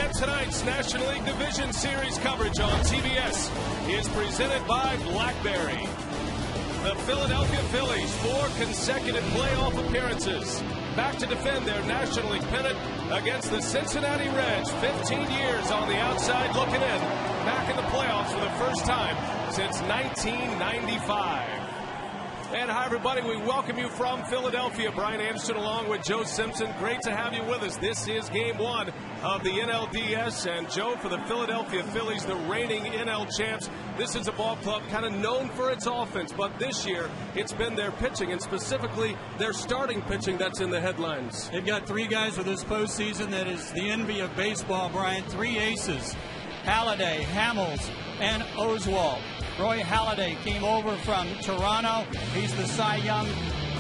And tonight's National League Division Series coverage on TBS is presented by BlackBerry. The Philadelphia Phillies, 4 consecutive playoff appearances, back to defend their National League pennant against the Cincinnati Reds. 15 years on the outside looking in, back in the playoffs for the first time since 1995. And hi, everybody. We welcome you from Philadelphia. Brian Anderson along with Joe Simpson. Great to have you with us. This is Game 1 of the NLDS. And Joe, for the Philadelphia Phillies, the reigning NL champs, this is a ball club kind of known for its offense. But this year, it's been their pitching, and specifically their starting pitching, that's in the headlines. They've got 3 guys for this postseason that is the envy of baseball, Brian. 3 aces: Halliday, Hamels, and Oswalt. Roy Halliday came over from Toronto. He's the Cy Young,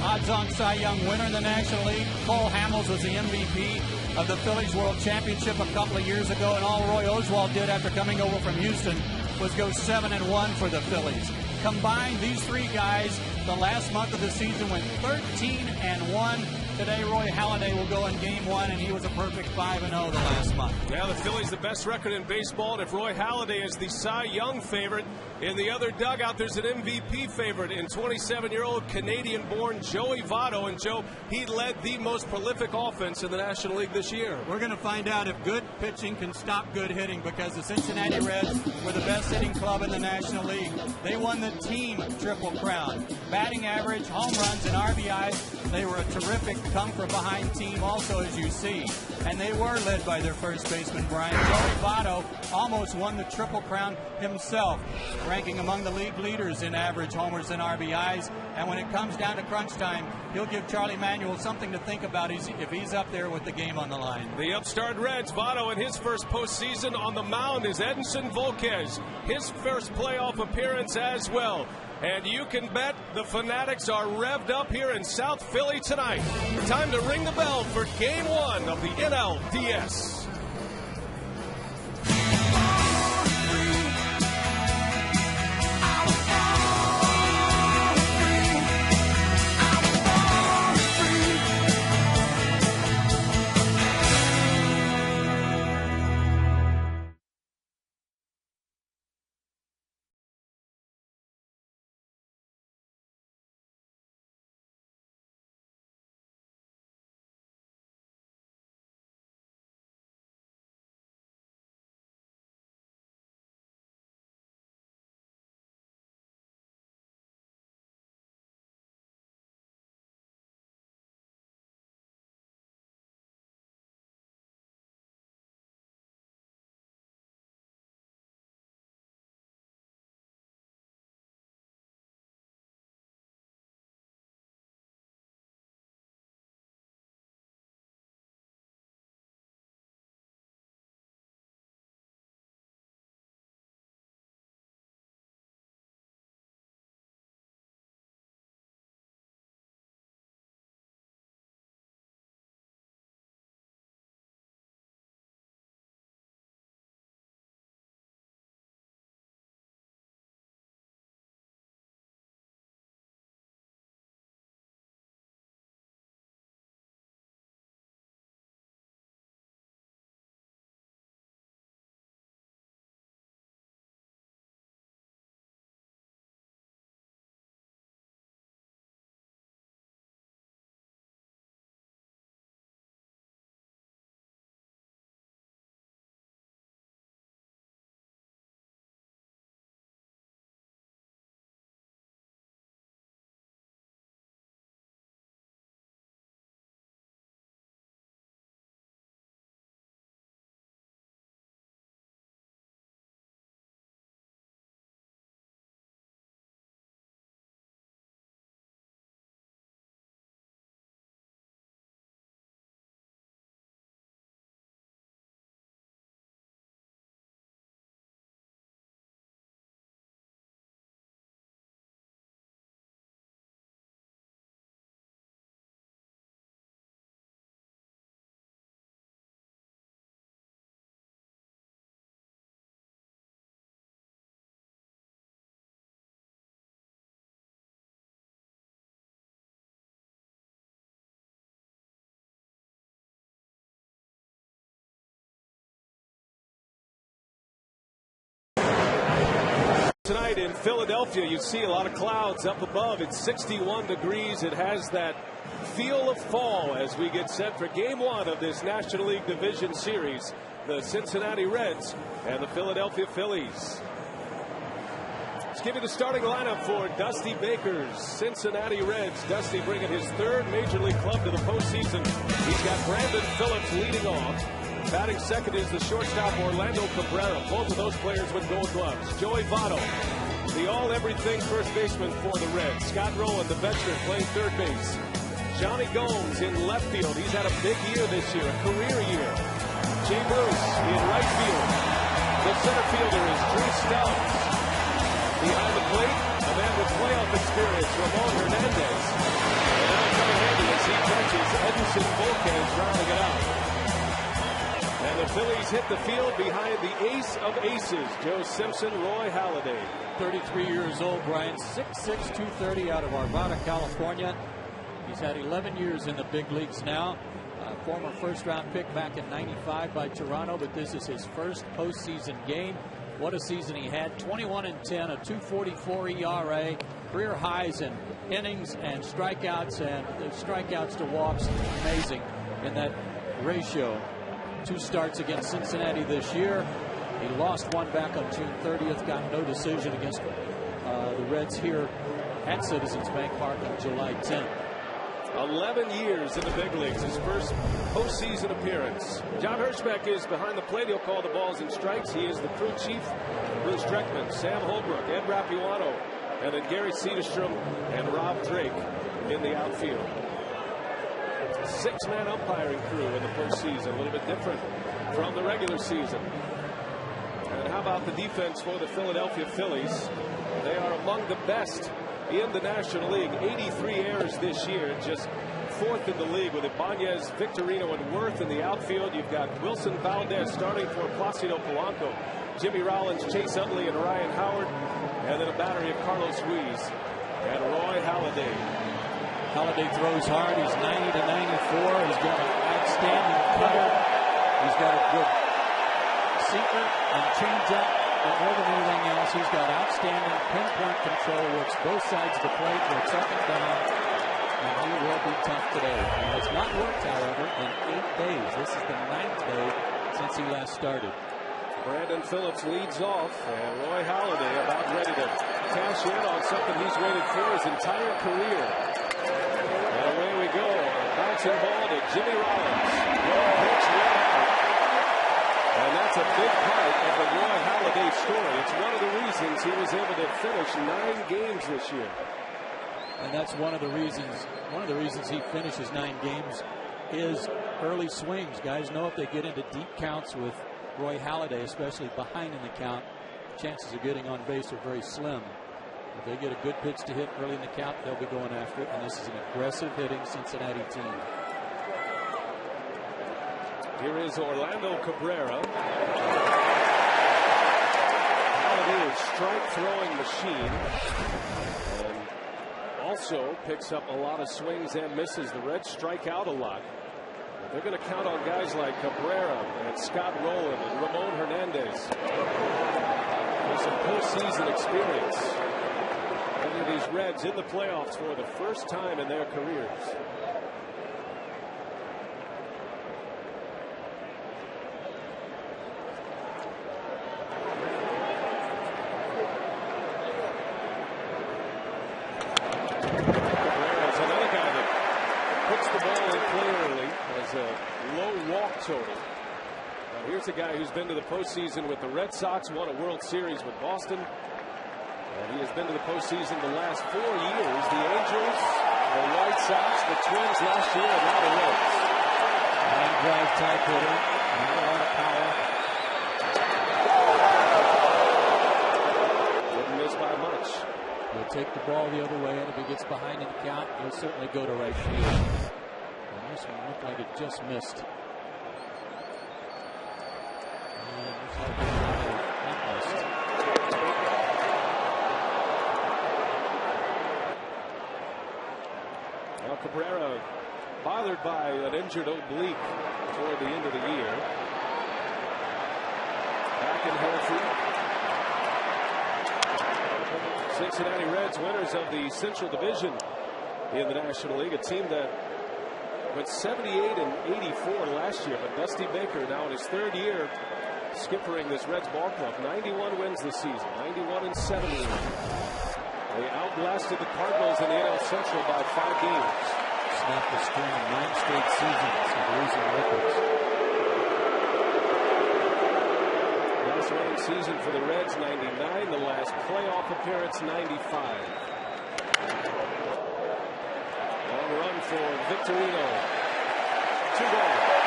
odds-on Cy Young winner in the National League. Cole Hamels was the MVP of the Phillies World Championship a couple of years ago, and all Roy Oswalt did after coming over from Houston was go 7-1 for the Phillies. Combined, these 3 guys, the last month of the season went 13-1. Today, Roy Halliday will go in Game 1, and he was a perfect 5-0 the last month. Now, the Phillies the best record in baseball, and if Roy Halliday is the Cy Young favorite, in the other dugout, there's an MVP favorite in 27-year-old Canadian-born Joey Votto. And, Joe, he led the most prolific offense in the National League this year. We're going to find out if good pitching can stop good hitting, because the Cincinnati Reds were the best hitting club in the National League. They won the team Triple Crown. Batting average, home runs, and RBIs, they were a terrific come-from-behind team also, as you see. And they were led by their first baseman, Brian. Joey Votto almost won the Triple Crown himself, ranking among the league leaders in average homers and RBIs. And when it comes down to crunch time, he'll give Charlie Manuel something to think about if he's up there with the game on the line. The upstart Reds, Votto in his first postseason. On the mound is Edinson Volquez, his first playoff appearance as well. And you can bet the Fanatics are revved up here in South Philly tonight. Time to ring the bell for Game 1 of the NLDS. Tonight in Philadelphia, you see a lot of clouds up above. It's 61 degrees. It has that feel of fall as we get set for game one of this National League Division Series. The Cincinnati Reds and the Philadelphia Phillies. Let's give you the starting lineup for Dusty Baker's Cincinnati Reds. Dusty bringing his third Major League club to the postseason. He's got Brandon Phillips leading off. Batting second is the shortstop Orlando Cabrera. Both of those players with gold gloves. Joey Votto, the all-everything first baseman for the Reds. Scott Rowland, the veteran, playing third base. Johnny Gomes in left field. He's had a big year this year, a career year. Jay Bruce in right field. The center fielder is Drew Stubbs. Behind the plate, a man with playoff experience, Ramon Hernandez. And now coming handy as he catches Edinson Volquez rounding it out. And the Phillies hit the field behind the ace of aces, Joe Simpson, Roy Halladay. 33 years old, Brian, 6'6", 230 out of Arvada, California. He's had 11 years in the big leagues now. Former first-round pick back in '95 by Toronto, but this is his first postseason game. What a season he had. 21-10, a 2.44 ERA, career highs in innings and strikeouts, and the strikeouts to walks, amazing in that ratio. 2 starts against Cincinnati this year. He lost one back on June 30th, got no decision against the Reds here at Citizens Bank Park on July 10th. 11 years in the big leagues, his first postseason appearance. John Hirschbeck is behind the plate. He'll call the balls and strikes. He is the crew chief. Bruce Dreckman, Sam Holbrook, Ed Rapuano, and then Gary Cederstrom and Rob Drake in the outfield. 6-man umpiring crew in the postseason, a little bit different from the regular season. And how about the defense for the Philadelphia Phillies? They are among the best in the National League. 83 errors this year, just 4th in the league with Ibanez, Victorino, and Worth in the outfield. You've got Wilson Valdez starting for Placido Polanco, Jimmy Rollins, Chase Utley, and Ryan Howard, and then a battery of Carlos Ruiz and Roy Halladay. Halliday throws hard. He's 90 to 94. He's got an outstanding cutter. He's got a good seeker and changeup. But more than anything else, he's got outstanding pinpoint control. Works both sides of the plate. Works up and down. And he will be tough today. He has not worked, however, in 8 days. This is the 9th day since he last started. Brandon Phillips leads off, and Roy Halladay about ready to cash in on something he's waited for his entire career. And away we go. A bouncing ball to Jimmy Rollins. Good pitch, one out. And that's a big part of the Roy Halladay story. It's one of the reasons he was able to finish 9 games this year. And that's one of the reasons he finishes 9 games is early swings. Guys know if they get into deep counts with Roy Halladay, especially behind in the count, chances of getting on base are very slim. If they get a good pitch to hit early in the count, they'll be going after it. And this is an aggressive hitting Cincinnati team. Here is Orlando Cabrera. Halliday is strike throwing machine. And also picks up a lot of swings and misses. The Reds strike out a lot. They're going to count on guys like Cabrera and Scott Rowland and Ramon Hernandez. There's some postseason experience. Many of these Reds in the playoffs for the first time in their careers. Cabrera's another guy that puts the ball in clearly. Has a low walk total. Now here's a guy who's been to the postseason with the Red Sox, won a World Series with Boston. And he has been to the postseason the last 4 years. The Angels, the White Sox, the Twins last year, and now the Reds. Line drive type hitter. Not a lot of power. Wouldn't miss by much. He'll take the ball the other way, and if he gets behind in the count, he'll certainly go to right field. And this one looked like it just missed. And looks like it missed. Now Cabrera bothered by an injured oblique toward the end of the year. Back and healthy. Cincinnati Reds, winners of the Central Division in the National League. A team that went 78 and 84 last year, but Dusty Baker now in his third year skippering this Reds ball club. 91 wins this season, 91 and 70. They outlasted the Cardinals in the NL Central by 5 games. Snapped the string of 9 straight seasons of losing records. Last winning season for the Reds, 99. The last playoff appearance, 95. Long run for Victorino. 2 gone.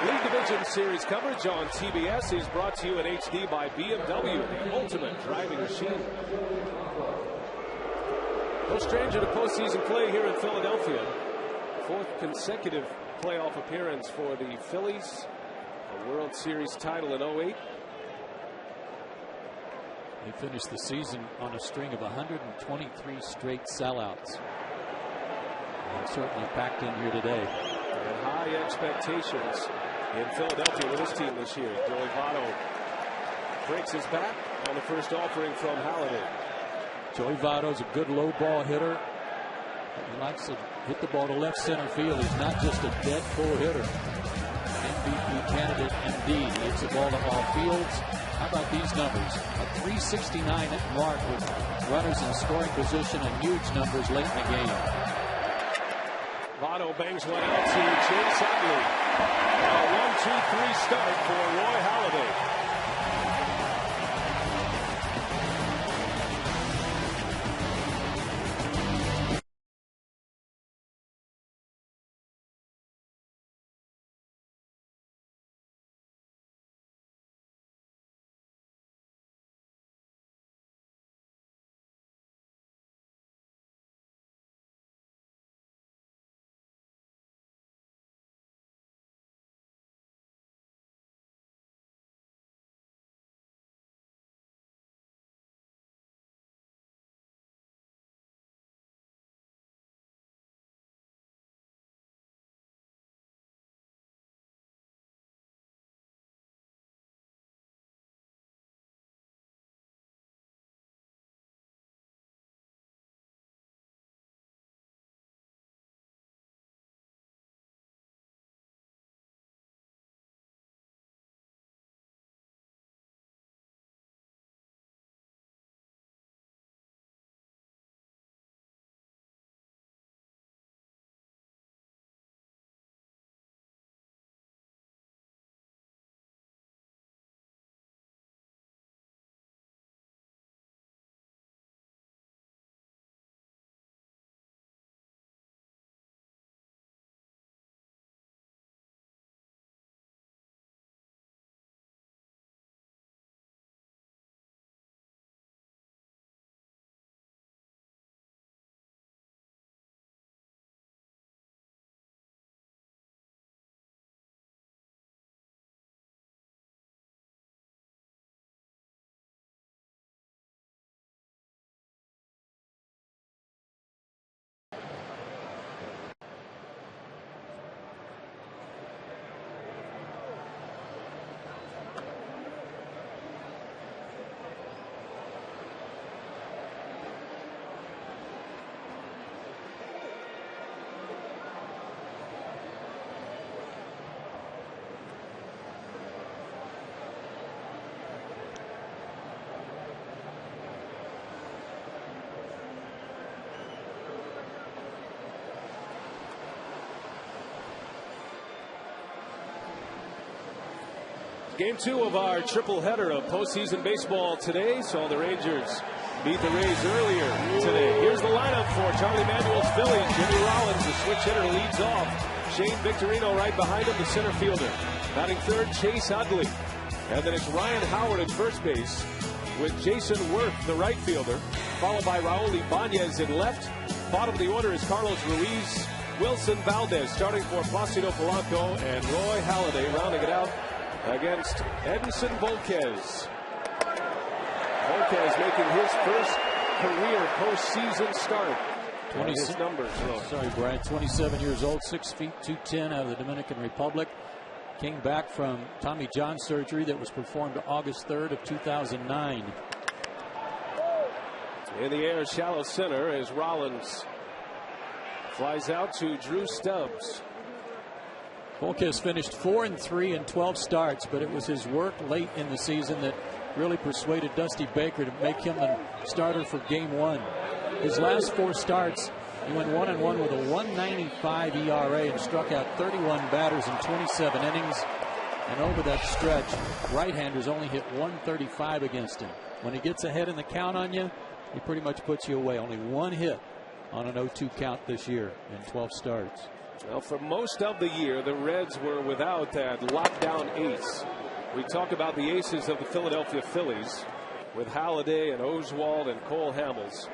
League Division Series coverage on TBS is brought to you in HD by BMW, the ultimate driving machine. No stranger to postseason play here in Philadelphia. 4th consecutive playoff appearance for the Phillies. A World Series title in 08. They finished the season on a string of 123 straight sellouts. And certainly packed in here today. And high expectations in Philadelphia with his team this year. Joey Votto breaks his back on the first offering from Halliday. Joey Votto's a good low ball hitter. He likes to hit the ball to left center field. He's not just a dead pull hitter. MVP candidate indeed. He hits the ball to all fields. How about these numbers? A 369 mark with runners in scoring position and huge numbers late in the game. Votto bangs one out to Chase Utley. A 1-2-3 start for Roy Halladay. Game 2 of our triple header of postseason baseball today. Saw the Rangers beat the Rays earlier today. Here's the lineup for Charlie Manuel's Phillies. Jimmy Rollins, the switch hitter, leads off. Shane Victorino right behind him, the center fielder. Batting third, Chase Utley. And then it's Ryan Howard at first base with Jason Worth, the right fielder, followed by Raul Ibanez in left. Bottom of the order is Carlos Ruiz, Wilson Valdez starting for Placido Polanco, and Roy Halladay rounding it out against Edinson Volquez. Volquez making his first career postseason start. His numbers. Sorry, Brian. 27 years old, 6 feet 210 out of the Dominican Republic. Came back from Tommy John surgery that was performed August 3rd of 2009. In the air, shallow center as Rollins flies out to Drew Stubbs. Volquez finished 4-3 in 12 starts, but it was his work late in the season that really persuaded Dusty Baker to make him the starter for Game 1. His last 4 starts, he went 1-1 with a 1.95 ERA and struck out 31 batters in 27 innings. And over that stretch, right-handers only hit 135 against him. When he gets ahead in the count on you, he pretty much puts you away. Only 1 hit on an 0-2 count this year in 12 starts. Well, for most of the year, the Reds were without that lockdown ace. We talk about the aces of the Philadelphia Phillies with Halliday and Oswalt and Cole Hamels.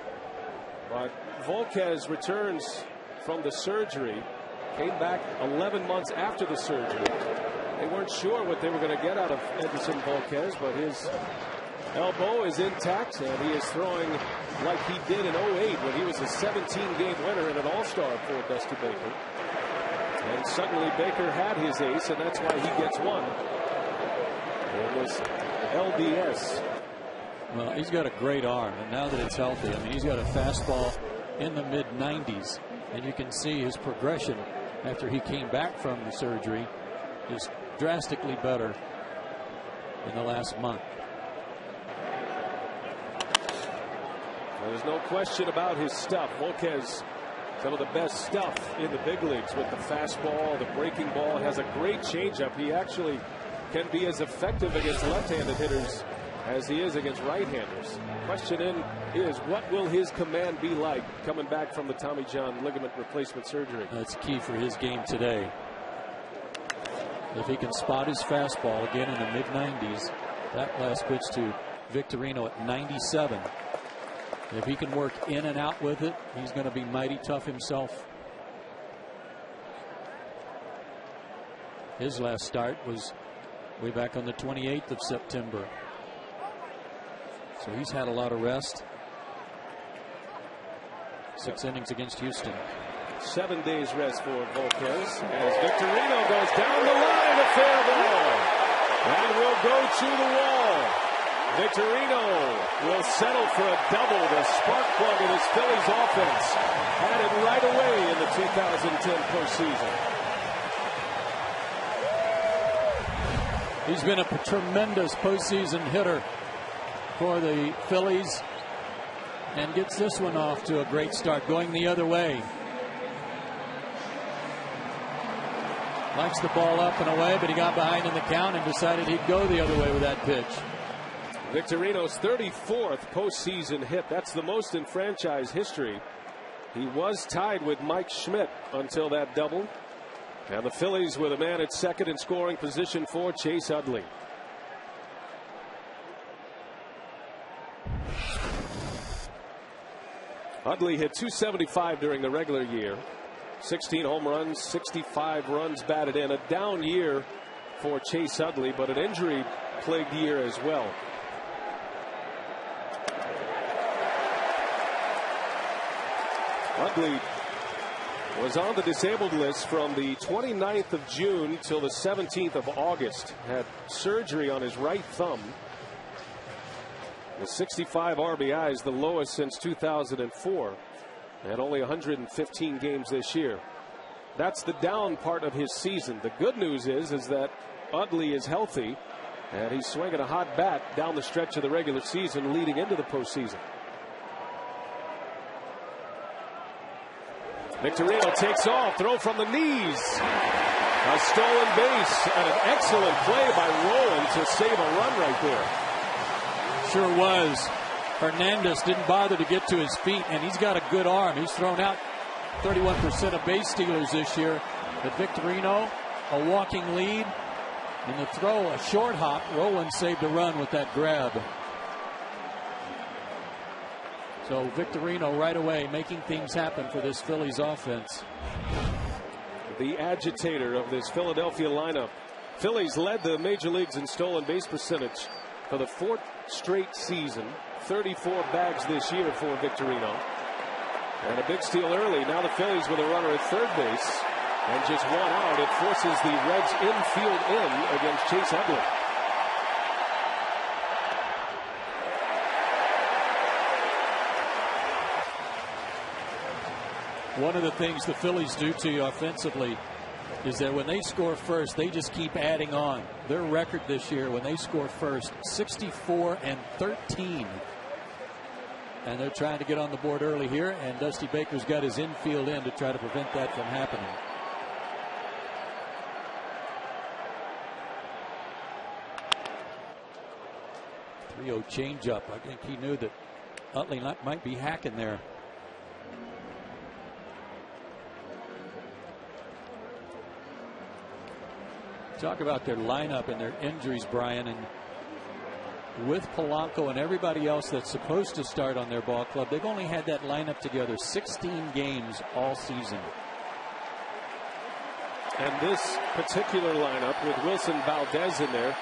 But Volquez returns from the surgery, came back 11 months after the surgery. They weren't sure what they were going to get out of Edinson Volquez, but his elbow is intact, and he is throwing like he did in 08 when he was a 17-game winner and an all-star for Dusty Baker. And suddenly Baker had his ace, and that's why he gets one in this LDS. Well, he's got a great arm, and now that it's healthy, I mean, he's got a fastball in the mid-90s, and you can see his progression after he came back from the surgery is drastically better in the last month. There's no question about his stuff. Volquez, some of the best stuff in the big leagues with the fastball, the breaking ball, has a great changeup. He actually can be as effective against left-handed hitters as he is against right-handers. Question is, what will his command be like coming back from the Tommy John ligament replacement surgery? That's key for his game today. If he can spot his fastball again in the mid-90s, that last pitch to Victorino at 97. If he can work in and out with it, he's going to be mighty tough himself. His last start was way back on the 28th of September. So he's had a lot of rest. 6 innings against Houston. 7 days rest for Volquez as Victorino goes down the line, a fair ball, and will go to the wall. Victorino will settle for a double, the spark plug in his Phillies offense. Had it right away in the 2010 postseason. He's been a tremendous postseason hitter for the Phillies and gets this one off to a great start, going the other way. Likes the ball up and away, but he got behind in the count and decided he'd go the other way with that pitch. Victorino's 34th postseason hit. That's the most in franchise history. He was tied with Mike Schmidt until that double. And the Phillies with a man at second in scoring position for Chase Utley. Utley hit .275 during the regular year. 16 home runs, 65 runs batted in. A down year for Chase Utley, but an injury-plagued year as well. Utley was on the disabled list from the 29th of June till the 17th of August. Had surgery on his right thumb. The 65 RBIs, the lowest since 2004. And only 115 games this year. That's the down part of his season. The good news is that Utley is healthy, and he's swinging a hot bat down the stretch of the regular season leading into the postseason. Victorino takes off, throw from the knees. A stolen base and an excellent play by Rowan to save a run right there. Sure was. Hernandez didn't bother to get to his feet, and he's got a good arm. He's thrown out 31% of base stealers this year. But Victorino, a walking lead. In the throw, a short hop. Rowan saved a run with that grab. So Victorino right away making things happen for this Phillies offense. The agitator of this Philadelphia lineup. Phillies led the major leagues in stolen base percentage for the 4th straight season. 34 bags this year for Victorino. And a big steal early. Now the Phillies with a runner at third base. And just one out, it forces the Reds infield in against Chase Utley. One of the things the Phillies do to you offensively is that when they score first, they just keep adding on. Their record this year when they score first, 64-13. And they're trying to get on the board early here, and Dusty Baker's got his infield in to try to prevent that from happening. 3-0 changeup. I think he knew that Utley might be hacking there. Talk about their lineup and their injuries, Brian, and with Polanco and everybody else that's supposed to start on their ball club, they've only had that lineup together 16 games all season. And this particular lineup with Wilson Valdez in there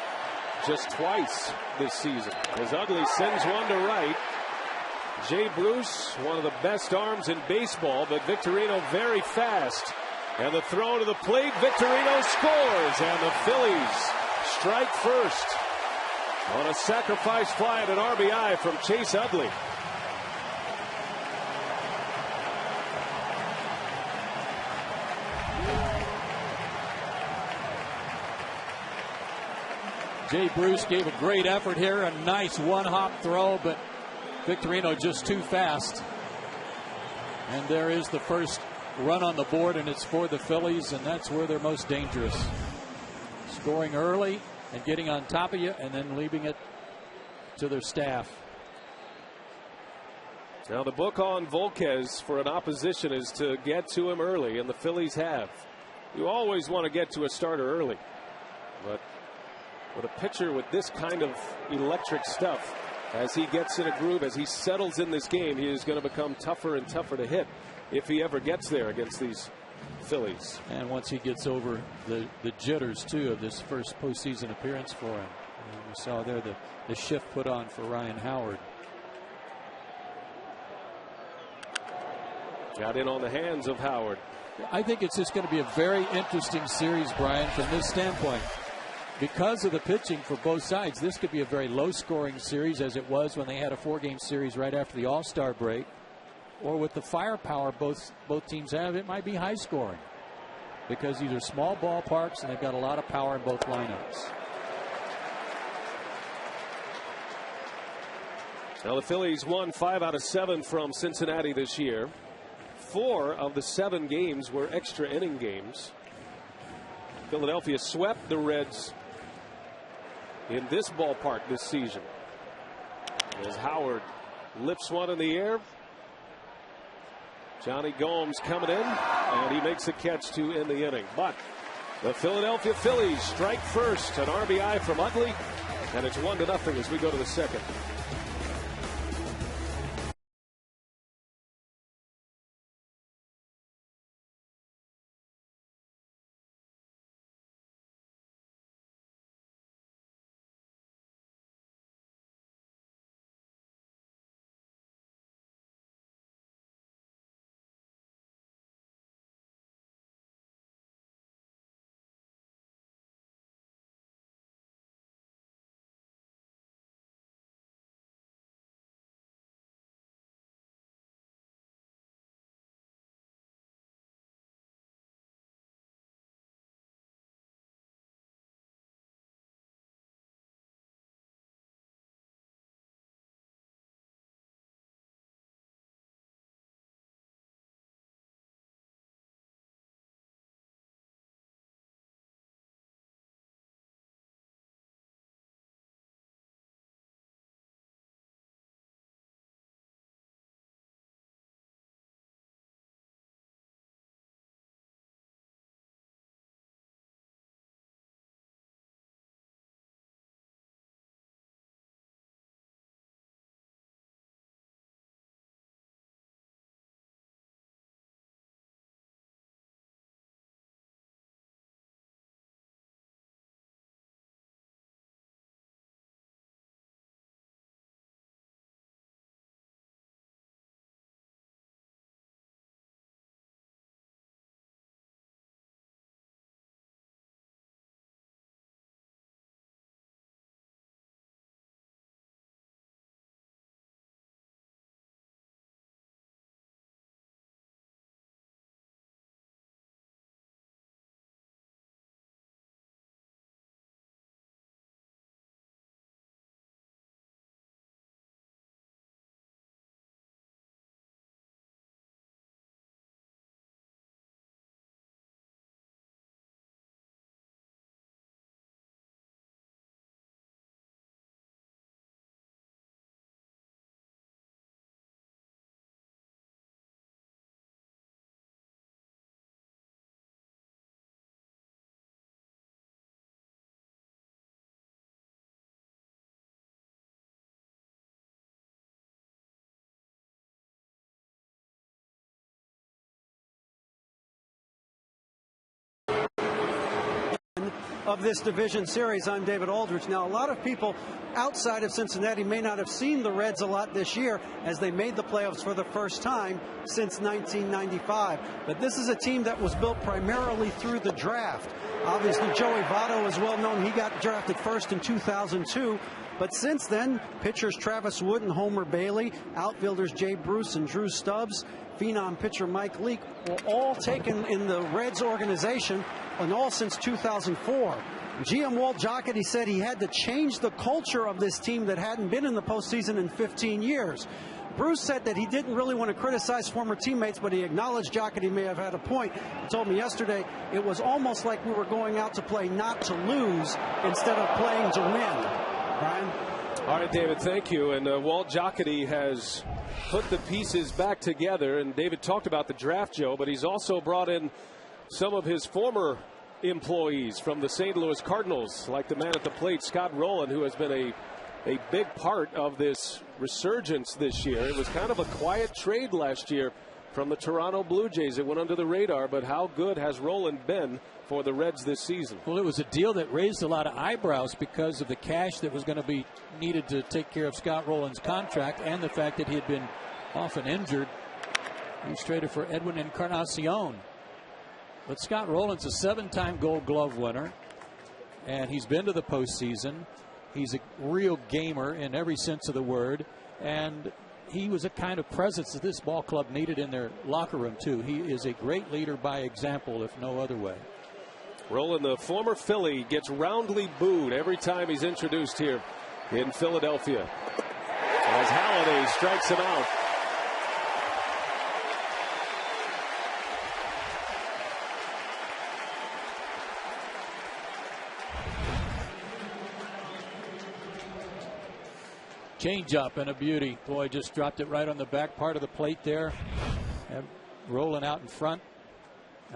just twice this season. As Utley sends one to right. Jay Bruce, one of the best arms in baseball, but Victorino very fast. And the throw to the plate, Victorino scores, and the Phillies strike first on a sacrifice fly at an RBI from Chase Utley. Jay Bruce gave a great effort here, a nice one-hop throw, but Victorino just too fast. And there is the first run on the board, and it's for the Phillies, and that's where they're most dangerous. Scoring early and getting on top of you and then leaving it to their staff. Now the book on Volquez for an opposition is to get to him early, and the Phillies have. You always want to get to a starter early, but with a pitcher with this kind of electric stuff, as he gets in a groove, as he settles in this game, he is going to become tougher and tougher to hit if he ever gets there against these Phillies. And once he gets over the jitters too of this first postseason appearance for him. And we saw there the shift put on for Ryan Howard. Got in on the hands of Howard. I think it's just going to be a very interesting series, Brian, from this standpoint. Because of the pitching for both sides, this could be a very low-scoring series, as it was when they had a 4-game series right after the All-Star break. Or with the firepower both teams have, it might be high-scoring. Because these are small ballparks, and they've got a lot of power in both lineups. Now the Phillies won 5 out of 7 from Cincinnati this year. 4 of the 7 games were extra inning games. Philadelphia swept the Reds in this ballpark this season. As Howard lifts one in the air. Johnny Gomes coming in, and he makes a catch to end the inning. But the Philadelphia Phillies strike first, an RBI from Utley, and it's 1-0 as we go to the second. Of this division series, I'm David Aldrich. Now, a lot of people outside of Cincinnati may not have seen the Reds a lot this year as they made the playoffs for the first time since 1995. But this is a team that was built primarily through the draft. Obviously, Joey Votto is well known. He got drafted first in 2002. But since then, pitchers Travis Wood and Homer Bailey, outfielders Jay Bruce and Drew Stubbs, phenom pitcher Mike Leake were all taken in the Reds organization, and all since 2004. GM Walt Jocketty said he had to change the culture of this team that hadn't been in the postseason in 15 years. Bruce said that he didn't really want to criticize former teammates, but he acknowledged Jocketty may have had a point. He told me yesterday it was almost like we were going out to play not to lose instead of playing to win. Brian? All right, David, thank you. And Walt Jocketty has put the pieces back together. And David talked about the draft, Joe, but he's also brought in some of his former employees from the St. Louis Cardinals, like the man at the plate, Scott Rowland, who has been a big part of this resurgence this year. It was kind of a quiet trade last year from the Toronto Blue Jays. It went under the radar, but how good has Rowland been for the Reds this season? Well, it was a deal that raised a lot of eyebrows because of the cash that was going to be needed to take care of Scott Rowland's contract and the fact that he had been often injured. He was traded for Edwin Encarnacion. But Scott Rowland's a 7-time Gold Glove winner, and he's been to the postseason. He's a real gamer in every sense of the word, and he was a kind of presence that this ball club needed in their locker room, too. He is a great leader by example, if no other way. Rowland, the former Philly, gets roundly booed every time he's introduced here in Philadelphia, as Halliday strikes him out. Change up and a beauty. Boy, just dropped it right on the back part of the plate there. And rolling out in front.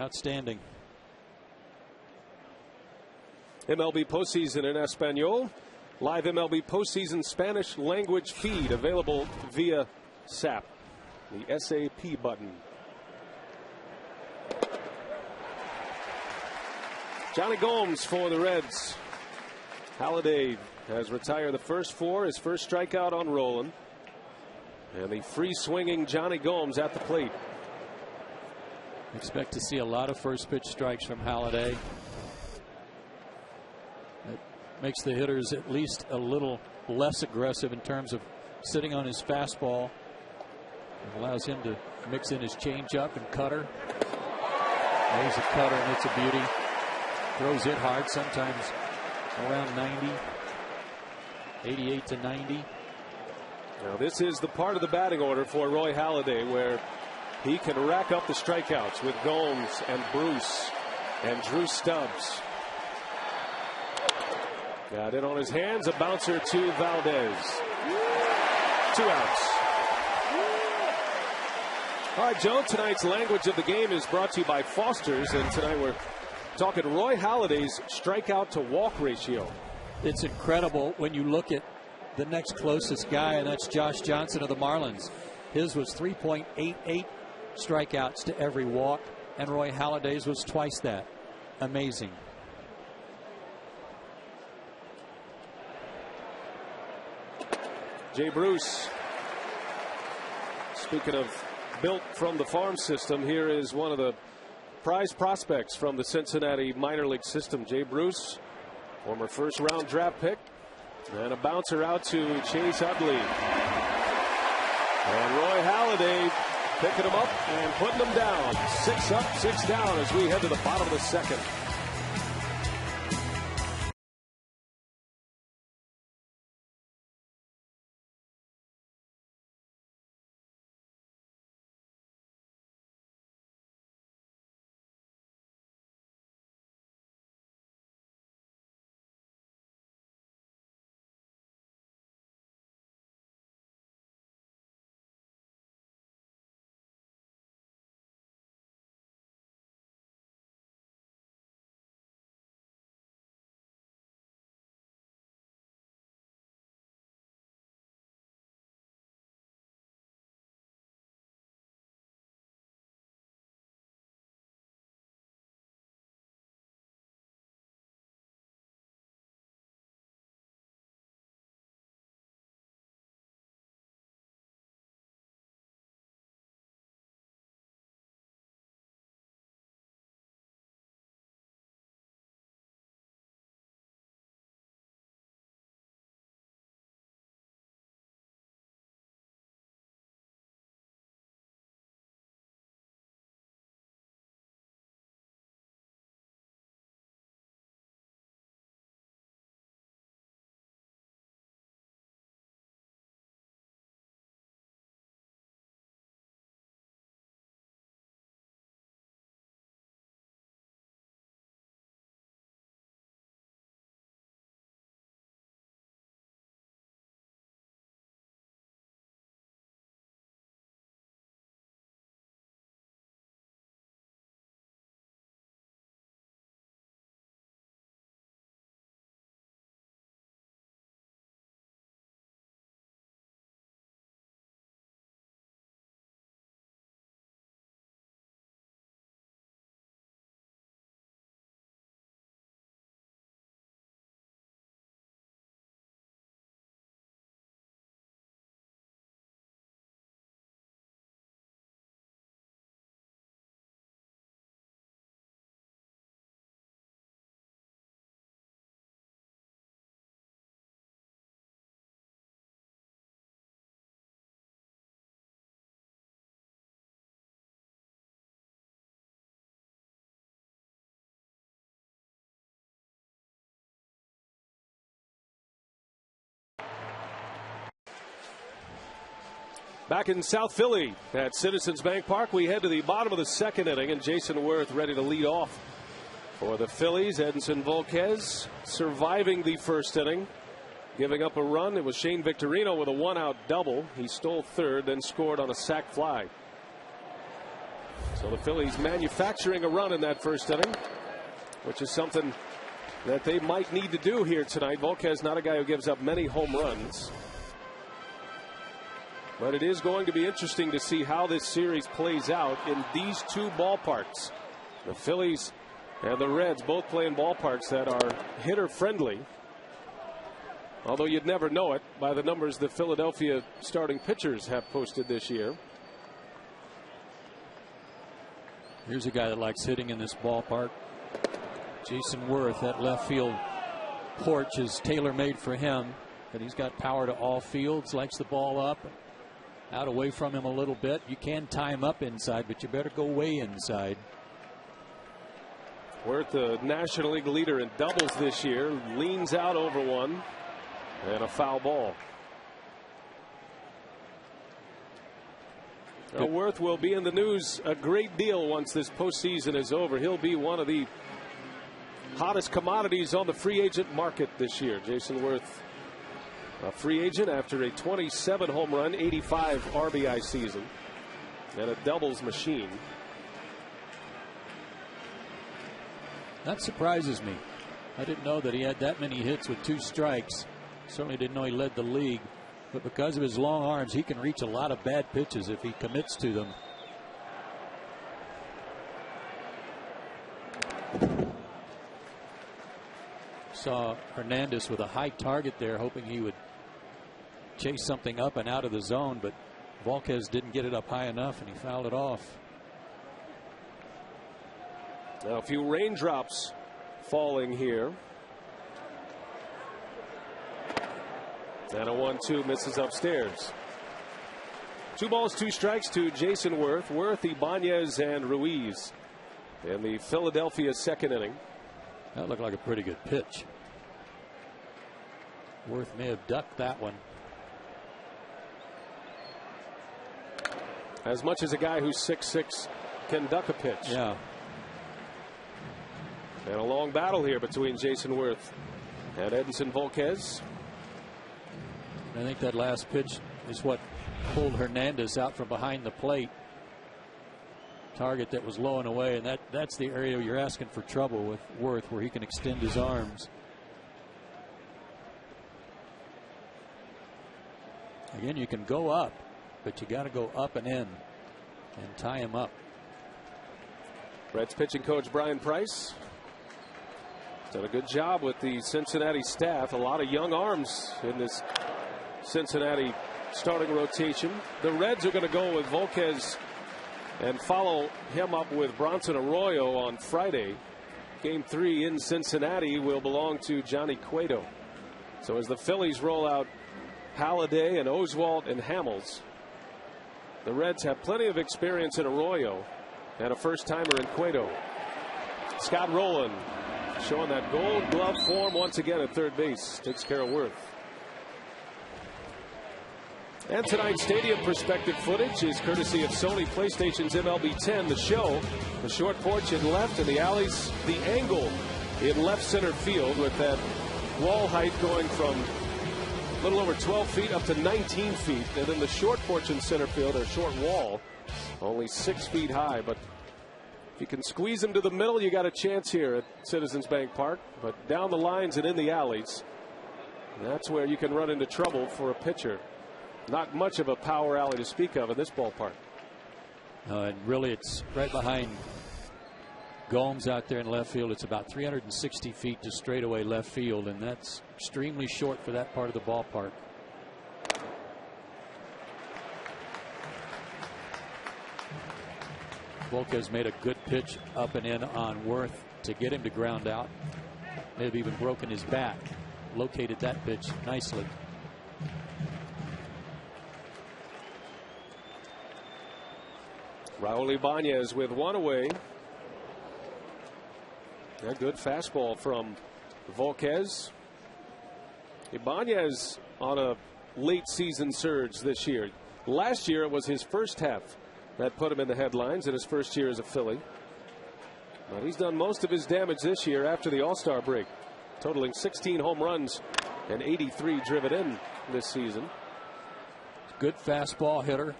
Outstanding. MLB postseason in Espanol. Live MLB postseason Spanish language feed available via SAP, the SAP button. Johnny Gomes for the Reds. Halliday has retired the first 4, his first strikeout on Rowland. And the free swinging Johnny Gomes at the plate. Expect to see a lot of first pitch strikes from Halliday. It makes the hitters at least a little less aggressive in terms of sitting on his fastball. It allows him to mix in his changeup and cutter. There's a cutter, and it's a beauty. Throws it hard, sometimes around 90. 88 to 90. Now this is the part of the batting order for Roy Halladay where he can rack up the strikeouts with Gomes and Bruce and Drew Stubbs. Got it on his hands, a bouncer to Valdez. 2 outs. All right, Joe, tonight's language of the game is brought to you by Foster's, and tonight we're talking Roy Halladay's strikeout to walk ratio. It's incredible when you look at the next closest guy, and that's Josh Johnson of the Marlins. His was 3.88 strikeouts to every walk, and Roy Halladay's was twice that. Amazing. Jay Bruce. Speaking of built from the farm system, here is one of the prize prospects from the Cincinnati minor league system, Jay Bruce. Former first-round draft pick. And a bouncer out to Chase Utley. And Roy Halladay picking him up and putting him down. 6 up, 6 down as we head to the bottom of the second. Back in South Philly at Citizens Bank Park, we head to the bottom of the second inning, and Jason Worth ready to lead off for the Phillies. Edinson Volquez surviving the first inning, giving up a run. It was Shane Victorino with a one-out double. He stole third, then scored on a sac fly. So the Phillies manufacturing a run in that first inning, which is something that they might need to do here tonight. Volquez not a guy who gives up many home runs. But it is going to be interesting to see how this series plays out in these two ballparks. The Phillies and the Reds both play in ballparks that are hitter friendly. Although you'd never know it by the numbers the Philadelphia starting pitchers have posted this year. Here's a guy that likes hitting in this ballpark. Jason Worth. That left field porch is tailor-made for him. But he's got power to all fields, likes the ball up. Out away from him a little bit. You can tie him up inside, but you better go way inside. Worth, the National League leader in doubles this year, leans out over one, and a foul ball. Now, Worth will be in the news a great deal once this postseason is over. He'll be one of the hottest commodities on the free agent market this year. Jason Worth, a free agent after a 27 home run, 85 RBI season, and a doubles machine. That surprises me. I didn't know that he had that many hits with 2 strikes. Certainly didn't know he led the league. But because of his long arms, he can reach a lot of bad pitches if he commits to them. Saw Hernandez with a high target there, hoping he would chase something up and out of the zone, but Volquez didn't get it up high enough, and he fouled it off. Now a few raindrops falling here. And a 1-2 misses upstairs. 2 balls, 2 strikes to Jason Worth. Worth, Ibanez, and Ruiz in the Philadelphia second inning. That looked like a pretty good pitch. Worth may have ducked that one. As much as a guy who's 6'6" can duck a pitch. Yeah. And a long battle here between Jason Worth and Edinson Volquez. I think that last pitch is what pulled Hernandez out from behind the plate. Target that was low and away, and that's the area you're asking for trouble with Worth, where he can extend his arms. Again, you can go up, but you got to go up and in and tie him up. Reds pitching coach Brian Price done a good job with the Cincinnati staff. A lot of young arms in this Cincinnati starting rotation. The Reds are going to go with Volquez and follow him up with Bronson Arroyo on Friday. Game 3 in Cincinnati will belong to Johnny Cueto. So as the Phillies roll out Halliday and Oswalt and Hamels, the Reds have plenty of experience in Arroyo and a first-timer in Cueto. Scott Rowland showing that gold glove form once again at third base. Takes care of Worth. And tonight's stadium perspective footage is courtesy of Sony PlayStation's MLB 10. The show, the short porch in left and the alleys, the angle in left center field, with that wall height going from a little over 12 feet up to 19 feet. And then the short porch in center field, or short wall, only 6 feet high. But if you can squeeze them to the middle, you got a chance here at Citizens Bank Park. But down the lines and in the alleys, that's where you can run into trouble for a pitcher. Not much of a power alley to speak of in this ballpark. And really, it's right behind Gomes out there in left field. It's about 360 feet to straightaway left field, and that's extremely short for that part of the ballpark. Volquez made a good pitch up and in on Worth to get him to ground out. May have even broken his back. Located that pitch nicely. Raul Ibanez with one away. A good fastball from Volquez. Ibanez on a late season surge this year. Last year it was his first half that put him in the headlines in his first year as a Philly. But he's done most of his damage this year after the All-Star break, totaling 16 home runs and 83 driven in this season. Good fastball hitter.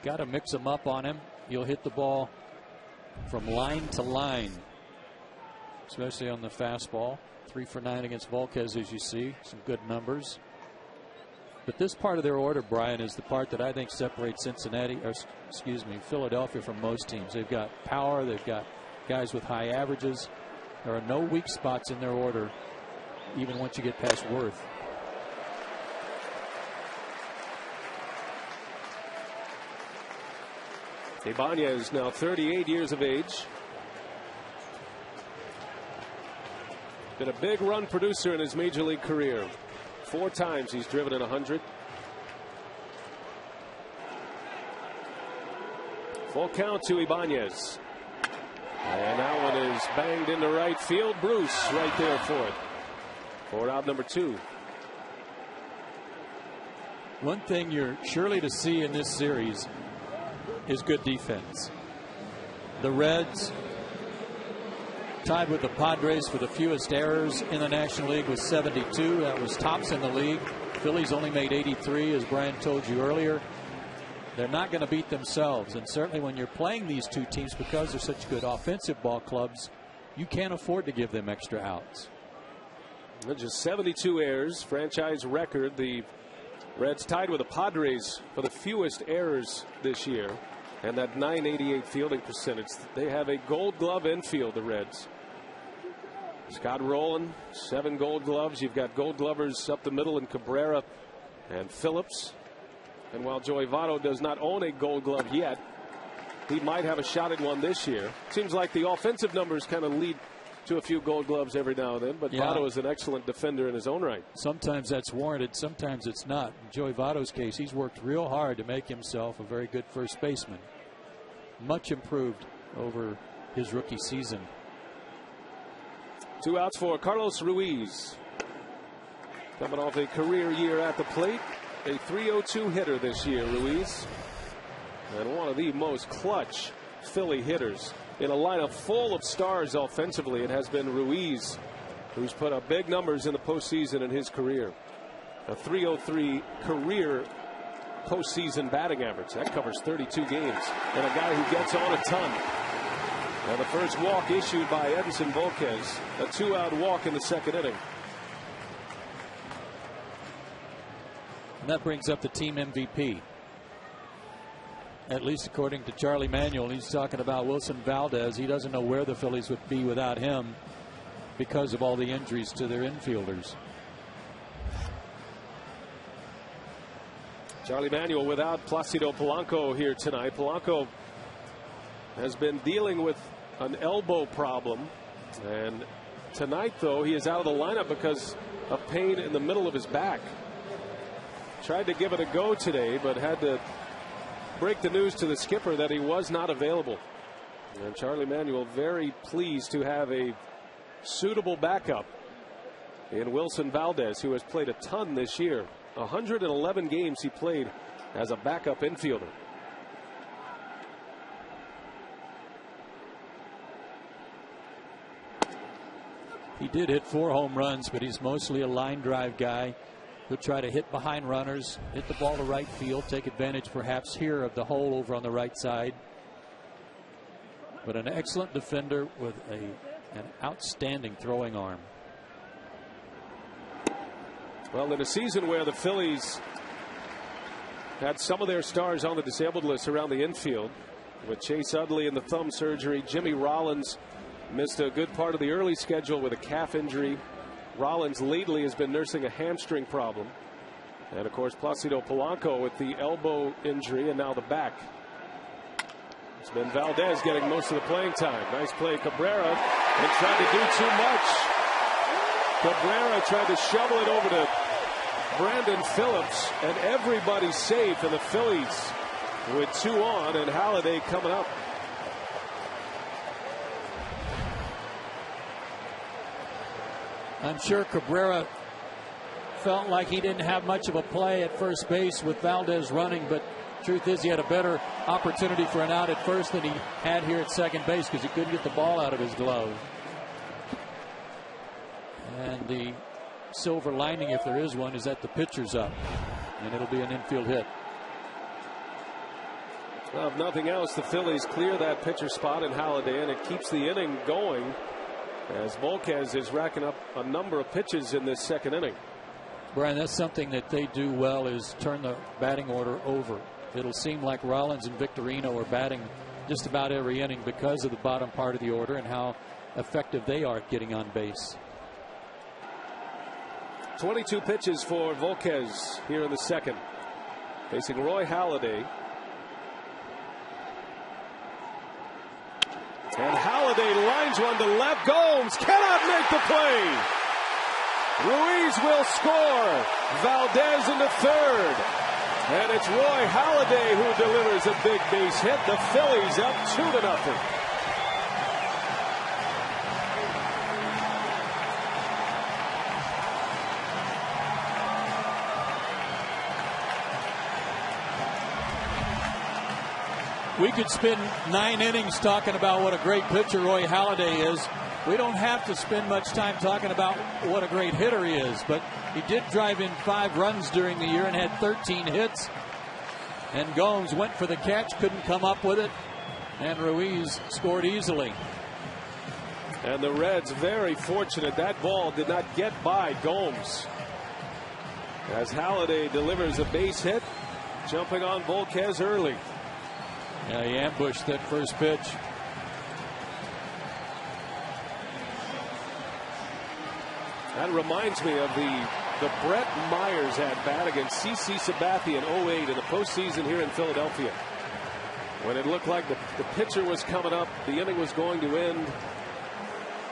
Got to mix him up on him. You'll hit the ball from line to line, especially on the fastball. 3 for 9 against Volquez, as you see. Some good numbers. But this part of their order, Brian, is the part that I think separates Philadelphia from most teams. They've got power. They've got guys with high averages. There are no weak spots in their order, even once you get past Worth. Ibanez now 38 years of age. Been a big run producer in his major league career. 4 times he's driven in 100. Full count to Ibanez. And that one is banged into right field. Bruce right there for it. For out number 2. One thing you're surely to see in this series is good defense. The Reds tied with the Padres for the fewest errors in the National League with 72. That was tops in the league. Phillies only made 83, as Brian told you earlier. They're not going to beat themselves, and certainly when you're playing these two teams, because they're such good offensive ball clubs, you can't afford to give them extra outs. Just 72 errors, franchise record. The Reds tied with the Padres for the fewest errors this year, and that .988 fielding percentage. They have a Gold Glove infield, the Reds. Scott Rowland, 7 Gold Gloves. You've got Gold Glovers up the middle in Cabrera and Phillips. And while Joey Votto does not own a Gold Glove yet, he might have a shot at one this year. Seems like the offensive numbers kind of lead to a few Gold Gloves every now and then, but yeah, Votto is an excellent defender in his own right. Sometimes that's warranted, sometimes it's not. In Joey Votto's case, he's worked real hard to make himself a very good first baseman. Much improved over his rookie season. 2 outs for Carlos Ruiz. Coming off a career year at the plate. A .302 hitter this year, Ruiz. And one of the most clutch Philly hitters. In a lineup full of stars offensively, it has been Ruiz who's put up big numbers in the postseason in his career. A .303 career postseason batting average. That covers 32 games. And a guy who gets on a ton. Now the first walk issued by Edinson Volquez. A 2-out walk in the second inning. And that brings up the team MVP. At least according to Charlie Manuel, he's talking about Wilson Valdez. He doesn't know where the Phillies would be without him because of all the injuries to their infielders. Charlie Manuel without Placido Polanco here tonight. Polanco has been dealing with an elbow problem, and tonight though he is out of the lineup because of pain in the middle of his back. Tried to give it a go today, but had to break the news to the skipper that he was not available. And Charlie Manuel very pleased to have a suitable backup in Wilson Valdez, who has played a ton this year. 111 games he played as a backup infielder. He did hit 4 home runs, but he's mostly a line drive guy. He'll try to hit behind runners, hit the ball to right field, take advantage perhaps here of the hole over on the right side. But an excellent defender with an outstanding throwing arm. Well, in a season where the Phillies had some of their stars on the disabled list around the infield, with Chase Utley in the thumb surgery, Jimmy Rollins missed a good part of the early schedule with a calf injury. Rollins lately has been nursing a hamstring problem. And of course Placido Polanco with the elbow injury and now the back. It's been Valdez getting most of the playing time. Nice play, Cabrera, and tried to do too much. Cabrera tried to shovel it over to Brandon Phillips, and everybody's safe, and the Phillies with 2 on, and Halliday coming up. I'm sure Cabrera felt like he didn't have much of a play at first base with Valdez running, but Truth is, he had a better opportunity for an out at first than he had here at second base because he couldn't get the ball out of his glove. And the silver lining, if there is one, is that the pitcher's up, and it'll be an infield hit. Well, if nothing else, the Phillies clear that pitcher spot in Halliday, and it keeps the inning going as Volquez is racking up a number of pitches in this second inning. Brian, that's something that they do well, is turn the batting order over. It'll seem like Rollins and Victorino are batting just about every inning because of the bottom part of the order and how effective they are at getting on base. 22 pitches for Volquez here in the second, facing Roy Halladay. And Halliday lines one to left. Gomes cannot make the play. Ruiz will score. Valdez in the third. And it's Roy Halladay who delivers a big base hit. The Phillies up 2-0. We could spend 9 innings talking about what a great pitcher Roy Halladay is. We don't have to spend much time talking about what a great hitter he is, but he did drive in 5 runs during the year and had 13 hits. And Gomes went for the catch, couldn't come up with it, and Ruiz scored easily. And the Reds very fortunate that ball did not get by Gomes, as Halladay delivers a base hit, jumping on Volquez early. Yeah, he ambushed that first pitch. That reminds me of the Brett Myers at bat against CC Sabathia in 08 in the postseason here in Philadelphia, when it looked like the pitcher was coming up, the inning was going to end,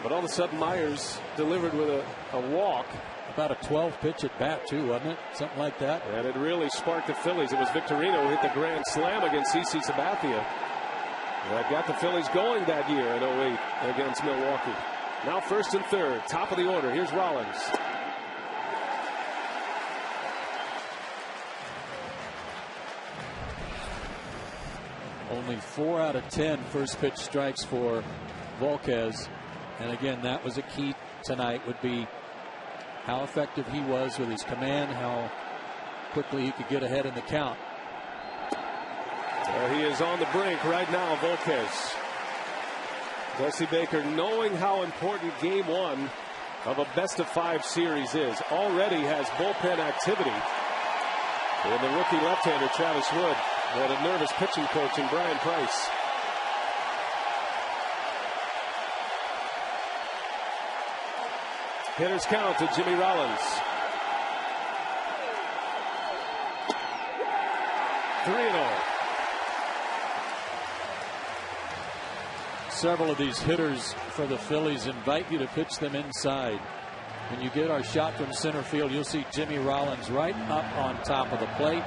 but all of a sudden Myers delivered with a walk. About a 12 pitch at bat too, wasn't it? Something like that. And it really sparked the Phillies. It was Victorino who hit the grand slam against CC Sabathia that got the Phillies going that year in 08 against Milwaukee. Now first and third, top of the order. Here's Rollins. Only 4 out of 10 first pitch strikes for Volquez. And again, that was a key tonight, would be how effective he was with his command, how quickly he could get ahead in the count. He is on the brink right now, Volquez. Dusty Baker, knowing how important game 1 of a best-of-5 series is, already has bullpen activity. And the rookie left-hander Travis Wood had a nervous pitching coach in Brian Price. Hitters count to Jimmy Rollins. 3-0. Several of these hitters for the Phillies invite you to pitch them inside. When you get our shot from center field, you'll see Jimmy Rollins right up on top of the plate.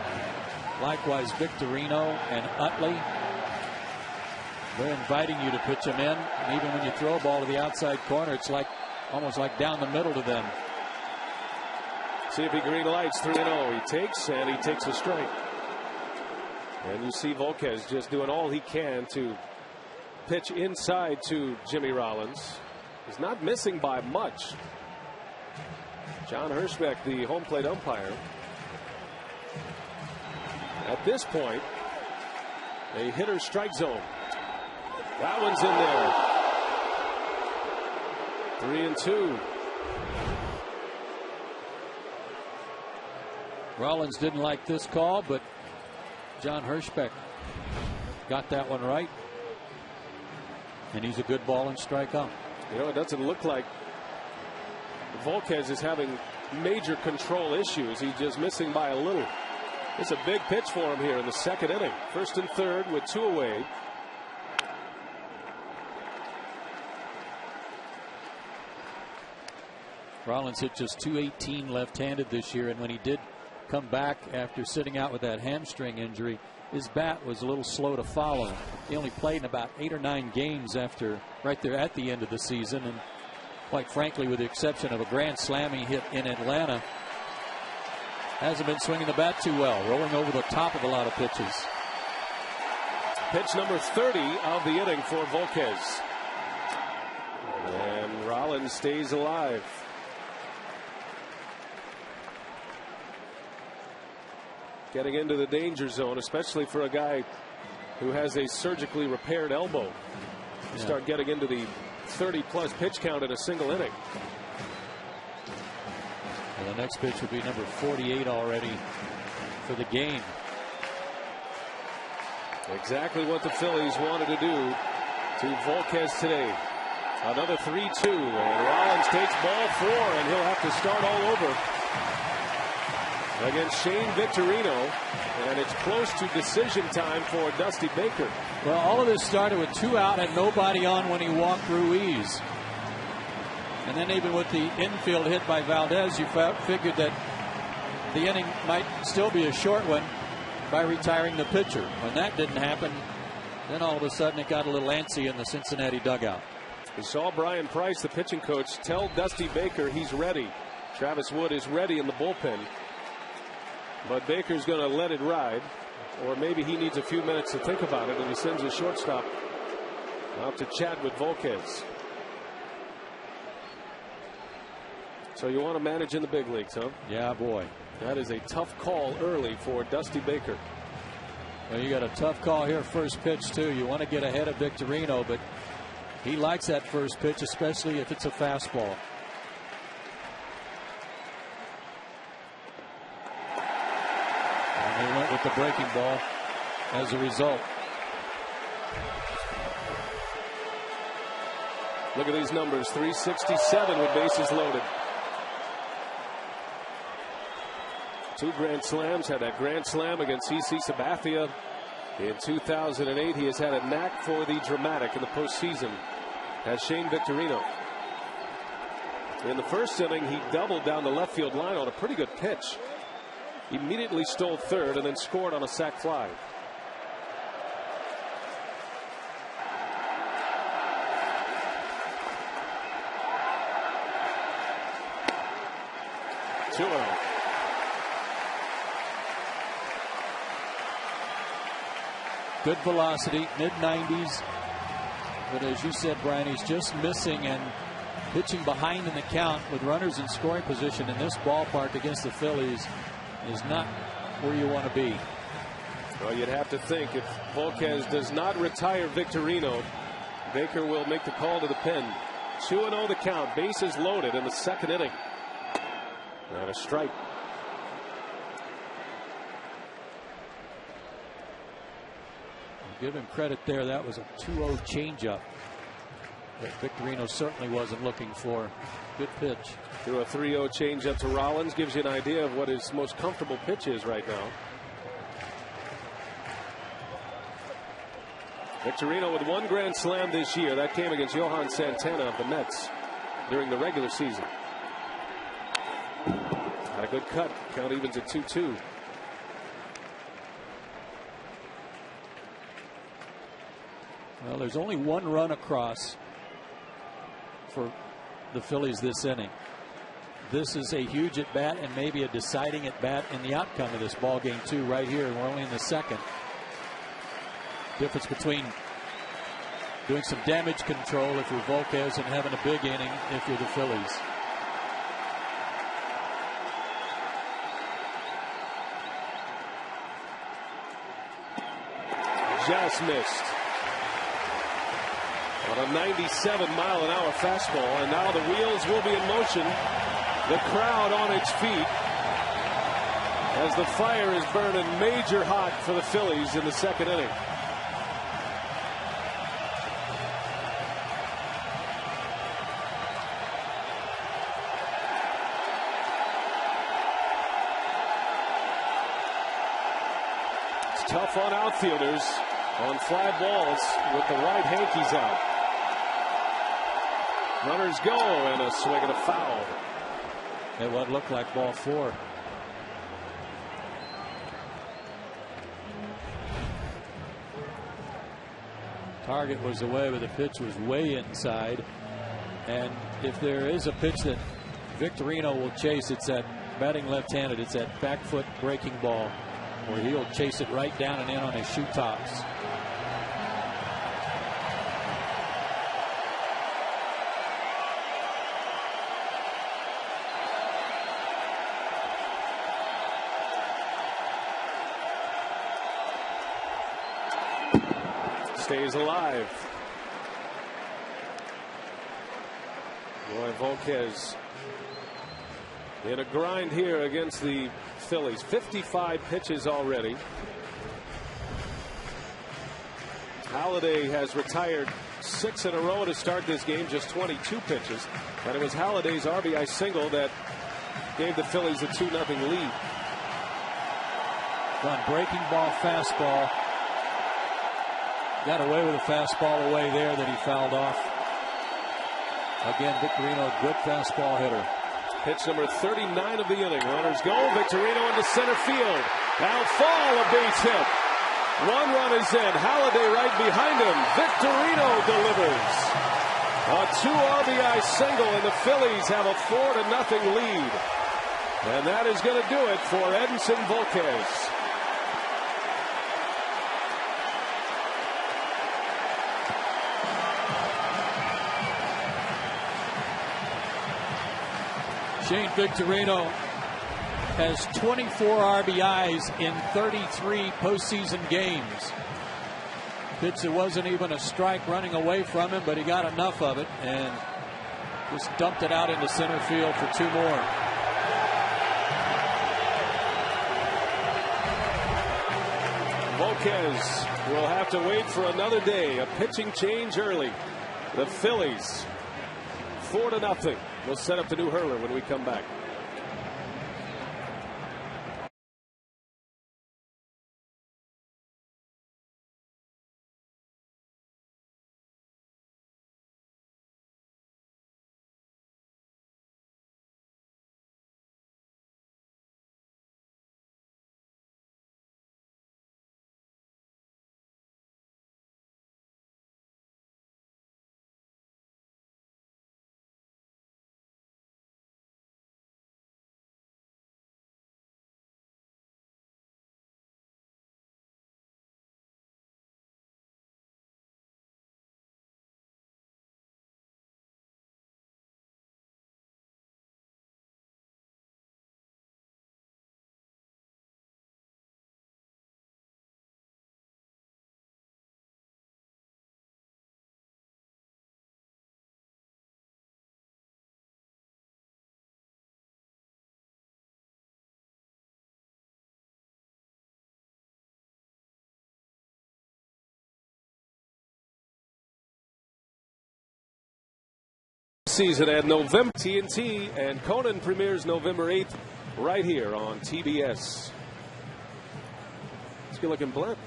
Likewise, Victorino and Utley. They're inviting you to pitch them in. And even when you throw a ball to the outside corner, it's like almost like down the middle to them. See if he green lights. 3-0. He takes a strike. And you see Volquez just doing all he can to pitch inside to Jimmy Rollins. He's not missing by much. John Hirschbeck, the home plate umpire. At this point, a hitter's strike zone. That one's in there. 3-2. Rollins didn't like this call, but John Hirschbeck got that one right. And he's a good ball and strike out. You know, it doesn't look like Volquez is having major control issues. He's just missing by a little. It's a big pitch for him here in the second inning. First and third with 2 away. Rollins hit just .218 left-handed this year, and when he did come back after sitting out with that hamstring injury, his bat was a little slow to follow. He only played in about 8 or 9 games after, right there at the end of the season, and quite frankly, with the exception of a grand slam he hit in Atlanta, hasn't been swinging the bat too well, rolling over the top of a lot of pitches. Pitch number 30 of the inning for Volquez. And Rollins stays alive. Getting into the danger zone, especially for a guy who has a surgically repaired elbow. You start getting into the 30-plus pitch count in a single inning. And the next pitch would be number 48 already for the game. Exactly what the Phillies wanted to do to Volquez today. Another 3-2, and Rollins takes ball 4, and he'll have to start all over against Shane Victorino, and it's close to decision time for Dusty Baker. Well, all of this started with 2 out and nobody on when he walked Ruiz. And then even with the infield hit by Valdez, you figured that the inning might still be a short one by retiring the pitcher. When that didn't happen, then all of a sudden it got a little antsy in the Cincinnati dugout. We saw Brian Price, the pitching coach, tell Dusty Baker he's ready. Travis Wood is ready in the bullpen. But Baker's going to let it ride, or maybe he needs a few minutes to think about it, and he sends his shortstop out to chat with Volquez. So you want to manage in the big leagues, huh? Yeah, boy. That is a tough call early for Dusty Baker. Well, you got a tough call here, first pitch, too. You want to get ahead of Victorino, but he likes that first pitch, especially if it's a fastball. And he went with the breaking ball as a result. Look at these numbers, 367 with bases loaded. 2 grand slams, had that grand slam against CC Sabathia in 2008. He has had a knack for the dramatic in the postseason, as Shane Victorino. In the first inning, he doubled down the left field line on a pretty good pitch. Immediately stole third and then scored on a sac fly. Good velocity, mid-90s. But as you said, Brian, he's just missing and pitching behind in the count with runners in scoring position in this ballpark against the Phillies is not where you want to be. Well, you'd have to think if Volquez does not retire Victorino, Baker will make the call to the pen. 2-0 the count, bases loaded in the second inning. And a strike. Give him credit there. That was a 2-0 changeup that Victorino certainly wasn't looking for. Good pitch. Threw a 3-0 changeup to Rollins. Gives you an idea of what his most comfortable pitch is right now. Victorino with 1 grand slam this year. That came against Johan Santana of the Mets during the regular season. Had a good cut. Count evens at 2-2. Well, there's only 1 run across for the Phillies this inning. This is a huge at bat and maybe a deciding at bat in the outcome of this ball game too. Right here, we're only in the second. Difference between doing some damage control if you're Volquez and having a big inning if you're the Phillies. Just missed. On a 97-mile-an-hour fastball, and now the wheels will be in motion. The crowd on its feet as the fire is burning major hot for the Phillies in the second inning. It's tough on outfielders on fly balls with the right hankies out. Runners go, and a swing and a foul. It would look like ball 4. Target was away, but the pitch was way inside. And if there is a pitch that Victorino will chase, it's that batting left-handed. It's that back foot breaking ball where he'll chase it right down and in on his shoe tops. stays alive. Roy Volquez in a grind here against the Phillies. 55 pitches already. Halliday has retired 6 in a row to start this game, just 22 pitches. And it was Halliday's RBI single that gave the Phillies a 2-0 lead. One breaking ball fastball. Got away with a fastball away there that he fouled off. Again, Victorino, good fastball hitter. Pitch number 39 of the inning. Runners go. Victorino into center field. Now fall, a base hit. 1 run is in. Halliday right behind him. Victorino delivers. A 2 RBI single, and the Phillies have a 4-0 lead. And that is going to do it for Edinson Volquez. Shane Victorino has 24 RBIs in 33 postseason games. Pitch that wasn't even a strike running away from him, but he got enough of it and just dumped it out into center field for 2 more. Volquez will have to wait for another day. A pitching change early. The Phillies 4-0. We'll set up the new hurler when we come back. Season at November. TNT and Conan premieres November 8th right here on TBS. It's a good looking blimp.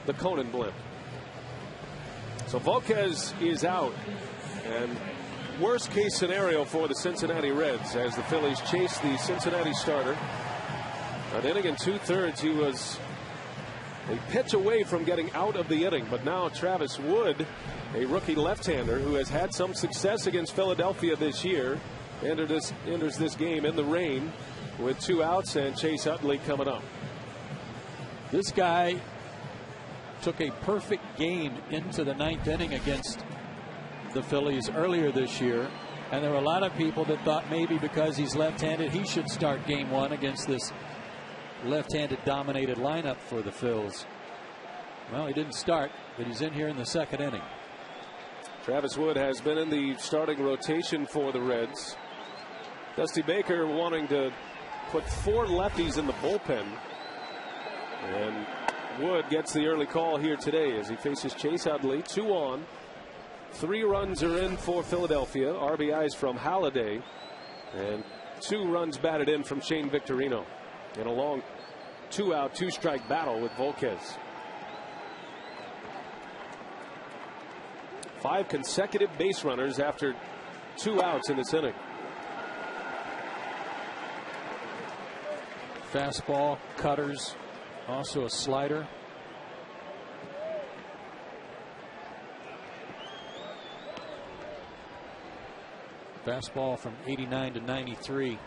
The Conan blimp. So Volquez is out, and worst case scenario for the Cincinnati Reds as the Phillies chase the Cincinnati starter. An inning and 2/3. He was a pitch away from getting out of the inning, but now Travis Wood, a rookie left-hander who has had some success against Philadelphia this year, enters this game in the rain with 2 outs and Chase Utley coming up. This guy took a perfect game into the 9th inning against the Phillies earlier this year, and there were a lot of people that thought maybe because he's left-handed he should start game 1 against this left-handed dominated lineup for the Phils. Well, he didn't start, but he's in here in the 2nd inning. Travis Wood has been in the starting rotation for the Reds. Dusty Baker wanting to put 4 lefties in the bullpen, and Wood gets the early call here today as he faces Chase Utley. 2 on. 3 runs are in for Philadelphia. RBIs from Halliday, and 2 runs batted in from Shane Victorino in a long 2-out 2-strike battle with Volquez. 5 consecutive base runners after 2 outs in this inning. Fastball, cutters, also a slider. Fastball from 89 to 93.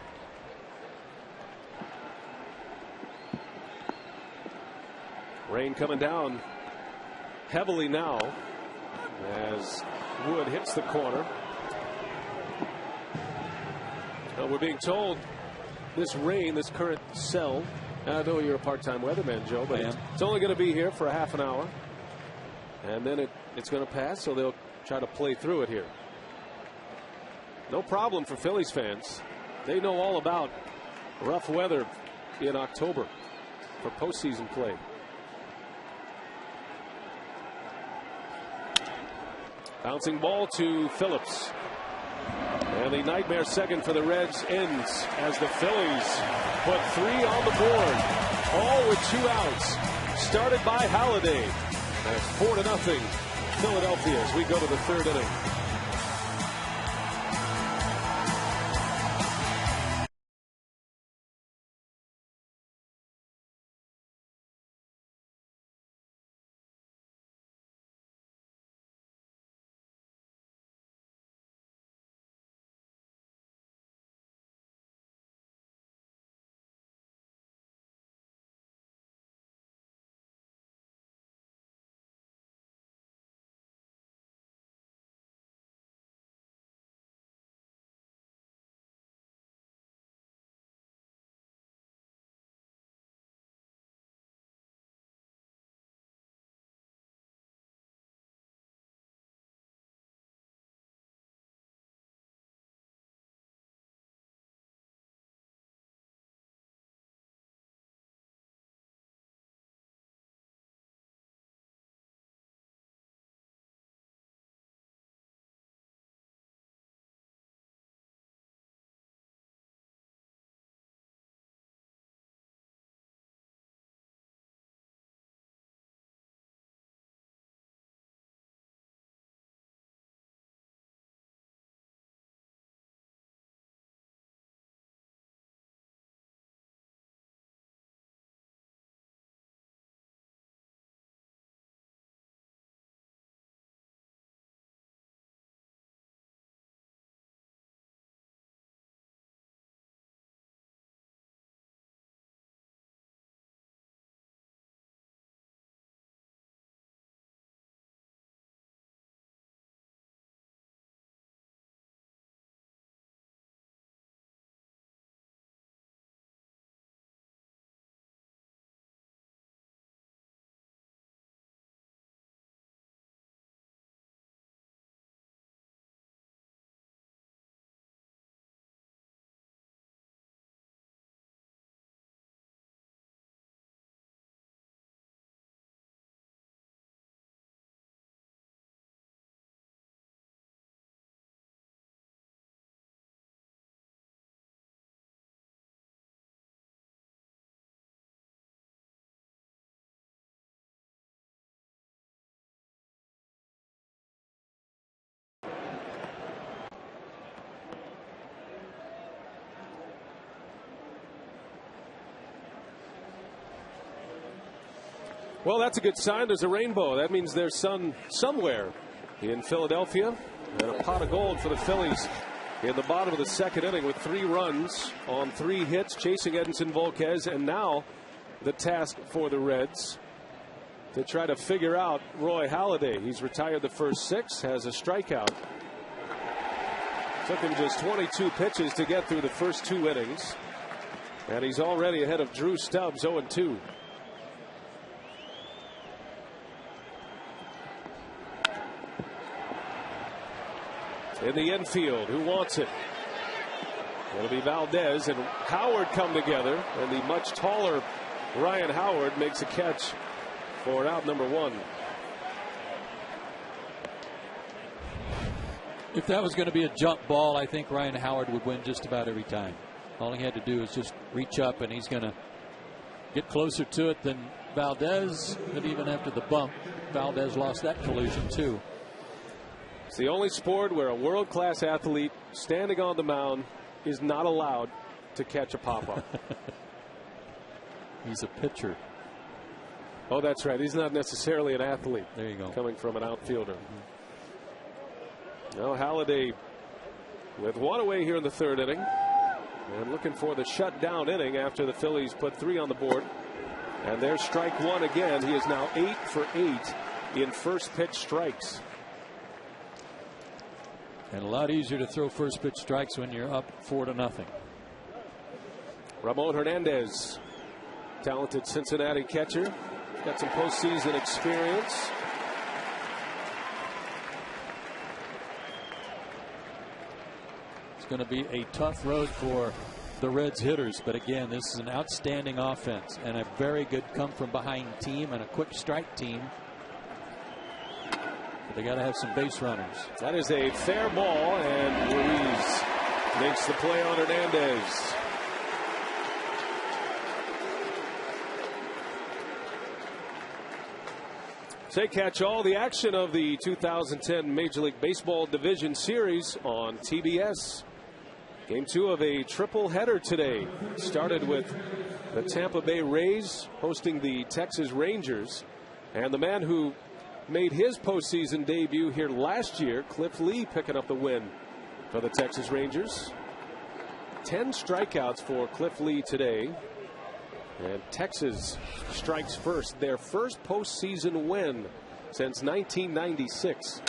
Rain coming down heavily now as Wood hits the corner. Now we're being told this rain, this current cell, I know you're a part-time weatherman, Joe, but it's only going to be here for a half an hour. And then it's going to pass, so they'll try to play through it here. No problem for Phillies fans. They know all about rough weather in October for postseason play. Bouncing ball to Phillips. And the nightmare second for the Reds ends as the Phillies put 3 on the board, all with 2 outs. Started by Halliday. That's 4-0 Philadelphia as we go to the 3rd inning. Well, that's a good sign. There's a rainbow. That means there's sun somewhere in Philadelphia. And a pot of gold for the Phillies in the bottom of the 2nd inning with 3 runs on 3 hits, chasing Edinson Volquez. And now the task for the Reds to try to figure out Roy Halladay. He's retired the first 6, has a strikeout. Took him just 22 pitches to get through the first 2 innings. And he's already ahead of Drew Stubbs, 0-2. In the infield, who wants it? It'll be Valdez and Howard come together, and the much taller Ryan Howard makes a catch for out number 1. If that was going to be a jump ball, I think Ryan Howard would win just about every time. All he had to do is just reach up, and he's going to get closer to it than Valdez. But even after the bump, Valdez lost that collision too. It's the only sport where a world-class athlete standing on the mound is not allowed to catch a pop-up. He's a pitcher. Oh, that's right. He's not necessarily an athlete. There you go. Coming from an outfielder. Now Halliday with 1 away here in the 3rd inning. And looking for the shutdown inning after the Phillies put 3 on the board. And there's strike 1 again. He is now 8 for 8 in first pitch strikes. And a lot easier to throw first pitch strikes when you're up 4-0. Ramon Hernandez, talented Cincinnati catcher, got some postseason experience. going to be a tough road for the Reds hitters, but again, this is an outstanding offense and a very good come from behind team and a quick strike team. But they got to have some base runners. That is a fair ball, and Ruiz makes the play on Hernandez. Say catch all the action of the 2010 Major League Baseball Division Series on TBS. Game 2 of a triple header today. Started with the Tampa Bay Rays hosting the Texas Rangers. And the man who made his postseason debut here last year, Cliff Lee, picking up the win for the Texas Rangers. 10 strikeouts for Cliff Lee today. And Texas strikes first. Their first postseason win since 1996.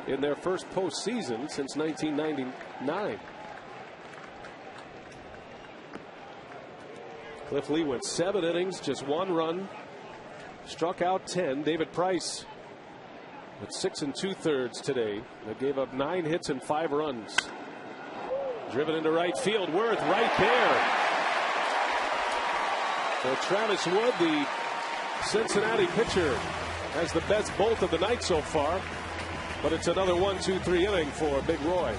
In their first postseason since 1999. Cliff Lee went 7 innings, just 1 run, struck out 10. David Price with 6 2/3 today. They gave up 9 hits and 5 runs. Driven into right field. Worth right there. For Travis Wood, the Cincinnati pitcher, has the best bolt of the night so far. But it's another 1-2-3 inning for Big Roy.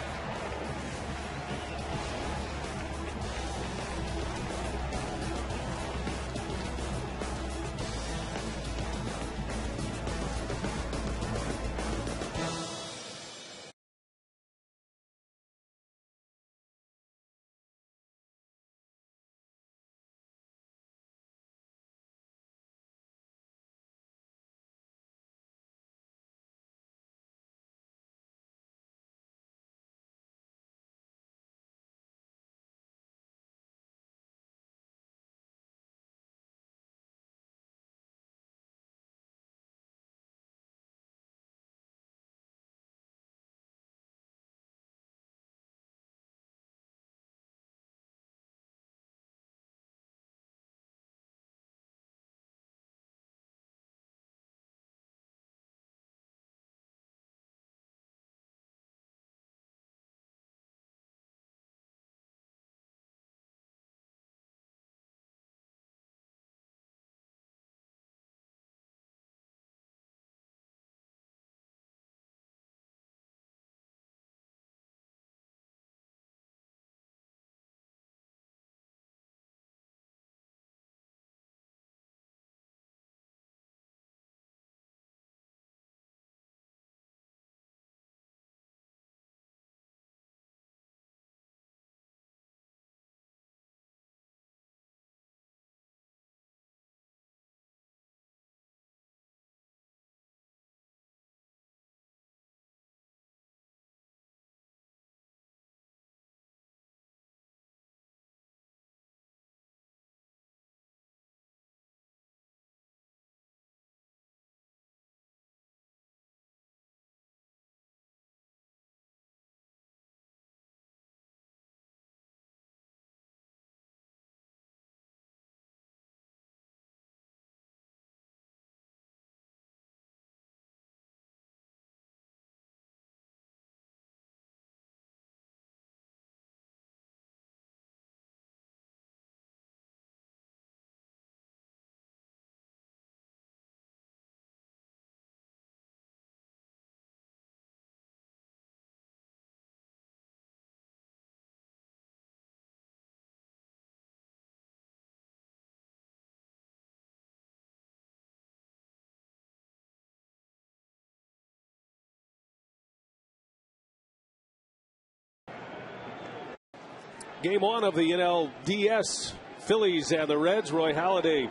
Game 1 of the NLDS, Phillies and the Reds. Roy Halladay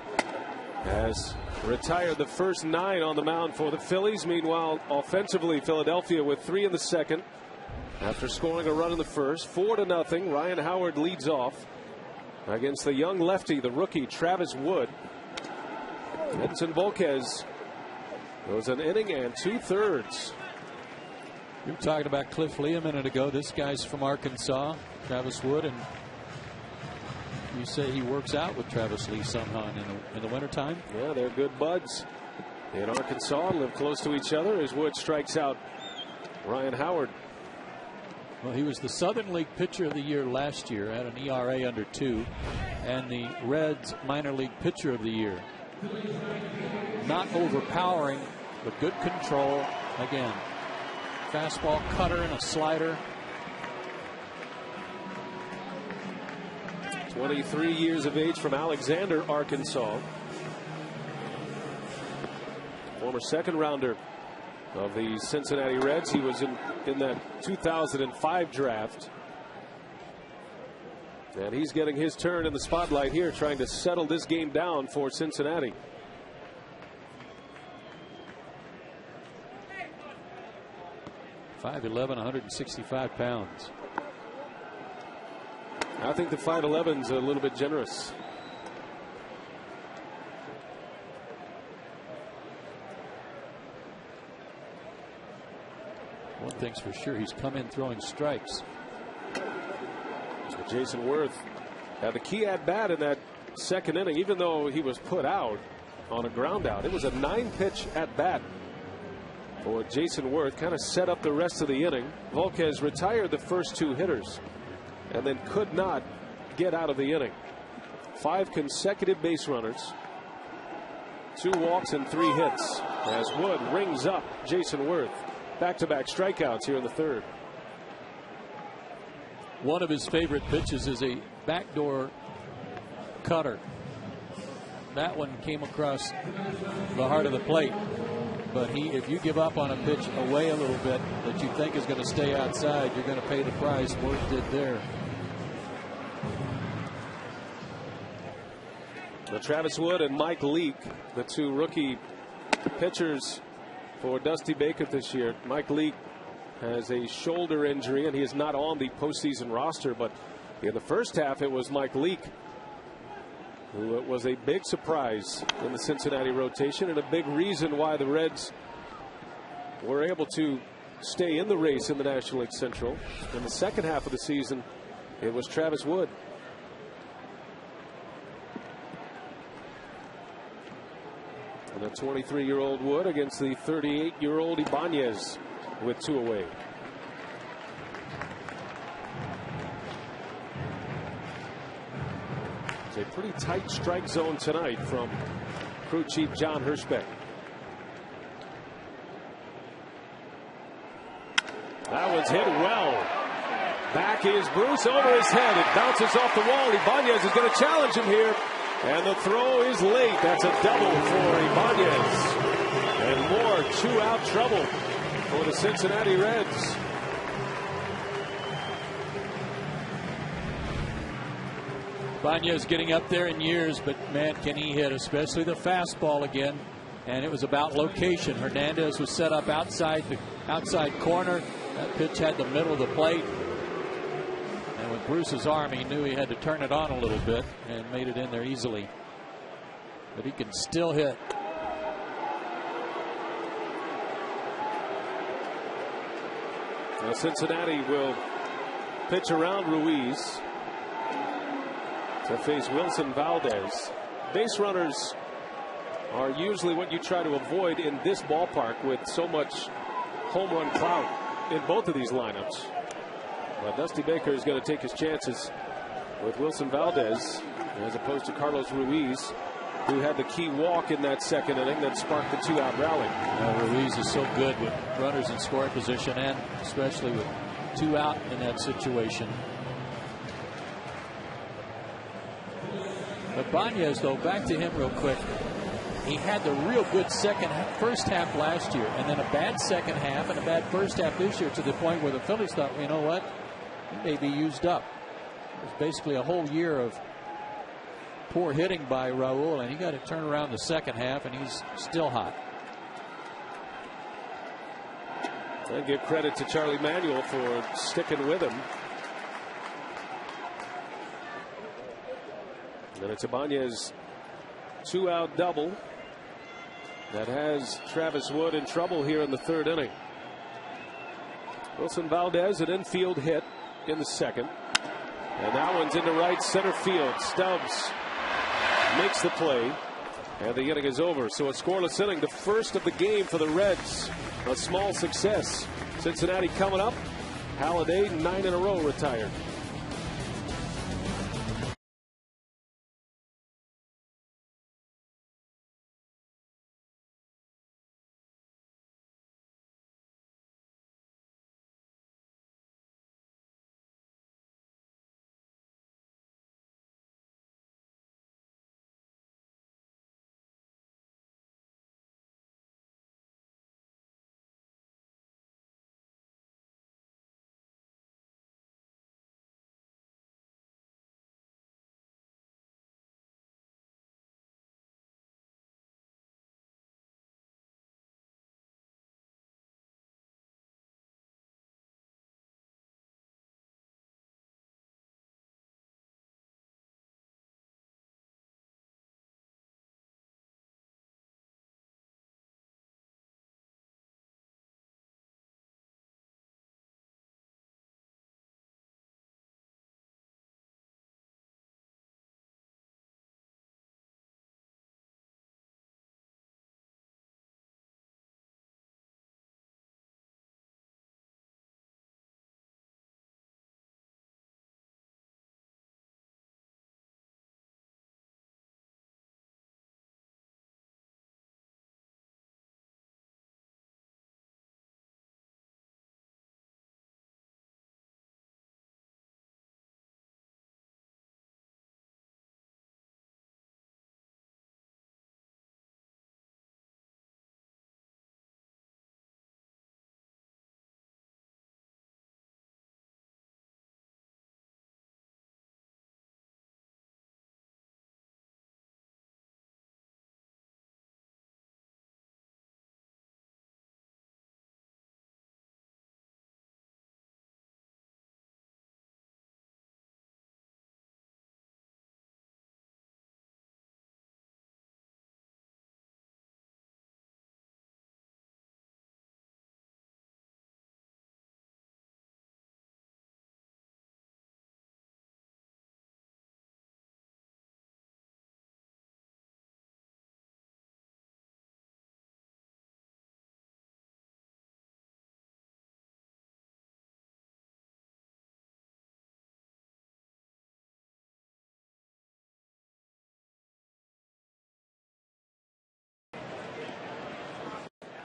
has retired the first 9 on the mound for the Phillies. Meanwhile, offensively, Philadelphia with 3 in the second after scoring a run in the first. 4-0. Ryan Howard leads off against the young lefty, the rookie Travis Wood. Edson Volquez goes an inning and 2/3. You were talking about Cliff Lee a minute ago. This guy's from Arkansas, Travis Wood, and you say he works out with Travis Lee somehow in the wintertime. Yeah, they're good buds in Arkansas, live close to each other as Wood strikes out Ryan Howard. Well, he was the Southern League Pitcher of the Year last year, had an ERA under 2, and the Reds Minor League Pitcher of the Year. Not overpowering, but good control. Again, fastball, cutter, and a slider. 23 years of age, from Alexander, Arkansas. Former second rounder of the Cincinnati Reds. He was in that 2005 draft. And he's getting his turn in the spotlight here, trying to settle this game down for Cincinnati. .5'11", 165 pounds. I think the 5'11's a little bit generous. One thing's for sure, he's come in throwing strikes. So Jason Worth had the key at bat in that second inning, even though he was put out on a ground out. It was a 9-pitch at bat for Jason Worth, kind of set up the rest of the inning. Volquez retired the first 2 hitters and then could not get out of the inning. 5 consecutive base runners, 2 walks and 3 hits as Wood rings up Jason Worth. Back-to-back strikeouts here in the third. One of his favorite pitches is a backdoor cutter. That one came across the heart of the plate. But if you give up on a pitch away a little bit that you think is going to stay outside, you're going to pay the price. Worth did there. Now, Travis Wood and Mike Leake, the 2 rookie pitchers for Dusty Baker this year. Mike Leake has a shoulder injury and he is not on the postseason roster, but in the first half it was Mike Leake who was a big surprise in the Cincinnati rotation and a big reason why the Reds were able to stay in the race in the National League Central. In the second half of the season it was Travis Wood. And a 23-year-old Wood against the 38-year-old Ibanez with 2 away. It's a pretty tight strike zone tonight from crew chief John Hirschbeck. That one's hit well. Back is Bruce over his head. It bounces off the wall. Ibanez is going to challenge him here. And the throw is late. That's a double for Ibanez. And more 2-out trouble for the Cincinnati Reds. Ibanez getting up there in years, but man, can he hit, especially the fastball again. And it was about location. Hernandez was set up outside the outside corner. That pitch had the middle of the plate. And with Bruce's arm, he knew he had to turn it on a little bit and made it in there easily. But he can still hit. Now Cincinnati will pitch around Ruiz to face Wilson Valdez. Base runners are usually what you try to avoid in this ballpark with so much home run clout in both of these lineups. But Dusty Baker is going to take his chances with Wilson Valdez as opposed to Carlos Ruiz, who had the key walk in that second inning that sparked the 2-out rally. Ruiz is so good with runners in scoring position, and especially with 2 out in that situation. But Ibanez, though, back to him real quick. He had the real good first half last year, and then a bad second half and a bad first half this year, to the point where the Phillies thought, well, you know what, he may be used up. It was basically a whole year of poor hitting by Raul, and he got to turn around the second half, and he's still hot. And give credit to Charlie Manuel for sticking with him. And it's Ibanez 2-out double that has Travis Wood in trouble here in the third inning. Wilson Valdez, an infield hit in the second. And that one's into right center field. Stubbs makes the play. And the inning is over. So a scoreless inning, the first of the game for the Reds. A small success. Cincinnati coming up Halliday, 9 in a row, retired.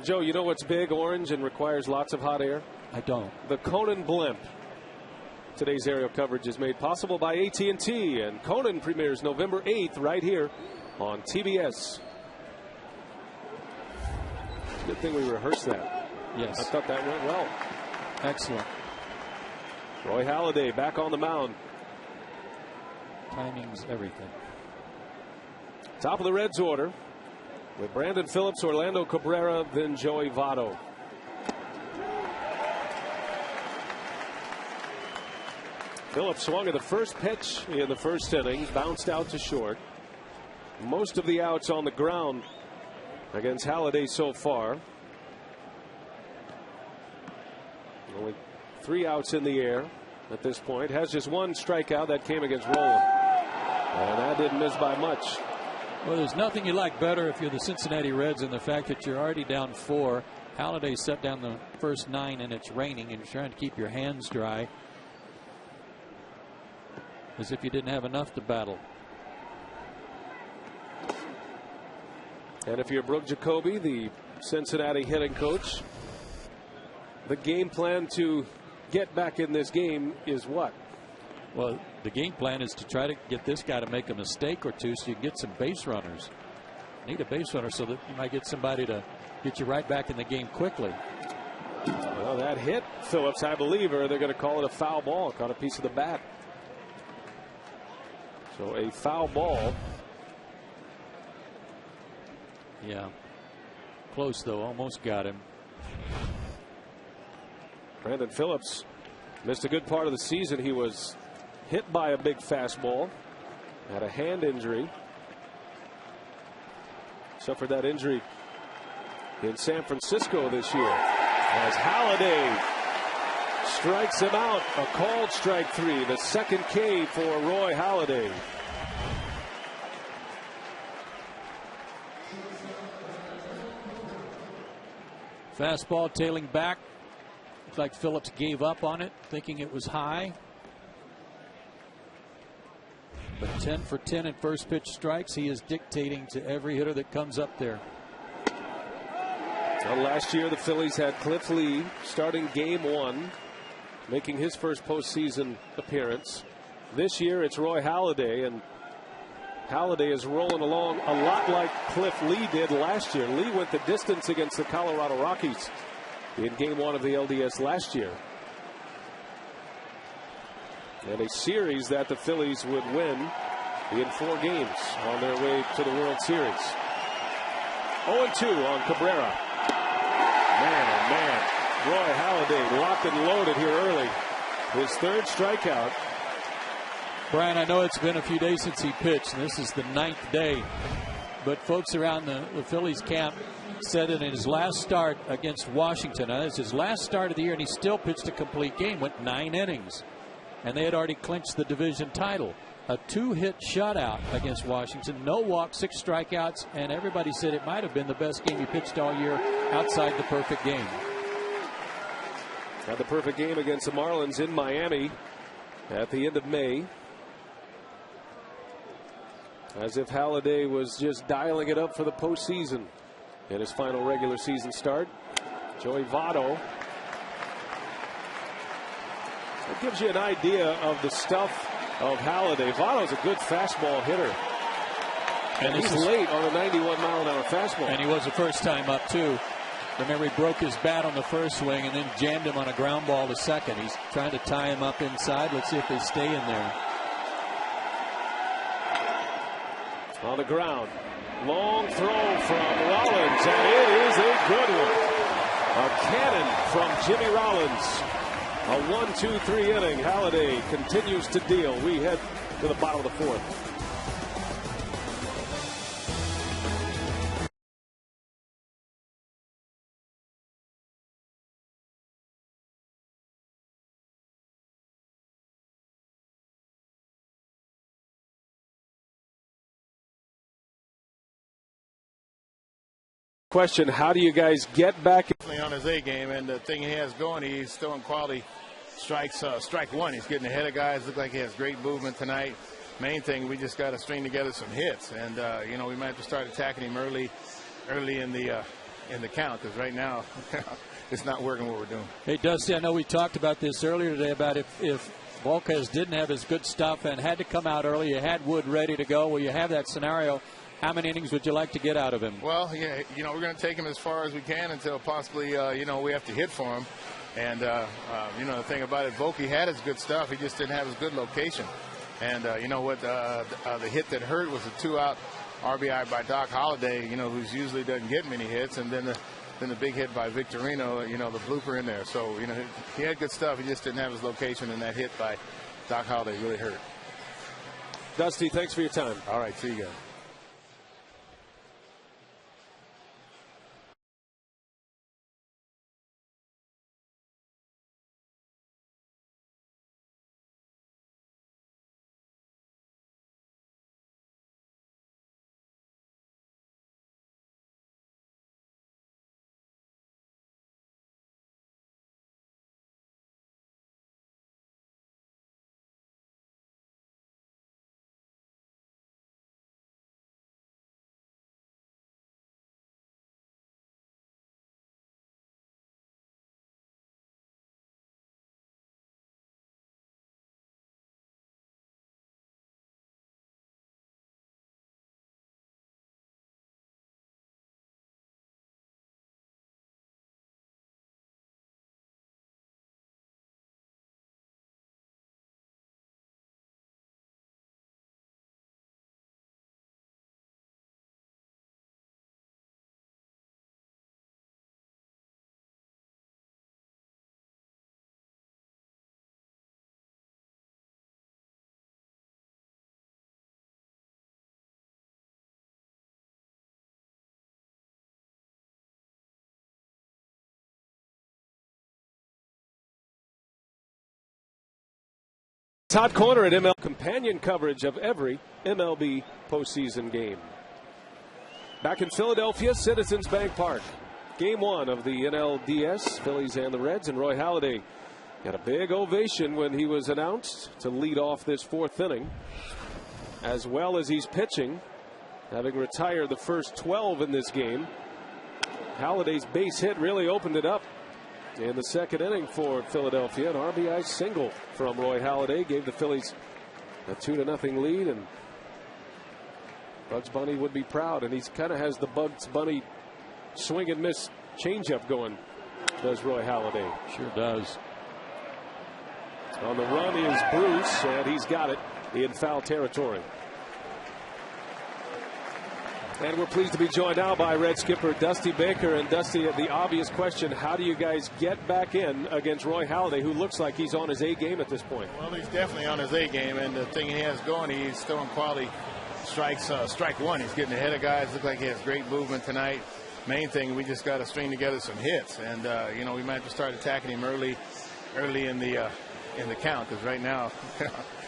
Joe, you know what's big, orange, and requires lots of hot air? I don't. The Conan blimp. Today's aerial coverage is made possible by AT&T, and Conan premieres November 8th right here on TBS. It's a good thing we rehearsed that. Yes. I thought that went well. Excellent. Roy Halladay back on the mound. Timing's everything. Top of the Reds order with Brandon Phillips, Orlando Cabrera, then Joey Votto. Phillips swung at the first pitch in the first inning, bounced out to short. Most of the outs on the ground against Halliday so far. Only 3 outs in the air at this point. Has just 1 strikeout that came against Rowland. And that didn't miss by much. Well, there's nothing you like better if you're the Cincinnati Reds than the fact that you're already down 4. Halliday set down the first 9 and it's raining and you're trying to keep your hands dry as if you didn't have enough to battle. And if you're Brooke Jacoby, the Cincinnati hitting coach, the game plan to get back in this game is what? Well, the game plan is to try to get this guy to make a mistake or two so you can get some base runners. You need a base runner so that you might get somebody to get you right back in the game quickly. Well, that hit Phillips, I believe, or they're going to call it a foul ball. Caught a piece of the bat. So a foul ball. Yeah. Close, though. Almost got him. Brandon Phillips missed a good part of the season. He was hit by a big fastball. Had a hand injury. Suffered that injury in San Francisco this year. As Halliday strikes him out. A called strike 3. The second K for Roy Halladay. Fastball tailing back. Looked like Phillips gave up on it, thinking it was high. But 10 for 10 in first pitch strikes. He is dictating to every hitter that comes up there. Well, last year the Phillies had Cliff Lee starting game 1, making his first postseason appearance. This year it's Roy Halladay, and Halliday is rolling along a lot like Cliff Lee did last year. Lee went the distance against the Colorado Rockies in game 1 of the LDS last year. And a series that the Phillies would win in 4 games on their way to the World Series. 0-2 on Cabrera. Man, oh man. Roy Halladay locked and loaded here early. His 3rd strikeout. Brian, I know it's been a few days since he pitched, and this is the 9th day. But folks around the Phillies camp said that in his last start against Washington, it's his last start of the year, and he still pitched a complete game, went 9 innings. And they had already clinched the division title. A 2-hit shutout against Washington, no walks, 6 strikeouts, and everybody said it might have been the best game he pitched all year outside the perfect game. Had the perfect game against the Marlins in Miami at the end of May. As if Halliday was just dialing it up for the postseason in his final regular season start. Joey Votto. That gives you an idea of the stuff of Halliday. Votto's a good fastball hitter. And he's late on a 91-mile-an-hour fastball. And he was the first time up, too. Remember, he broke his bat on the first swing and then jammed him on a ground ball to second. He's trying to tie him up inside. Let's see if they stay in there. On the ground. Long throw from Rollins, and it is a good one. A cannon from Jimmy Rollins. A 1-2-3 inning. Halliday continues to deal. We head to the bottom of the 4th. Question, how do you guys get back on his A game, and the thing he has going, he's throwing quality strikes. Strike 1, he's getting ahead of guys. Look like he has great movement tonight. Main thing, we just got to string together some hits, and you know, we might have to start attacking him early in the count, because right now it's not working what we're doing. Hey Dusty, I know we talked about this earlier today about if Volquez didn't have his good stuff and had to come out early, you had Wood ready to go. Well, you have that scenario. How many innings would you like to get out of him? Well, yeah, you know, we're going to take him as far as we can until possibly, you know, we have to hit for him. And, you know, the thing about it, Volke had his good stuff. He just didn't have his good location. And, you know what, the hit that hurt was a 2-out RBI by Doc Halliday, you know, who's usually doesn't get many hits. And then the big hit by Victorino, you know, the blooper in there. So, you know, he had good stuff. He just didn't have his location, and that hit by Doc Halliday really hurt. Dusty, thanks for your time. All right, see you guys. Todd Corner at MLB. Companion coverage of every MLB postseason game. Back in Philadelphia, Citizens Bank Park. Game 1 of the NLDS, Phillies and the Reds, and Roy Halladay got a big ovation when he was announced to lead off this 4th inning, as well as he's pitching, having retired the first 12 in this game. Halladay's base hit really opened it up in the 2nd inning for Philadelphia. An RBI single from Roy Halladay gave the Phillies a 2-0 lead, and Bugs Bunny would be proud, and he kind of has the Bugs Bunny swing and miss changeup going, does Roy Halladay. Sure does. On the run is Bruce, and he's got it in foul territory. And we're pleased to be joined now by Red skipper Dusty Baker. And Dusty, the obvious question, how do you guys get back in against Roy Halladay, who looks like he's on his A game at this point? Well, he's definitely on his A game, and the thing he has going, he's throwing quality strikes. Strike one, he's getting ahead of guys. Look like he has great movement tonight. Main thing, we just got to string together some hits, and you know, we might have to start attacking him early in the count, because right now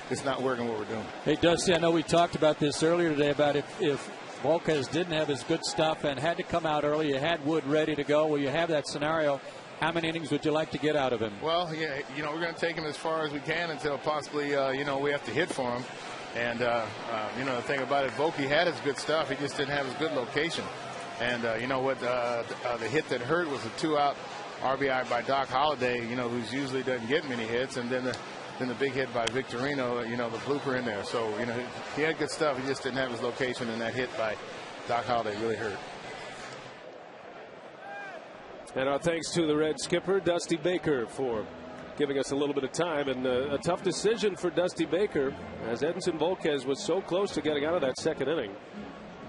it's not working what we're doing. Hey, Dusty, I know we talked about this earlier today about if Volquez didn't have his good stuff and had to come out early, you had Wood ready to go. Well, you have that scenario. How many innings would you like to get out of him? Well, yeah, you know, we're going to take him as far as we can until possibly, you know, we have to hit for him. And, you know, the thing about it, Volquez had his good stuff. He just didn't have his good location. And you know what, the hit that hurt was a 2-out RBI by Doc Halliday, you know, who's usually doesn't get many hits. And then the big hit by Victorino, you know, the blooper in there. So, you know, he had good stuff. He just didn't have his location, and that hit by Doc Halliday really hurt. And our thanks to the Red skipper, Dusty Baker, for giving us a little bit of time. And a tough decision for Dusty Baker, as Edinson Volquez was so close to getting out of that 2nd inning.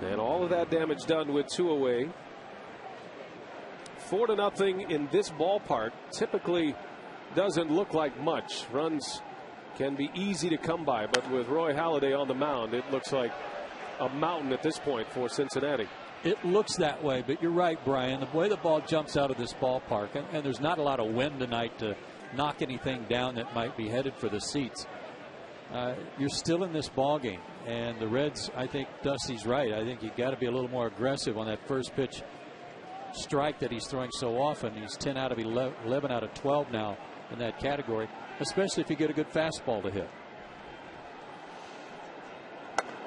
And all of that damage done with 2 away. 4-0 in this ballpark typically doesn't look like much. Runs can be easy to come by, but with Roy Halladay on the mound, it looks like a mountain at this point for Cincinnati. It looks that way, but you're right, Brian. The way the ball jumps out of this ballpark, and there's not a lot of wind tonight to knock anything down that might be headed for the seats. You're still in this ball game, and the Reds, I think Dusty's right. I think you've got to be a little more aggressive on that first pitch strike that he's throwing so often. He's 10 out of 11 out of 12 now in that category, especially if you get a good fastball to hit.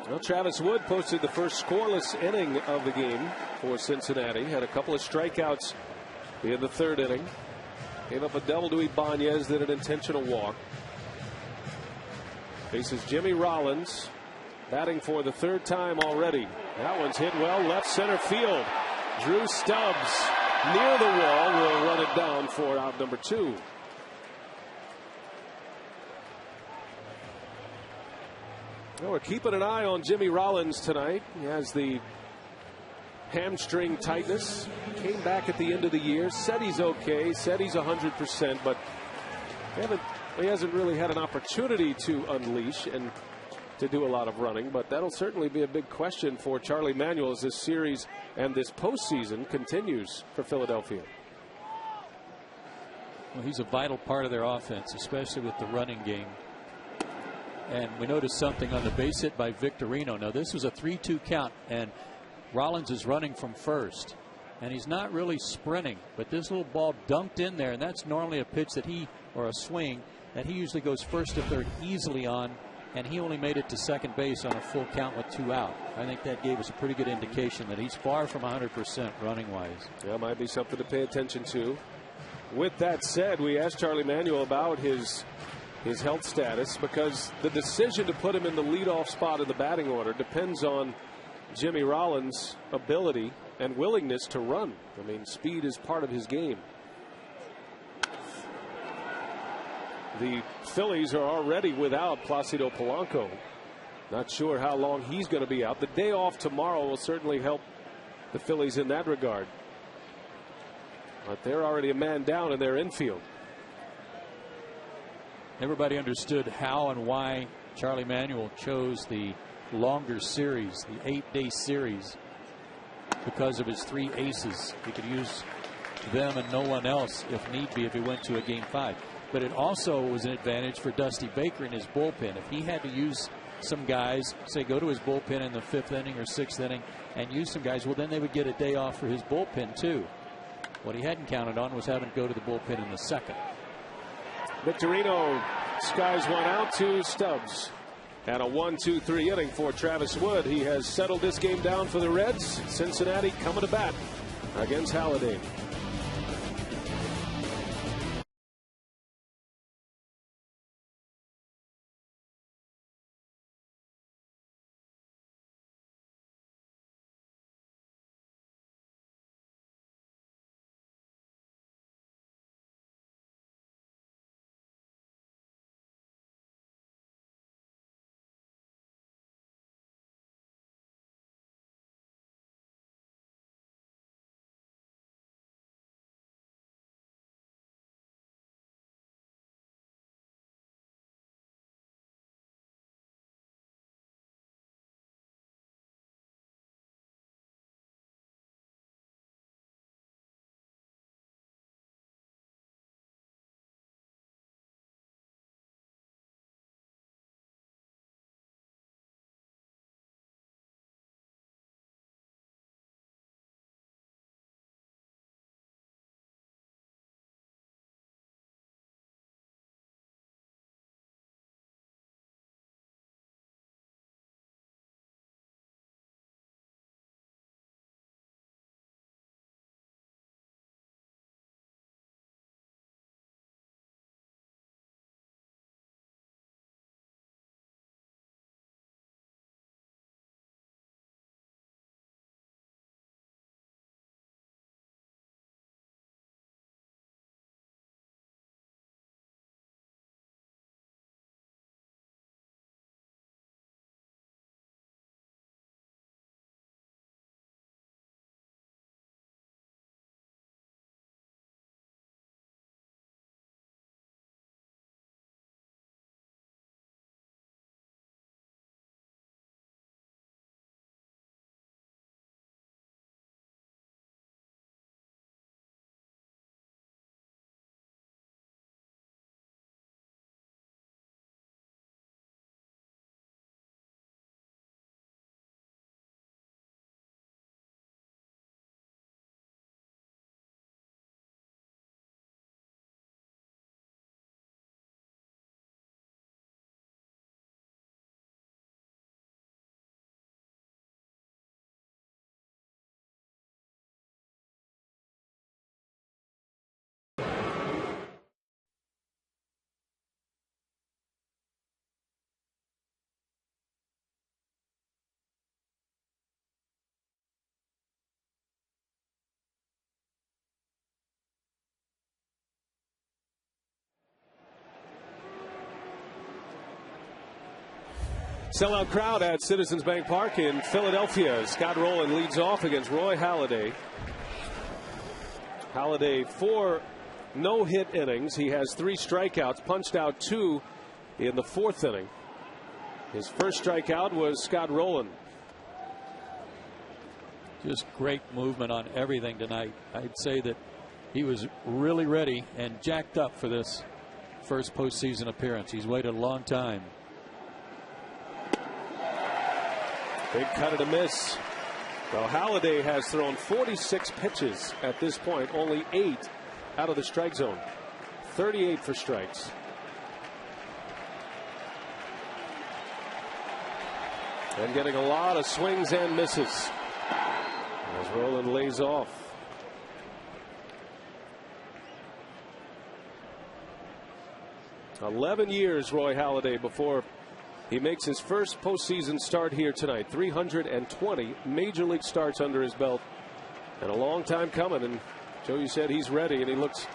Well, Travis Wood posted the first scoreless inning of the game for Cincinnati. Had a couple of strikeouts in the 3rd inning. Gave up a double to Ibanez, then an intentional walk. Faces Jimmy Rollins, batting for the 3rd time already. That one's hit well left center field. Drew Stubbs near the wall will run it down for out number 2. Well, we're keeping an eye on Jimmy Rollins tonight. He has the hamstring tightness. Came back at the end of the year. Said he's okay. Said he's 100%, but he hasn't really had an opportunity to unleash and to do a lot of running. But that'll certainly be a big question for Charlie Manuel as this series and this postseason continues for Philadelphia. Well, he's a vital part of their offense, especially with the running game. And we noticed something on the base hit by Victorino. Now, this was a 3-2 count, and Rollins is running from first. And he's not really sprinting, but this little ball dunked in there, and that's normally a pitch that or a swing that he usually goes first to third easily on, and he only made it to second base on a full count with 2 out. I think that gave us a pretty good indication that he's far from 100% running-wise. Yeah, might be something to pay attention to. With that said, we asked Charlie Manuel about his health status, because the decision to put him in the leadoff spot in the batting order depends on Jimmy Rollins' ability and willingness to run. I mean, speed is part of his game. The Phillies are already without Placido Polanco. Not sure how long he's going to be out. The day off tomorrow will certainly help the Phillies in that regard. But they're already a man down in their infield. Everybody understood how and why Charlie Manuel chose the longer series, the 8-day series, because of his 3 aces. He could use them and no one else if need be if he went to a game 5. But it also was an advantage for Dusty Baker in his bullpen. If he had to use some guys, say go to his bullpen in the 5th inning or 6th inning and use some guys, well, then they would get a day off for his bullpen too. What he hadn't counted on was having to go to the bullpen in the second. Victorino skies one out to Stubbs. And a 1-2-3 inning for Travis Wood. He has settled this game down for the Reds. Cincinnati coming to bat against Halliday. Sellout crowd at Citizens Bank Park in Philadelphia. Scott Rowland leads off against Roy Halladay. Halladay 4 no-hit innings. He has 3 strikeouts, punched out 2 in the 4th inning. His first strikeout was Scott Rowland. Just great movement on everything tonight. I'd say that he was really ready and jacked up for this first postseason appearance. He's waited a long time. Big cut and a miss. Well, Halliday has thrown 46 pitches at this point, only 8 out of the strike zone. 38 for strikes. And getting a lot of swings and misses as Rowland lays off. "11 years, Roy Halladay, before he makes his first postseason start here tonight. 320 major league starts under his belt, and a long time coming. And Joe, you said he's ready, and he looks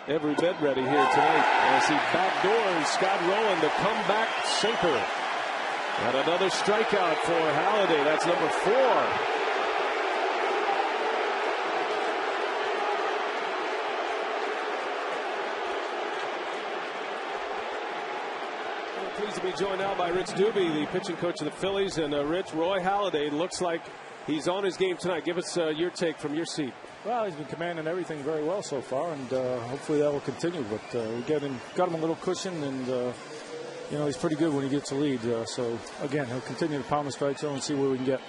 every bit ready here tonight as he backdoors Scott Rowland, the comeback sinker. And another strikeout for Halliday. That's number 4. Pleased to be joined now by Rich Doobie, the pitching coach of the Phillies. And Rich, Roy Halladay looks like he's on his game tonight. Give us your take from your seat. Well, he's been commanding everything very well so far, and hopefully that will continue. But we got him a little cushion, and you know, he's pretty good when he gets a lead. So again, he'll continue to pound the strike zone and see where we can get.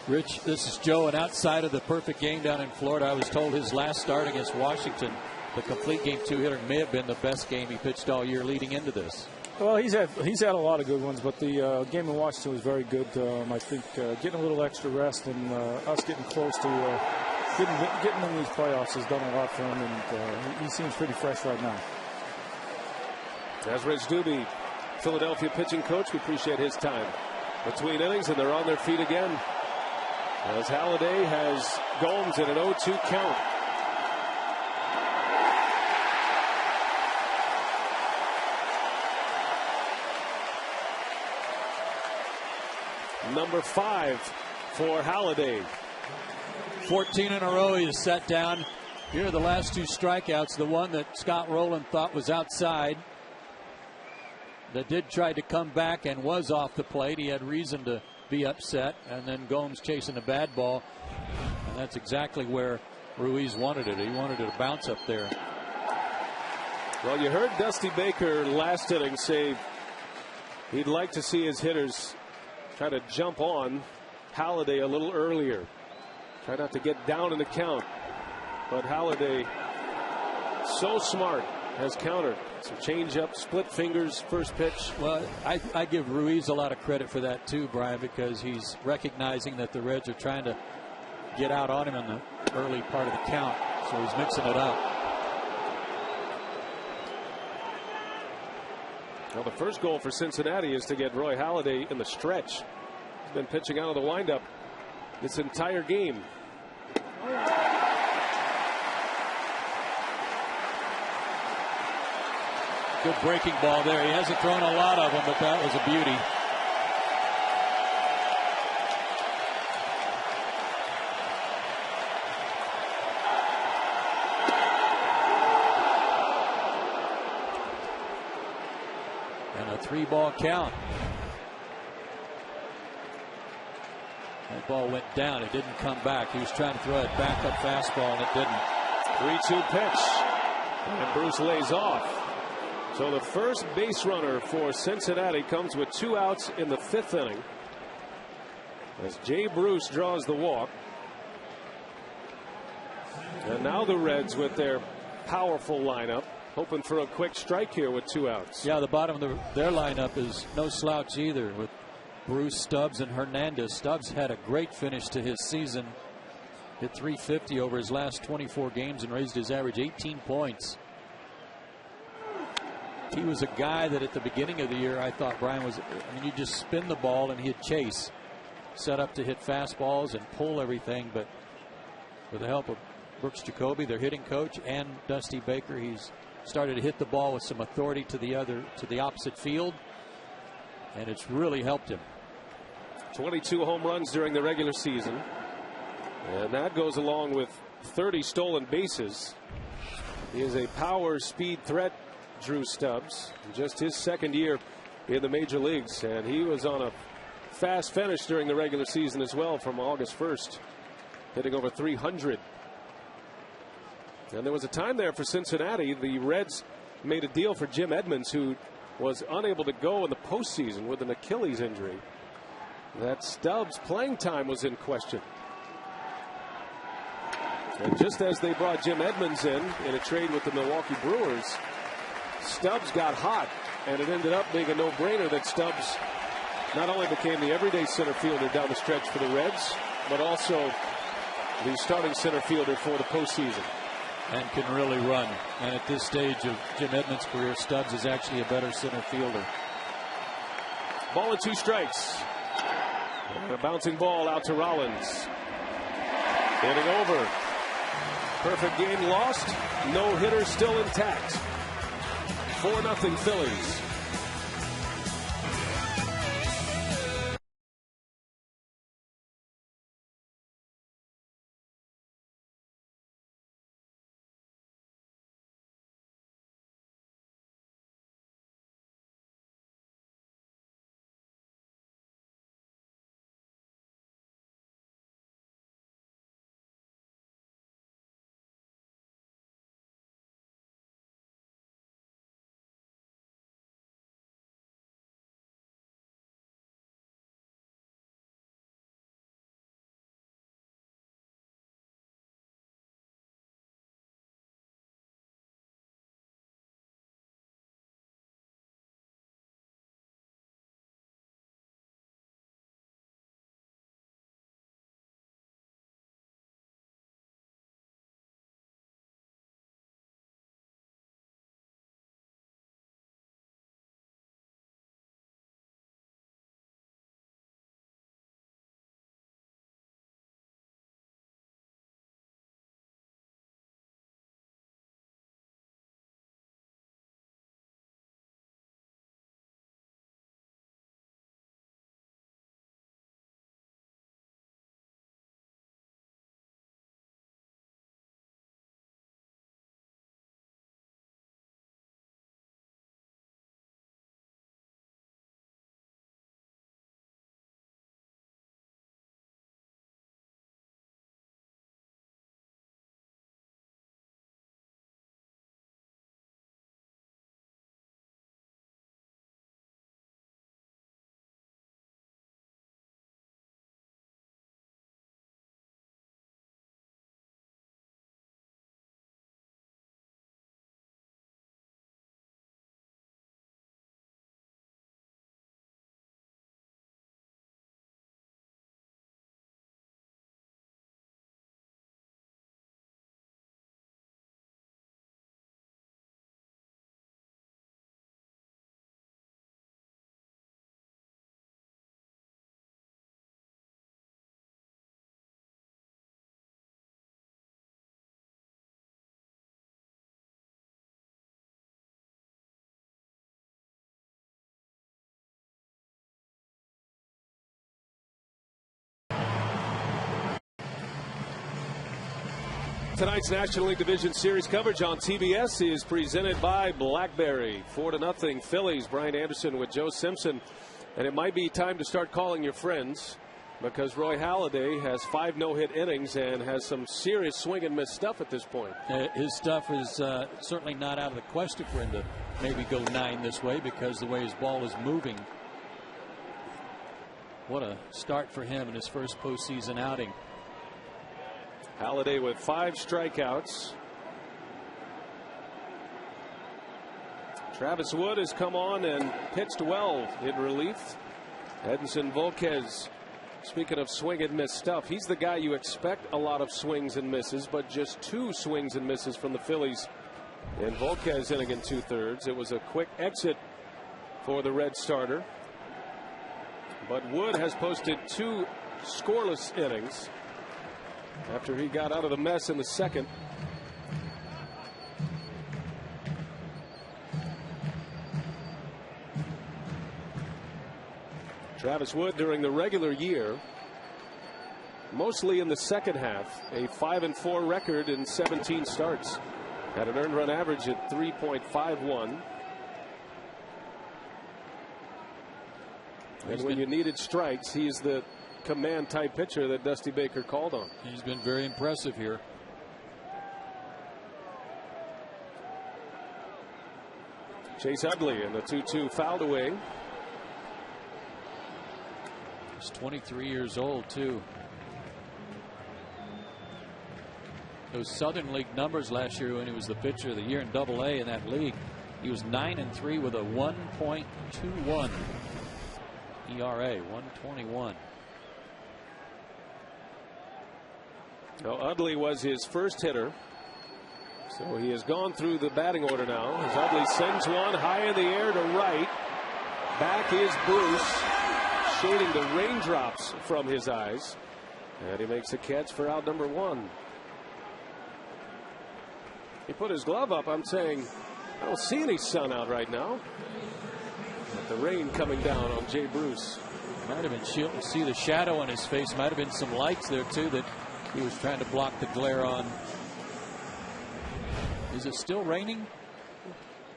Rich, this is Joe, and outside of the perfect game down in Florida, I was told his last start against Washington, the complete game 2-hitter, may have been the best game he pitched all year leading into this. Well, he's had a lot of good ones, but the game in Washington was very good. I think getting a little extra rest and us getting close to getting in these playoffs has done a lot for him, and he seems pretty fresh right now. As Rich Doobie, Philadelphia pitching coach, we appreciate his time between innings, and they're on their feet again. As Halliday has Gomes in an 0-2 count. Number 5 for Halliday. 14 in a row he has set down. Here are the last 2 strikeouts. The one that Scott Rowland thought was outside, that did try to come back and was off the plate. He had reason to be upset, and then Gomes chasing a bad ball, and that's exactly where Ruiz wanted it. He wanted it to bounce up there. Well, you heard Dusty Baker last inning say he'd like to see his hitters try to jump on Halliday a little earlier. Try not to get down in the count. But Halliday, so smart, has countered. Some changeup, split fingers, first pitch. Well, I give Ruiz a lot of credit for that too, Brian, because he's recognizing that the Reds are trying to get out on him in the early part of the count. So he's mixing it up. Well, the first goal for Cincinnati is to get Roy Halladay in the stretch. He's been pitching out of the windup this entire game. Good breaking ball there. He hasn't thrown a lot of them, but that was a beauty. And a 3-ball count. That ball went down. It didn't come back. He was trying to throw it back up fastball, and it didn't. 3-2 pitch. And Bruce lays off. So the first base runner for Cincinnati comes with 2 outs in the 5th inning, as Jay Bruce draws the walk. And now the Reds with their powerful lineup, hoping for a quick strike here with 2 outs. Yeah, the bottom of their lineup is no slouch either, with Bruce, Stubbs, and Hernandez. Stubbs had a great finish to his season. Hit .350 over his last 24 games and raised his average 18 points. He was a guy that at the beginning of the year I thought Brian was, I mean, you just spin the ball and he'd chase. Set up to hit fastballs and pull everything, but with the help of Brooks Jacoby, their hitting coach, and Dusty Baker, he's started to hit the ball with some authority to the opposite field, and it's really helped him. 22 home runs during the regular season, and that goes along with 30 stolen bases. He is a power speed threat, Drew Stubbs, just his 2nd year in the major leagues, and he was on a fast finish during the regular season as well from August 1st, hitting over 300. And there was a time there for Cincinnati. The Reds made a deal for Jim Edmonds, who was unable to go in the postseason with an Achilles injury. That Stubbs' playing time was in question. And just as they brought Jim Edmonds in a trade with the Milwaukee Brewers, Stubbs got hot, and it ended up being a no-brainer that Stubbs not only became the everyday center fielder down the stretch for the Reds, but also the starting center fielder for the postseason. And can really run. And at this stage of Jim Edmonds' career, Stubbs is actually a better center fielder. Ball and 2 strikes. And a bouncing ball out to Rollins. Hitting over. Perfect game lost. No hitter still intact. 4-0 Phillies. Tonight's National League Division Series coverage on TBS is presented by BlackBerry. 4-0 Phillies. Brian Anderson with Joe Simpson. And it might be time to start calling your friends, because Roy Halladay has 5 no-hit innings and has some serious swing and miss stuff at this point. His stuff is certainly not out of the question for him to maybe go 9 this way, because the way his ball is moving. What a start for him in his first postseason outing. Halliday with 5 strikeouts. Travis Wood has come on and pitched well in relief. Edinson Volquez, speaking of swing and miss stuff, he's the guy you expect a lot of swings and misses, but just 2 swings and misses from the Phillies. And Volquez inning in 2/3. It was a quick exit for the Red starter. But Wood has posted 2 scoreless innings after he got out of the mess in the second. Travis Wood during the regular year, mostly in the second half, a 5-4 record in 17 starts. Had an earned run average at 3.51. And when you needed strikes, he's the command type pitcher that Dusty Baker called on. He's been very impressive here. Chase Utley and the 2-2 fouled away. He's 23 years old, too. Those Southern League numbers last year when he was the pitcher of the year in Double-A in that league, he was 9-3 with a 1.21 ERA, 121. Now, Utley was his first hitter, so he has gone through the batting order now as Utley sends one high in the air to right. Back is Bruce, shading the raindrops from his eyes, and he makes a catch for out number 1. He put his glove up. I'm saying I don't see any sun out right now, but the rain coming down on Jay Bruce. Might have been shielded. See the shadow on his face. Might have been some lights there too that he was trying to block the glare on. Is it still raining?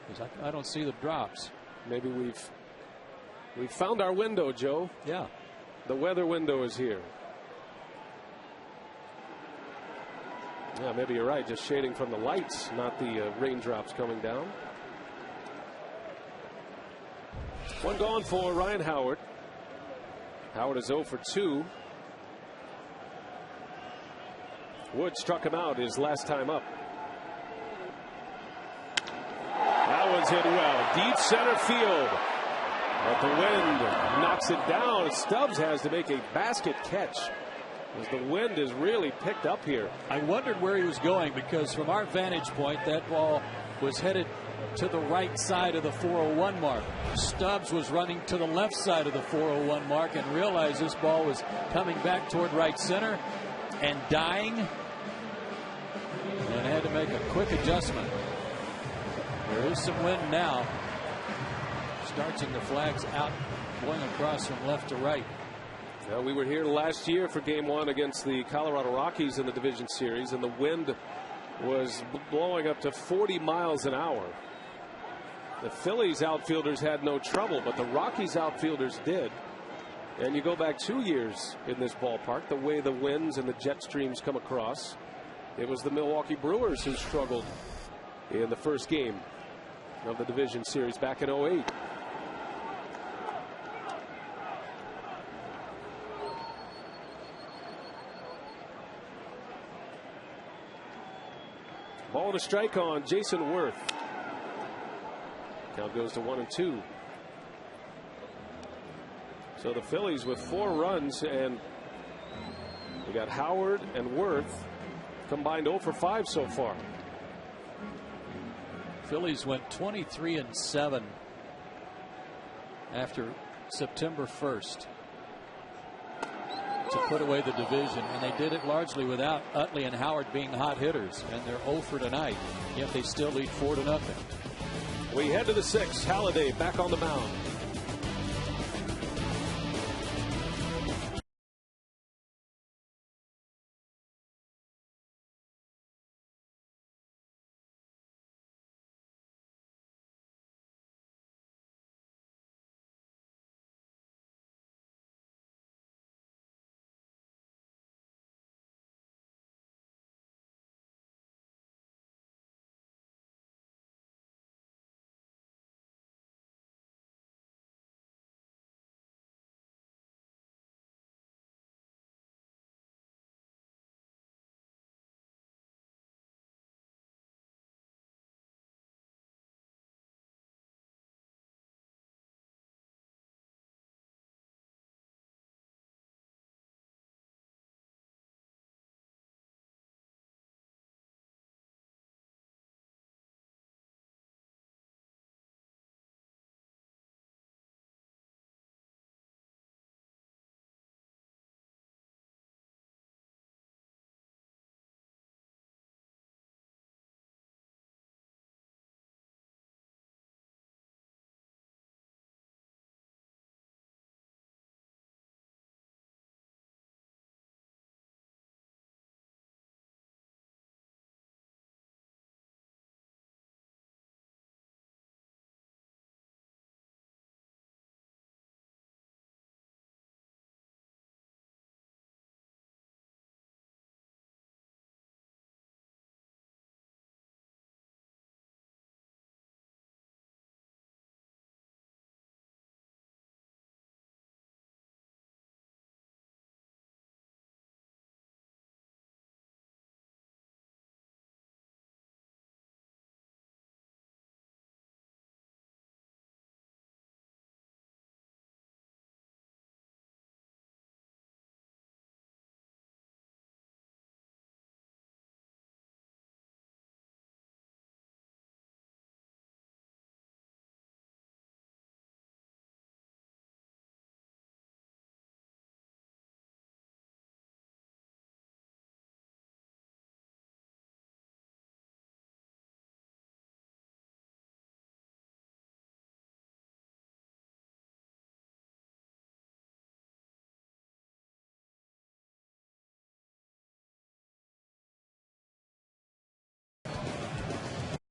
Because I don't see the drops. Maybe we've found our window, Joe. Yeah. The weather window is here. Yeah, maybe you're right. Just shading from the lights, not the raindrops coming down. One gone for Ryan Howard. Howard is 0 for 2. Wood struck him out his last time up. That one's hit well. Deep center field. But the wind knocks it down. Stubbs has to make a basket catch, as the wind is really picked up here. I wondered where he was going, because from our vantage point, that ball was headed to the right side of the 401 mark. Stubbs was running to the left side of the 401 mark and realized this ball was coming back toward right center and dying, and had to make a quick adjustment. There is some wind now. Starting the flags out, going across from left to right. Well, we were here last year for Game 1 against the Colorado Rockies in the division series, and the wind was blowing up to 40 miles an hour. The Phillies outfielders had no trouble, but the Rockies outfielders did. And you go back 2 years in this ballpark, the way the winds and the jet streams come across, it was the Milwaukee Brewers who struggled in the first game of the division series back in 08. Ball to strike on Jason Worth. Count goes to 1-2. So the Phillies with 4 runs, and we got Howard and Worth combined 0 for 5 so far. Phillies went 23-7 after September 1st to put away the division, and they did it largely without Utley and Howard being hot hitters, and they're 0 for tonight, yet they still lead 4-0. We head to the 6th. Halliday back on the mound.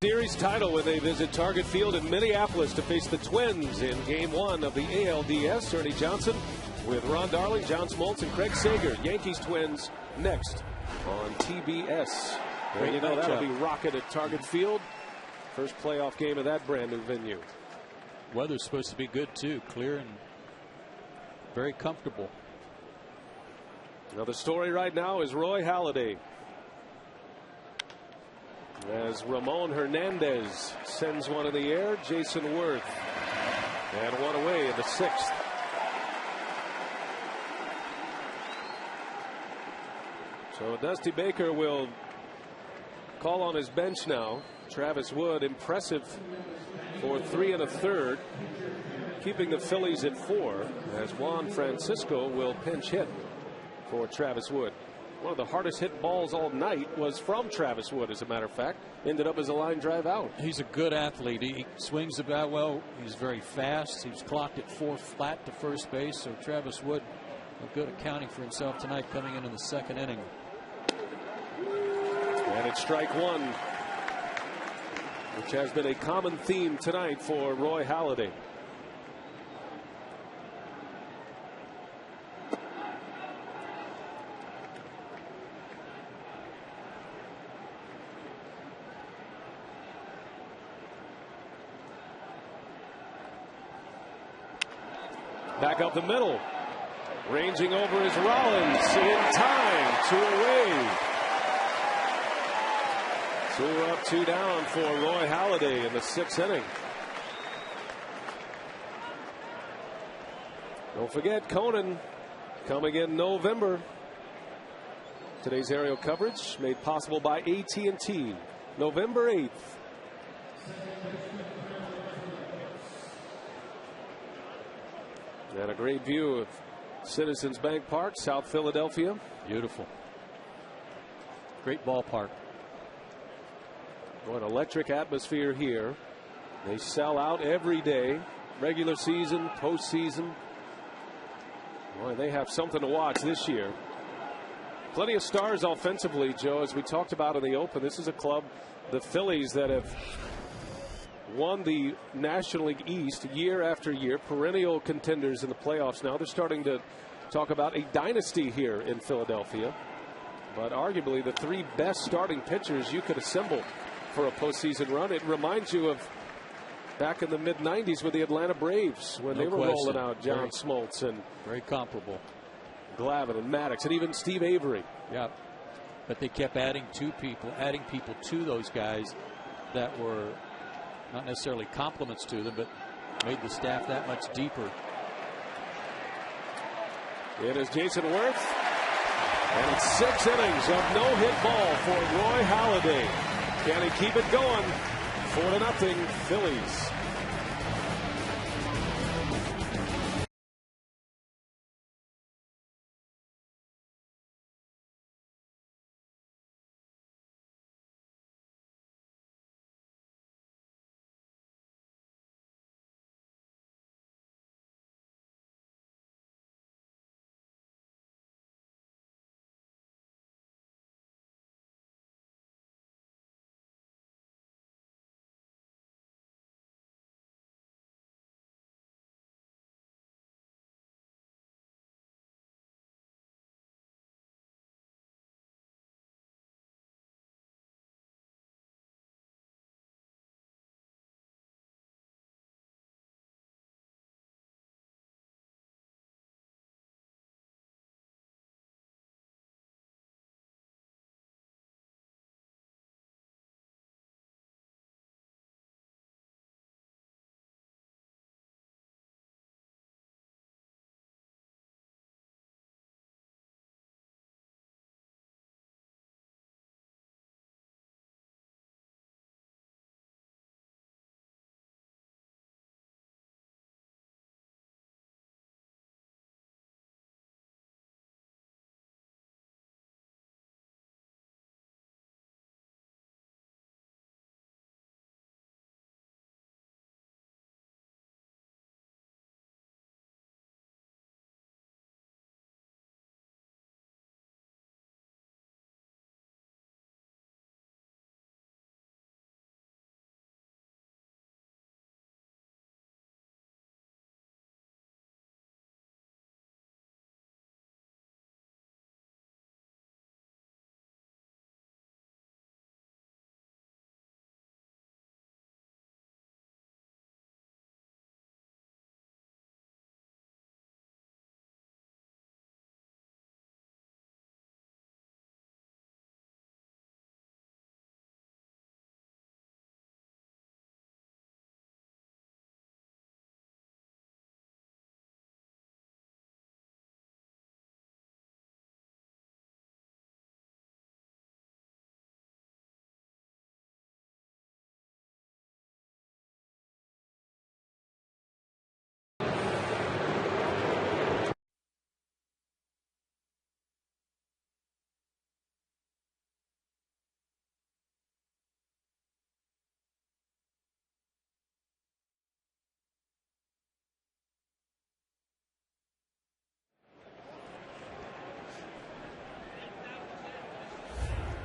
Series title when they visit Target Field in Minneapolis to face the Twins in Game 1 of the ALDS. Ernie Johnson with Ron Darling, John Smoltz, and Craig Sager. Yankees Twins next on TBS. Well, you know that'll be rocking at Target Field. First playoff game of that brand new venue. Weather's supposed to be good too, clear and very comfortable. Now the story right now is Roy Halladay, as Ramon Hernandez sends one in the air. Jason Worth, and one away in the 6th. So Dusty Baker will call on his bench now. Travis Wood, impressive for 3 1/3, keeping the Phillies at 4, as Juan Francisco will pinch hit for Travis Wood. One of the hardest hit balls all night was from Travis Wood, as a matter of fact. Ended up as a line drive out. He's a good athlete. He swings the bat well. He's very fast. He's clocked at 4 flat to first base. So Travis Wood, a good accounting for himself tonight, coming in the 2nd inning. And it's strike 1, which has been a common theme tonight for Roy Halladay. Back up the middle. Ranging over is Rollins in time. 2 away. 2 up, 2 down for Roy Halladay in the 6th inning. Don't forget Conan coming in November. Today's aerial coverage made possible by AT&T. November 8th. And a great view of Citizens Bank Park, South Philadelphia. Beautiful. Great ballpark. What an electric atmosphere here. They sell out every day. Regular season, postseason. Boy, they have something to watch this year. Plenty of stars offensively, Joe, as we talked about in the open. This is a club, the Phillies, that have won the National League East year after year, perennial contenders in the playoffs. Now they're starting to talk about a dynasty here in Philadelphia, but arguably the 3 best starting pitchers you could assemble for a postseason run. It reminds you of back in the mid-90s with the Atlanta Braves when they were rolling out John Smoltz and very comparable Glavine and Maddox and even Steve Avery. Yeah, but they kept adding people to those guys that were not necessarily compliments to them, but made the staff that much deeper. It is Jason Worth, and it's 6 innings of no-hit ball for Roy Halladay. Can he keep it going? 4-0 Phillies.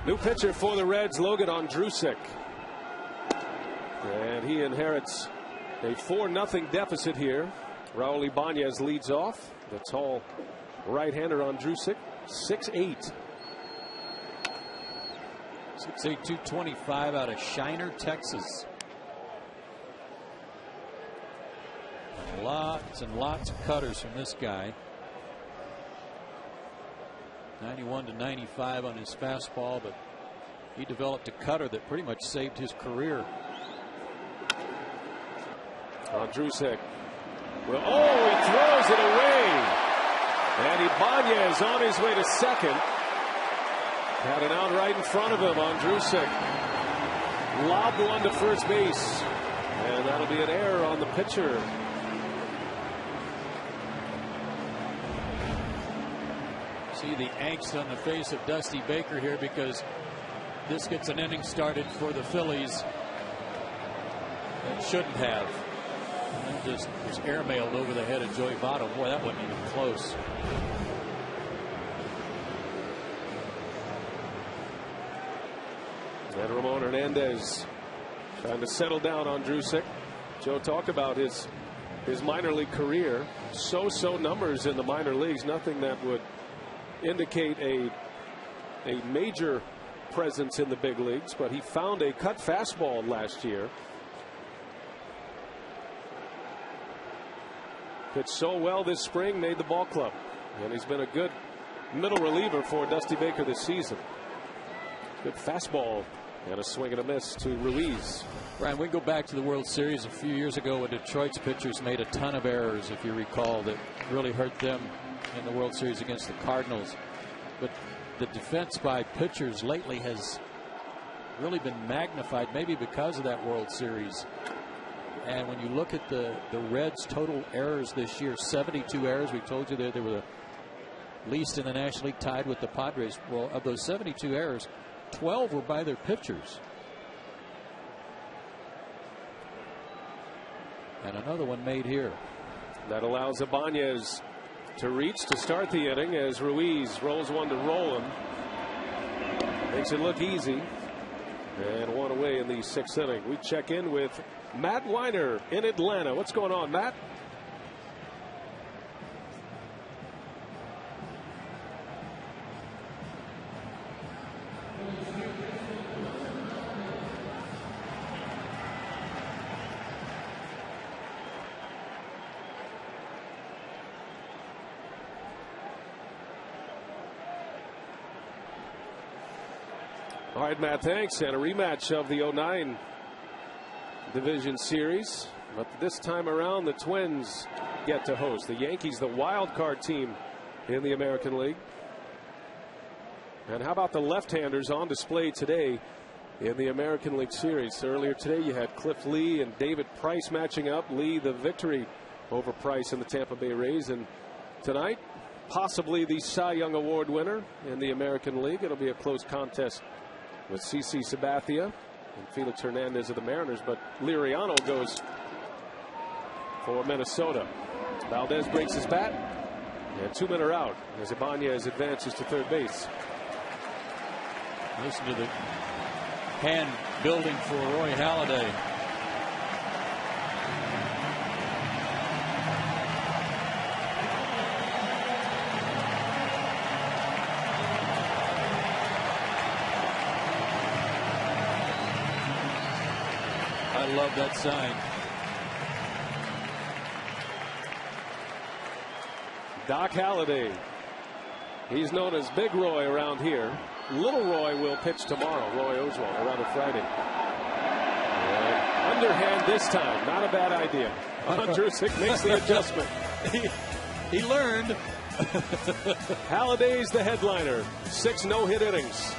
New pitcher for the Reds, Logan Ondrusek. And he inherits a 4-0 deficit here. Raul Ibanez leads off. The tall right-hander Ondrusek, 6'8". 6'8", 225 out of Shiner, Texas. Lots and lots of cutters from this guy. 91 to 95 on his fastball, but he developed a cutter that pretty much saved his career. Ondrusek. Well, he throws it away. And Ibanez on his way to second. Had it out right in front of him. Ondrusek lobbed one to first base. And that'll be an error on the pitcher. See the angst on the face of Dusty Baker here, because this gets an inning started for the Phillies that shouldn't have. And just was airmailed over the head of Joey Votto. Boy, that wasn't even close. And Ramon Hernandez trying to settle down on Ondrusek. Joe talked about his minor league career. So numbers in the minor leagues. Nothing that would indicate a major presence in the big leagues, but he found a cut fastball last year. Pitched so well this spring, made the ball club, and he's been a good middle reliever for Dusty Baker this season. Good fastball and a swing and a miss to Ruiz. Brian, we go back to the World Series a few years ago when Detroit's pitchers made a ton of errors, if you recall, that really hurt them in the World Series against the Cardinals. But the defense by pitchers lately has really been magnified, maybe because of that World Series. And when you look at the Reds' total errors this year, 72 errors. We told you they were the least in the National League, tied with the Padres. Well, of those 72 errors, 12 were by their pitchers. And another one made here. That allows Ibanez to reach to start the inning as Ruiz rolls one to Roland. Makes it look easy. And one away in the 6th inning. We check in with Matt Weiner in Atlanta. What's going on, Matt? All right, Matt, thanks. And a rematch of the 09 Division Series. But this time around, the Twins get to host. The Yankees, the wild card team in the American League. And how about the left-handers on display today in the American League Series? Earlier today, you had Cliff Lee and David Price matching up. Lee, the victory over Price in the Tampa Bay Rays. And tonight, possibly the Cy Young Award winner in the American League. It'll be a close contest with CC Sabathia and Felix Hernandez of the Mariners, but Liriano goes for Minnesota. Valdez breaks his bat, and 2 men are out as Ibanez advances to third base. Listen to the hand building for Roy Halladay. I love that sign. Doc Halliday. He's known as Big Roy around here. Little Roy will pitch tomorrow. Roy Oswald around a Friday. And underhand this time. Not a bad idea. Ondrusek makes the adjustment. He learned. Halliday's the headliner. 6 no-hit innings.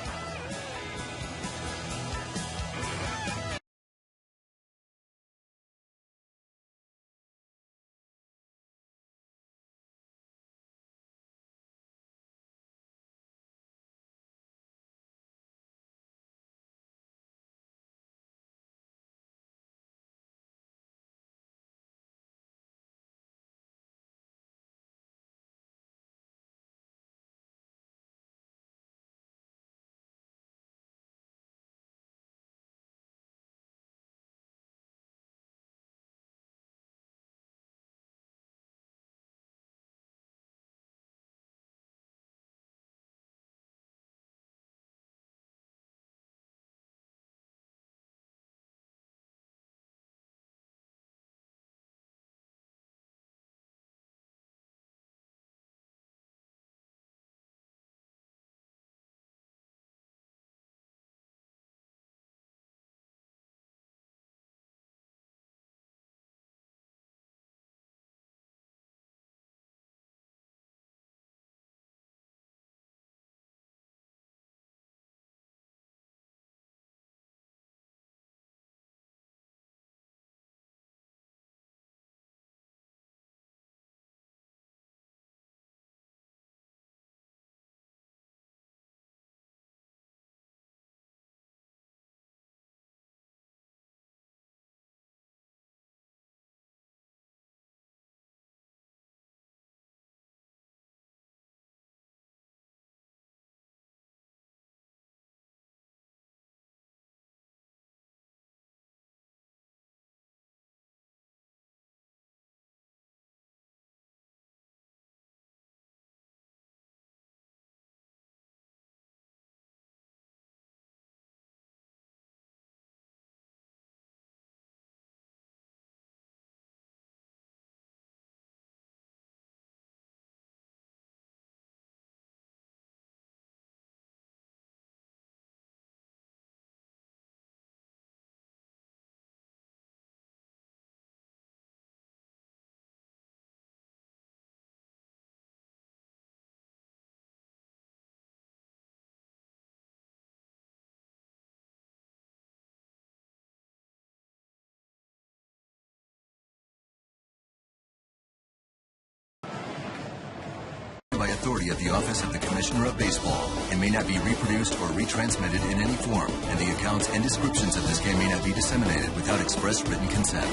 issued by authority of the Office of the Commissioner of Baseball and may not be reproduced or retransmitted in any form, and the accounts and descriptions of this game may not be disseminated without express written consent.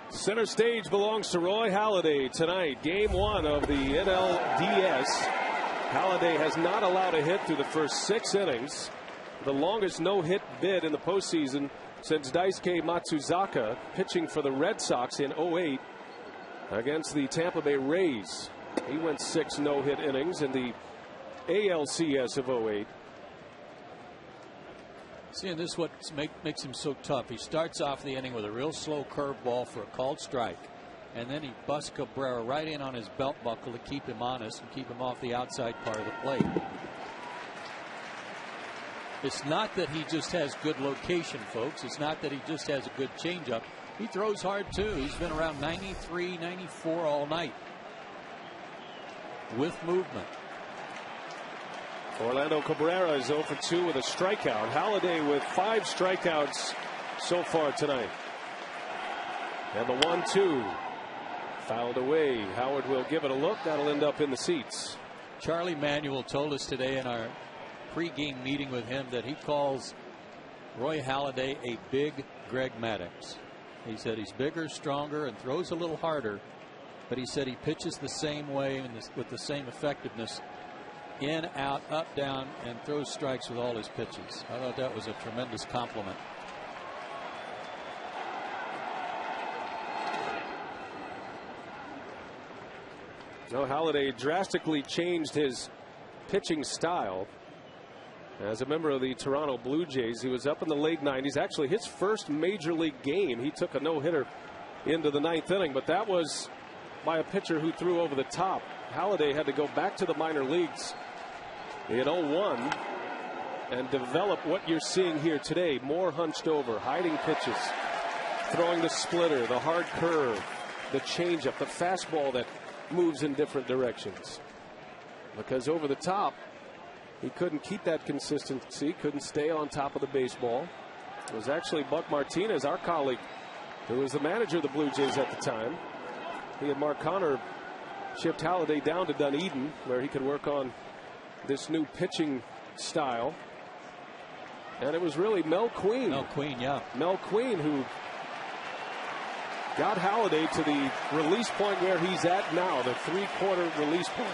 Center stage belongs to Roy Halladay tonight. Game 1 of the NLDS. Halladay has not allowed a hit through the first 6 innings. The longest no-hit bid in the postseason since Daisuke Matsuzaka pitching for the Red Sox in 08 against the Tampa Bay Rays. He went 6 no-hit innings in the ALCS of 08. Seeing this, what makes him so tough. He starts off the inning with a real slow curveball for a called strike, and then he busts Cabrera right in on his belt buckle to keep him honest and keep him off the outside part of the plate. It's not that he just has good location, folks. It's not that he just has a good changeup. He throws hard too. He's been around 93, 94 all night with movement. Orlando Cabrera is 0 for 2 with a strikeout. Halladay with 5 strikeouts so far tonight. And the 1-2 fouled away. Howard will give it a look. That'll end up in the seats. Charlie Manuel told us today in our pregame meeting with him that he calls Roy Halladay a big Greg Maddux. He said he's bigger, stronger, and throws a little harder, but he said he pitches the same way and with the same effectiveness. In, out, up, down, and throws strikes with all his pitches. I thought that was a tremendous compliment. No, Halladay drastically changed his pitching style. As a member of the Toronto Blue Jays, he was up in the late 90s. Actually, his first major league game, he took a no-hitter into the 9th inning, but that was by a pitcher who threw over the top. Halladay had to go back to the minor leagues in 01 and develop what you're seeing here today. More hunched over, hiding pitches, throwing the splitter, the hard curve, the changeup, the fastball that moves in different directions. Because over the top, he couldn't keep that consistency, couldn't stay on top of the baseball. It was actually Buck Martinez, our colleague, who was the manager of the Blue Jays at the time. He and Mark Connor shipped Halladay down to Dunedin, where he could work on this new pitching style. And it was really Mel Queen. Mel Queen, yeah. Mel Queen who got Halladay to the release point where he's at now, the 3/4 release point.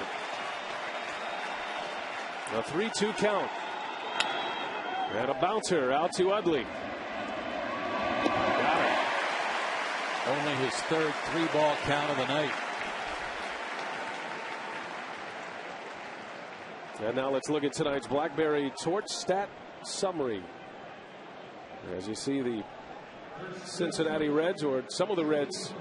A 3-2 count. And a bouncer out to Utley. Got it. Only his 3rd 3-ball count of the night. And now let's look at tonight's BlackBerry Torch Stat Summary. As you see, the Cincinnati Reds, or some of the Reds,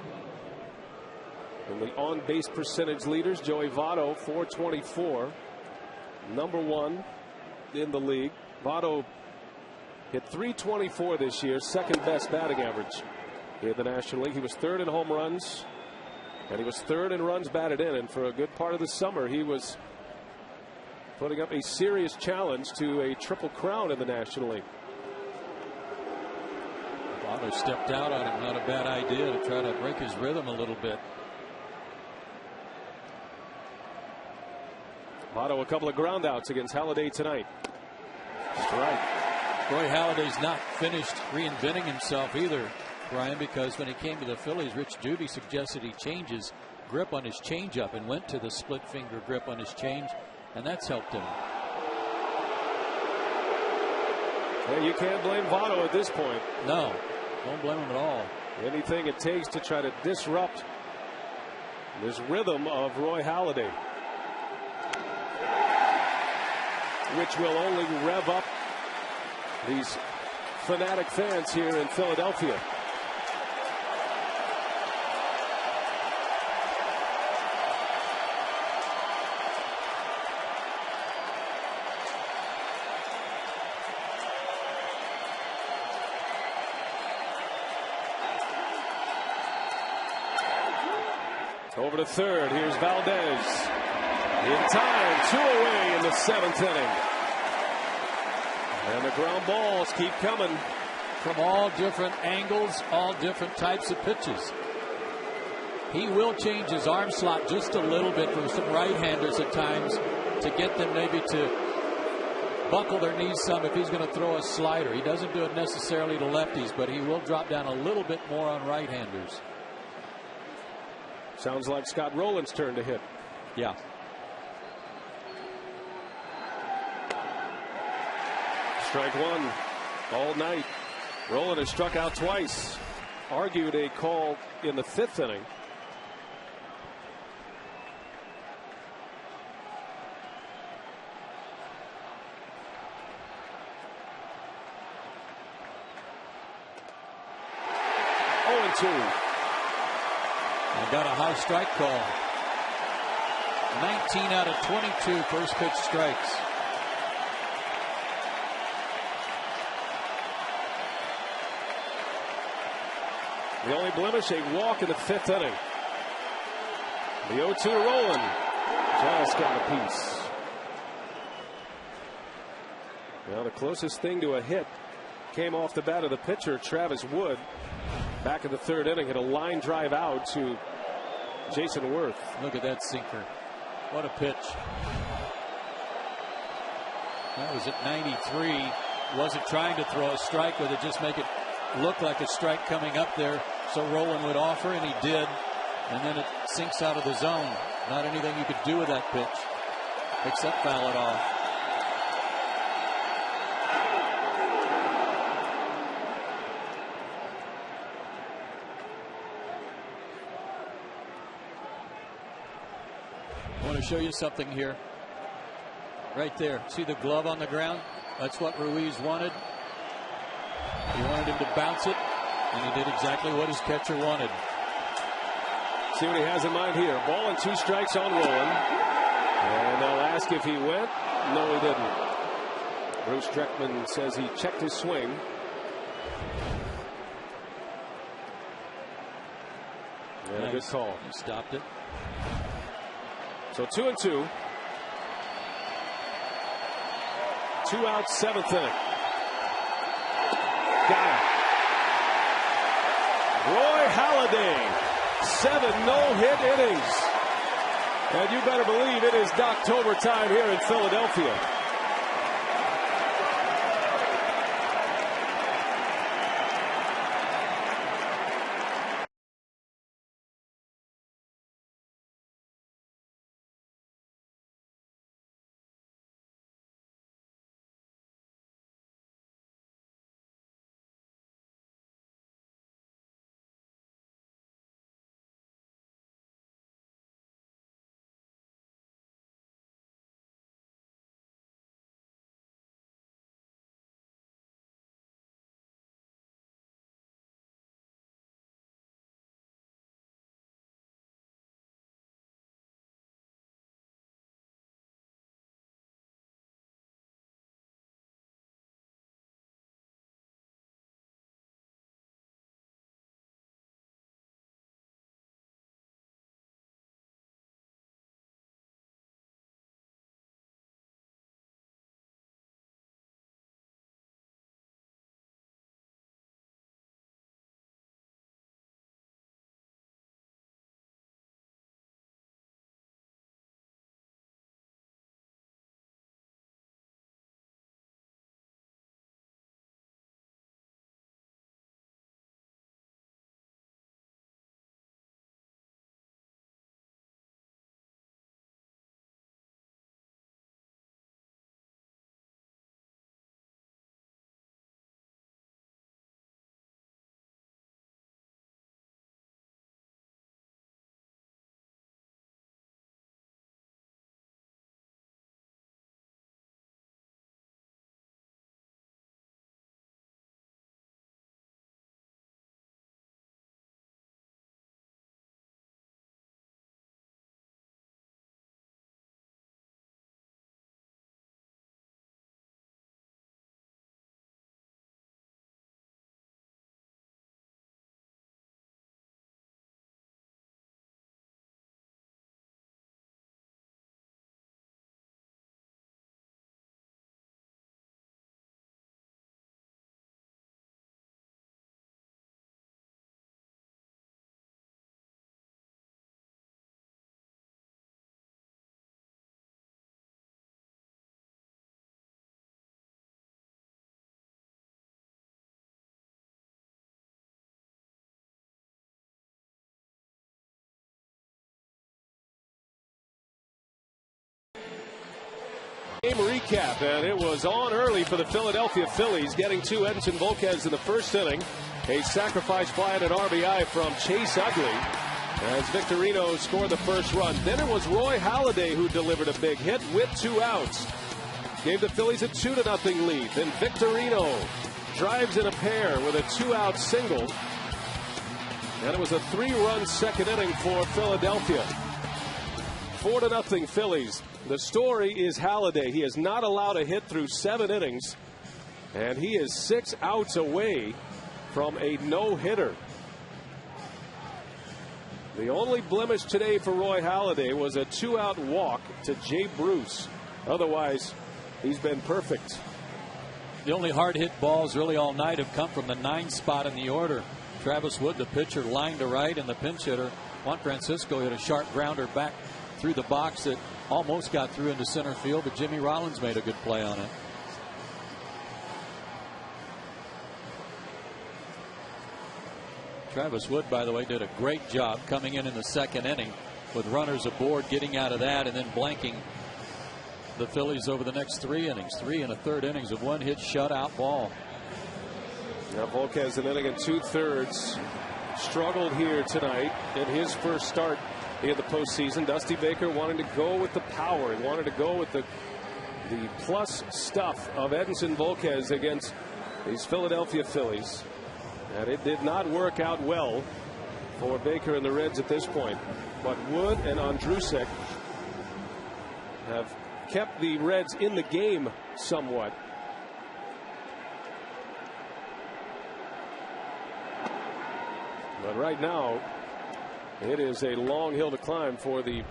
and the on-base percentage leaders, Joey Votto, 424, #1 in the league. Votto hit .324 this year, 2nd best batting average in the National League. He was 3rd in home runs, and he was 3rd in runs batted in. And for a good part of the summer, he was putting up a serious challenge to a triple crown in the National League. Votto stepped out on him. Not a bad idea to try to break his rhythm a little bit. Votto a couple of ground outs against Halladay tonight. Strike. Roy Halladay's not finished reinventing himself either, Brian, because when he came to the Phillies, Rich Doobie suggested he change his grip on his changeup and went to the split finger grip on his change, and that's helped him. Well, you can't blame Votto at this point. No, don't blame him at all. Anything it takes to try to disrupt this rhythm of Roy Halladay, which will only rev up these fanatic fans here in Philadelphia. Over to third. Here's Valdez. In time, 2 away in the 7th inning. And the ground balls keep coming from all different angles, all different types of pitches. He will change his arm slot just a little bit for some right-handers at times to get them maybe to buckle their knees some if he's going to throw a slider. He doesn't do it necessarily to lefties, but he will drop down a little bit more on right-handers. Sounds like Scott Rowland's turn to hit. Yeah. Strike one all night. Rowland has struck out twice. Argued a call in the 5th inning. I got a high strike call. 19 out of 22 first pitch strikes. The only blemish, a walk in the 5th inning. The 0-2 to Rowland. Just got a piece. Well, the closest thing to a hit came off the bat of the pitcher, Travis Wood. Back in the 3rd inning, hit a line drive out to Jason Worth. Look at that sinker. What a pitch. That was at 93. Wasn't trying to throw a strike with it, just make it look like a strike coming up there. So Rowland would offer, and he did. And then it sinks out of the zone. Not anything you could do with that pitch except foul it off. I want to show you something here. Right there. See the glove on the ground? That's what Ruiz wanted. He wanted him to bounce it, and he did exactly what his catcher wanted. See what he has in mind here. Ball and 2 strikes on Rowland. And they'll ask if he went. No, he didn't. Bruce Dreckman says he checked his swing. And nice. A good call. He stopped it. So 2-2. 2 out, 7th inning. Got it. Roy Halliday. 7 no-hit innings. And you better believe it is Doctober time here in Philadelphia. Game recap, and it was on early for the Philadelphia Phillies, getting to Edinson Volquez in the first inning. A sacrifice fly and an RBI from Chase Utley as Victorino scored the first run. Then it was Roy Halladay who delivered a big hit with 2 outs. Gave the Phillies a 2-0 lead. Then Victorino drives in a pair with a 2-out single. And it was a 3-run second inning for Philadelphia. 4-0 Phillies. The story is Halliday. He has not allowed a hit through 7 innings. And he is 6 outs away from a no-hitter. The only blemish today for Roy Halladay was a 2-out walk to Jay Bruce. Otherwise, he's been perfect. The only hard-hit balls really all night have come from the 9 spot in the order. Travis Wood, the pitcher, lined to right, and the pinch hitter, Juan Francisco, hit a sharp grounder back through the box that almost got through into center field, but Jimmy Rollins made a good play on it. Travis Wood, by the way, did a great job coming in the second inning with runners aboard, getting out of that, and then blanking the Phillies over the next 3 innings. 3 1/3 innings of 1-hit shutout ball. Now Volquez, an inning and 2/3, struggled here tonight in his first start in the postseason. Dusty Baker wanting to go with the power. He wanted to go with the plus stuff of Edinson Volquez against these Philadelphia Phillies. And it did not work out well for Baker and the Reds at this point. But Wood and Andrusek have kept the Reds in the game somewhat. But right now, it is a long hill to climb for the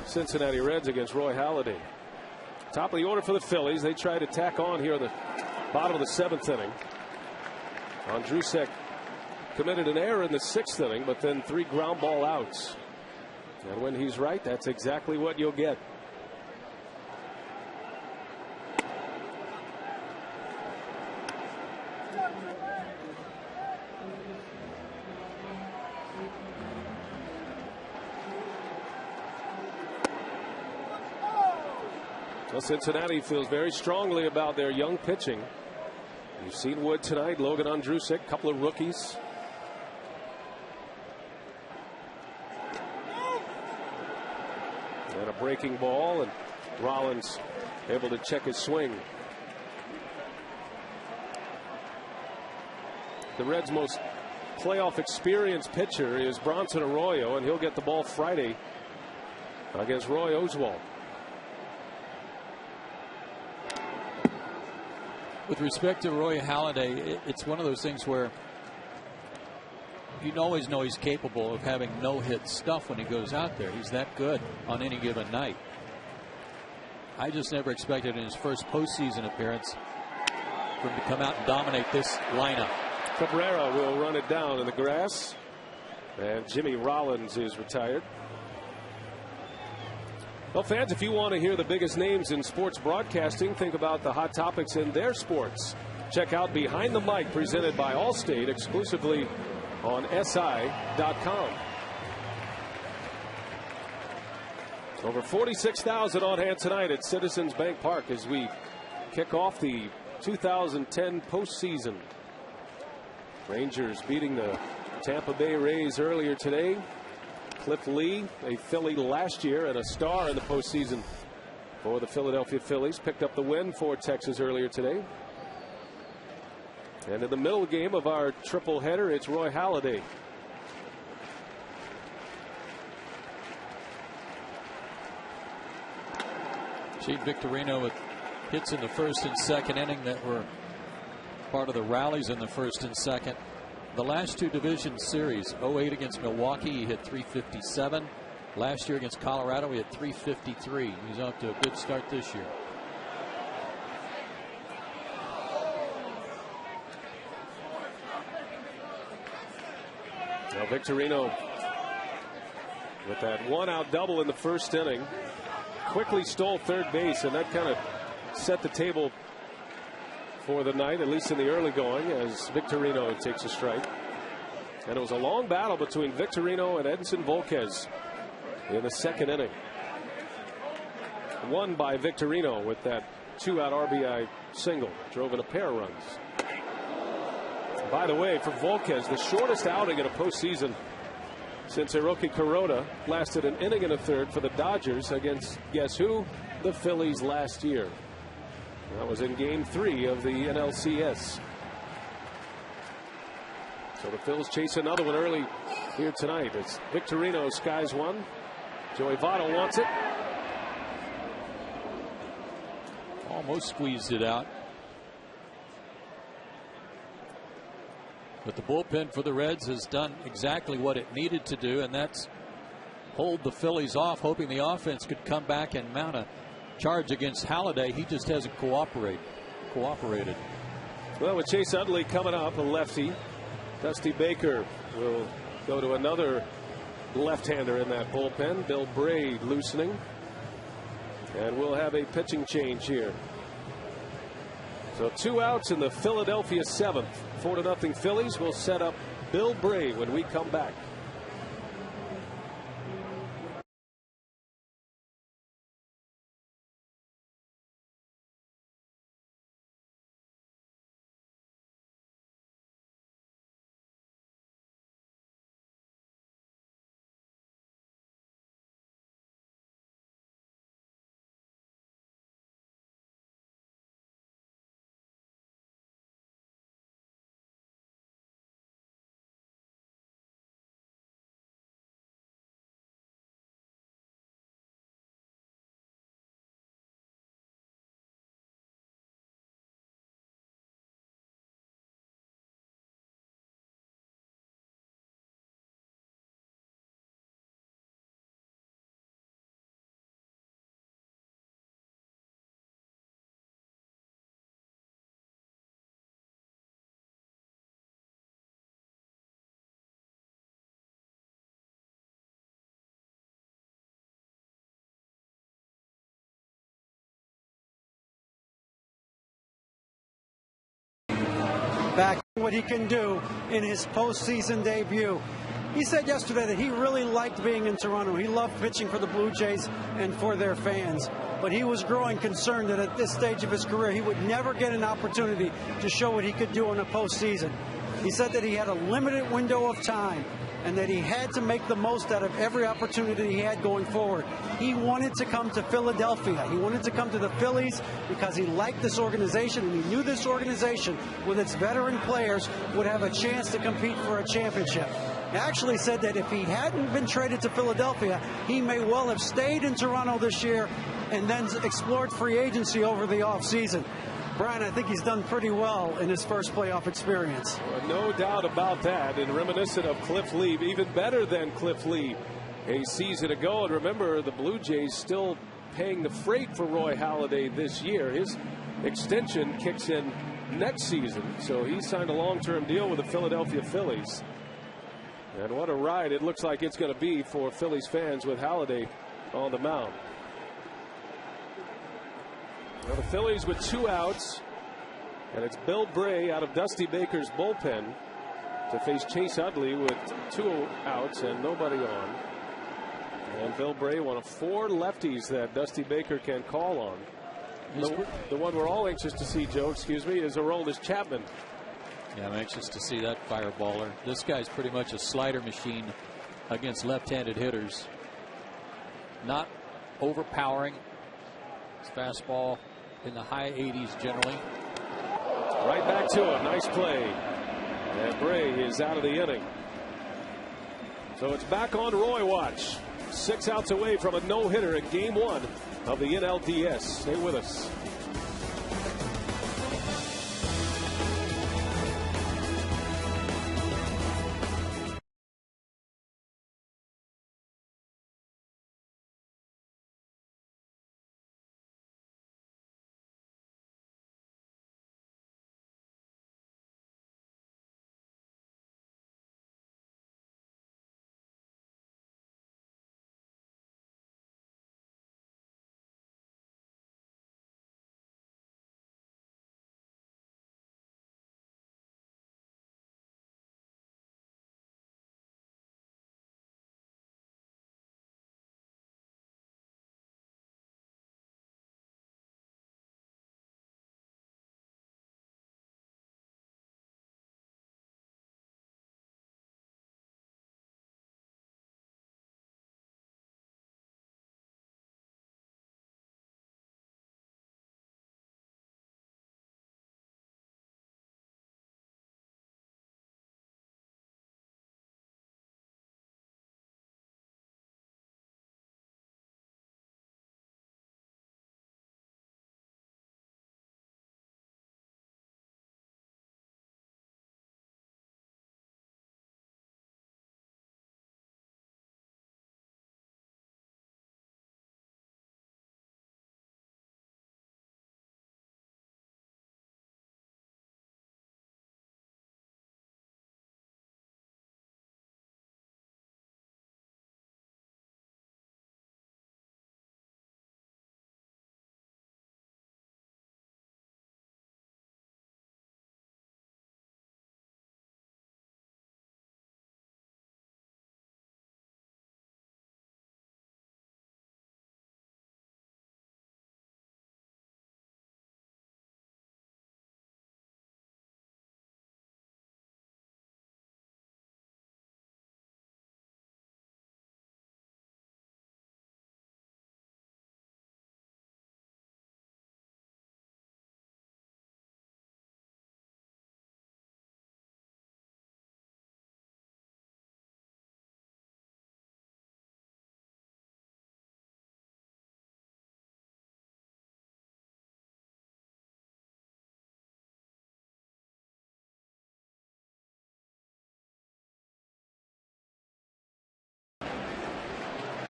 Cincinnati Reds against Roy Halladay. Top of the order for the Phillies. They try to tack on here at the bottom of the 7th inning. Andrusek committed an error in the 6th inning, but then 3 ground ball outs. And when he's right, that's exactly what you'll get. Well, Cincinnati feels very strongly about their young pitching. You've seen Wood tonight, Logan Andrusek, a couple of rookies. And a breaking ball, and Rollins able to check his swing. The Reds' most playoff experienced pitcher is Bronson Arroyo, and he'll get the ball Friday against Roy Oswalt. With respect to Roy Halladay, it's one of those things where you always know he's capable of having no-hit stuff when he goes out there. He's that good on any given night. I just never expected in his first postseason appearance for him to come out and dominate this lineup. Cabrera will run it down in the grass, and Jimmy Rollins is retired. Well, fans, if you want to hear the biggest names in sports broadcasting, think about the hot topics in their sports. Check out Behind the Mic, presented by Allstate, exclusively on SI.com. Over 46,000 on hand tonight at Citizens Bank Park as we kick off the 2010 postseason. Rangers beating the Tampa Bay Rays earlier today. Cliff Lee, a Philly last year and a star in the postseason for the Philadelphia Phillies, picked up the win for Texas earlier today. And in the middle game of our triple header, it's Roy Halladay. Chief Victorino with hits in the first and second inning that were part of the rallies in the first and second. The last 2 division series, 08 against Milwaukee, he hit .357. Last year against Colorado, he hit .353. He's off to a good start this year. Now Victorino with that 1-out double in the first inning quickly stole third base, and that kind of set the table for the night, at least in the early going, as Victorino takes a strike. And it was a long battle between Victorino and Edinson Volquez in the second inning. won by Victorino with that 2-out RBI single. Drove in a pair of runs. By the way, for Volquez, the shortest outing in a postseason since Hiroki Kuroda lasted an inning and a third for the Dodgers against, guess who? The Phillies last year. That was in Game 3 of the NLCS. So the Phils chase another one early here tonight. It's Victorino skies one. Joey Votto wants it. Almost squeezed it out. But the bullpen for the Reds has done exactly what it needed to do, and that's hold the Phillies off, hoping the offense could come back and mount a charge against Halliday. He just hasn't cooperated. Well, with Chase Utley coming up, a lefty, Dusty Baker will go to another left-hander in that bullpen. Bill Bray loosening. And we'll have a pitching change here. So 2 outs in the Philadelphia 7th. 4-0 Phillies will set up Bill Bray when we come back. Back what he can do in his postseason debut. He said yesterday that he really liked being in Toronto. He loved pitching for the Blue Jays and for their fans. But he was growing concerned that at this stage of his career, he would never get an opportunity to show what he could do in a postseason. He said that he had a limited window of time and that he had to make the most out of every opportunity he had going forward. He wanted to come to Philadelphia. He wanted to come to the Phillies because he liked this organization, and he knew this organization, with its veteran players, would have a chance to compete for a championship. He actually said that if he hadn't been traded to Philadelphia, he may well have stayed in Toronto this year and then explored free agency over the offseason. Brian, I think he's done pretty well in his first playoff experience. Well, no doubt about that, and reminiscent of Cliff Lee, even better than Cliff Lee a season ago. And remember, the Blue Jays still paying the freight for Roy Halladay this year. His extension kicks in next season, so he signed a long-term deal with the Philadelphia Phillies. And what a ride it looks like it's going to be for Phillies fans with Halladay on the mound. Well, the Phillies with 2 outs, and it's Bill Bray out of Dusty Baker's bullpen to face Chase Utley with 2 outs and nobody on. And Bill Bray, one of 4 lefties that Dusty Baker can call on. The one we're all anxious to see, Joe, excuse me, is Aroldis Chapman. Yeah, I'm anxious to see that fireballer. This guy's pretty much a slider machine against left-handed hitters. Not overpowering. His fastball in the high 80s generally. Right back to it. Nice play. And Bray is out of the inning. So it's back on Roy watch. 6 outs away from a no-hitter in Game 1 of the NLDS. Stay with us.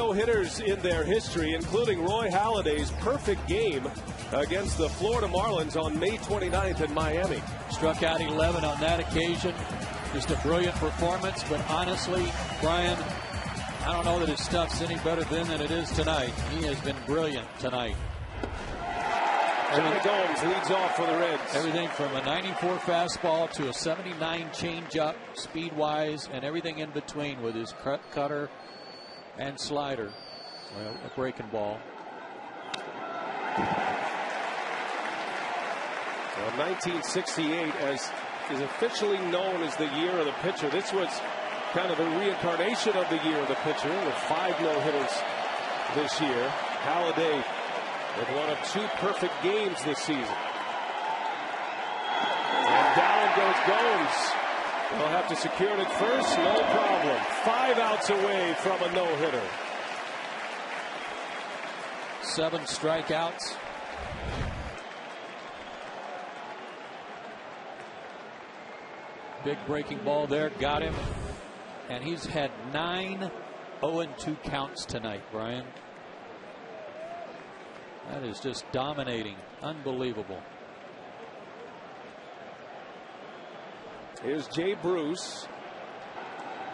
no-hitters in their history, including Roy Halladay's perfect game against the Florida Marlins on May 29th in Miami. Struck out 11 on that occasion. Just a brilliant performance, but honestly, Brian, I don't know that his stuff's any better then than it is tonight. He has been brilliant tonight. Johnny Gomes leads off for the Reds. Everything from a 94 fastball to a 79 changeup, speed-wise, and everything in between with his cutter and slider. Well, a breaking ball. Well, 1968 is officially known as the year of the pitcher. This was kind of the reincarnation of the year of the pitcher with 5 no-hitters this year. Halliday with one of 2 perfect games this season. And down goes Gomes. They'll have to secure it at first, no problem. 5 outs away from a no-hitter. 7 strikeouts. Big breaking ball there, got him. And he's had 9 0-2 counts tonight, Brian. That is just dominating. Unbelievable. Here's Jay Bruce,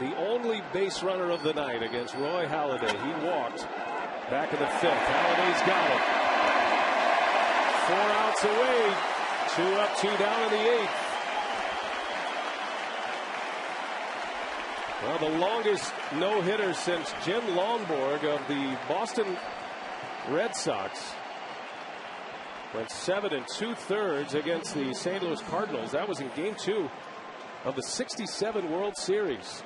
the only base runner of the night against Roy Halladay. He walked back in the 5th. Halladay's got it. 4 outs away. 2 up, 2 down in the 8th. Well, the longest no-hitter since Jim Longborg of the Boston Red Sox went 7 2/3 against the St. Louis Cardinals. That was in Game 2 of the '67 World Series.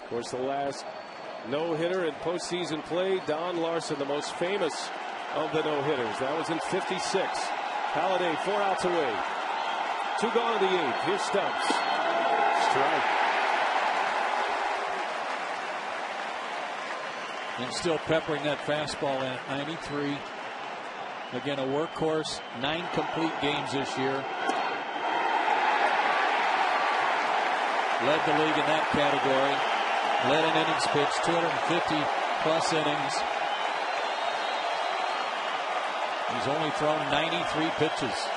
Of course, the last no-hitter in postseason play, Don Larson, the most famous of the no-hitters. That was in '56. Halladay 4 outs away. 2 gone in the 8th. Here's Stubbs. Strike. And still peppering that fastball in at 93. Again, a workhorse. 9 complete games this year. Led the league in that category. Led in innings pitched, 250 plus innings. He's only thrown 93 pitches.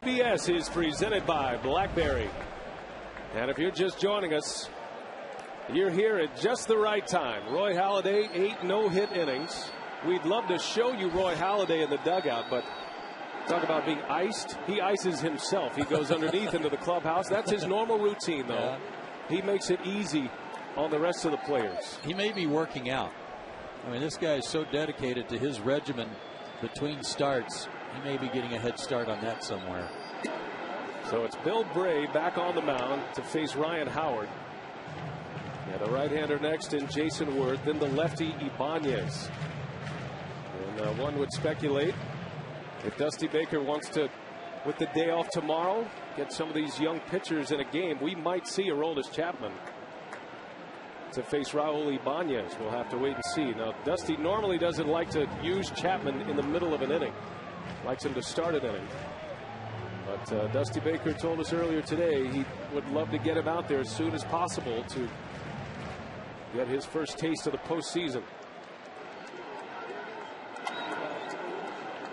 FBS is presented by BlackBerry. And if you're just joining us, you're here at just the right time. Roy Halladay, 8 no-hit innings. We'd love to show you Roy Halladay in the dugout, but talk about being iced. He ices himself. He goes underneath into the clubhouse. That's his normal routine, though. Yeah. He makes it easy on the rest of the players. He may be working out. I mean, this guy is so dedicated to his regimen between starts. He may be getting a head start on that somewhere. So it's Bill Bray back on the mound to face Ryan Howard. Yeah, the right-hander next in Jason Worth, then the lefty Ibanez. And one would speculate if Dusty Baker wants to, with the day off tomorrow, get some of these young pitchers in a game, we might see Aroldis Chapman to face Raul Ibanez. We'll have to wait and see. Now, Dusty normally doesn't like to use Chapman in the middle of an inning. Likes him to start an inning. But Dusty Baker told us earlier today he would love to get him out there as soon as possible to get his first taste of the postseason.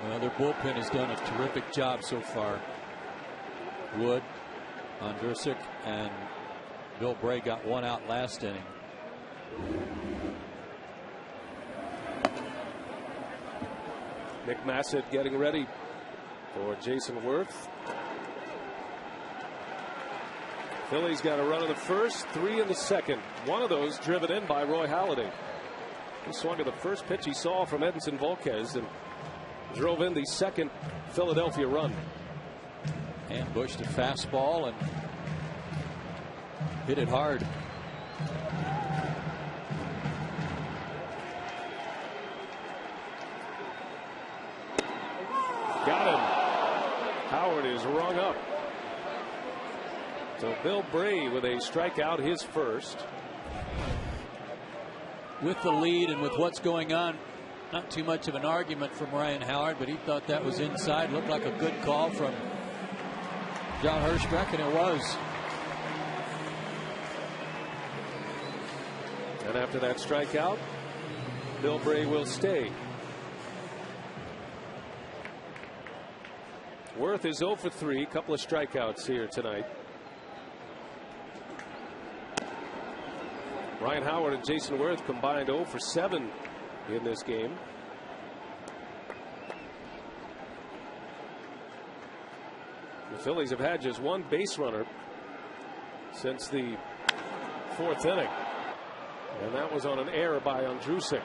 Well, their bullpen has done a terrific job so far. Wood, Ondrusik, and Bill Bray got one out last inning. Nick Massett getting ready for Jason Worth. Phillies got a run in the first, 3 in the second. One of those driven in by Roy Halladay. He swung at the first pitch he saw from Edinson Volquez and drove in the second Philadelphia run. Ambushed a fastball and hit it hard. Got him. Howard is rung up. So Bill Bray with a strikeout, his first. With the lead and with what's going on, not too much of an argument from Ryan Howard, but he thought that was inside. Looked like a good call from John Hirschbeck, and it was. And after that strikeout, Bill Bray will stay. Worth is 0 for 3, a couple of strikeouts here tonight. Ryan Howard and Jason Worth combined 0 for 7 in this game. The Phillies have had just one base runner since the 4th inning, and that was on an error by Ondrusik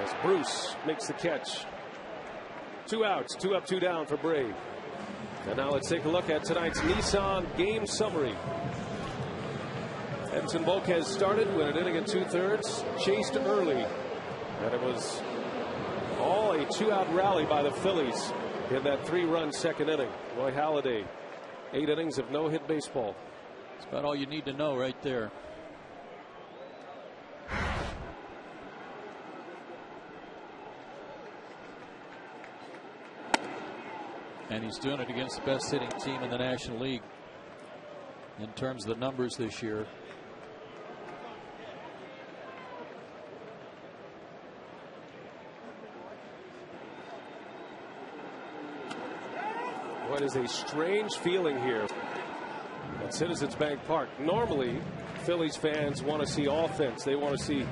as Bruce makes the catch. 2 outs, 2 up, 2 down for Bray. And now let's take a look at tonight's Nissan game summary. Edinson Volquez started with an inning and 2/3, chased early, and it was all a 2-out rally by the Phillies in that 3-run second inning. Roy Halladay, 8 innings of no-hit baseball. That's about all you need to know right there. And he's doing it against the best hitting team in the National League in terms of the numbers this year. What is a strange feeling here at Citizens Bank Park. Normally, Phillies fans want to see offense. They want to see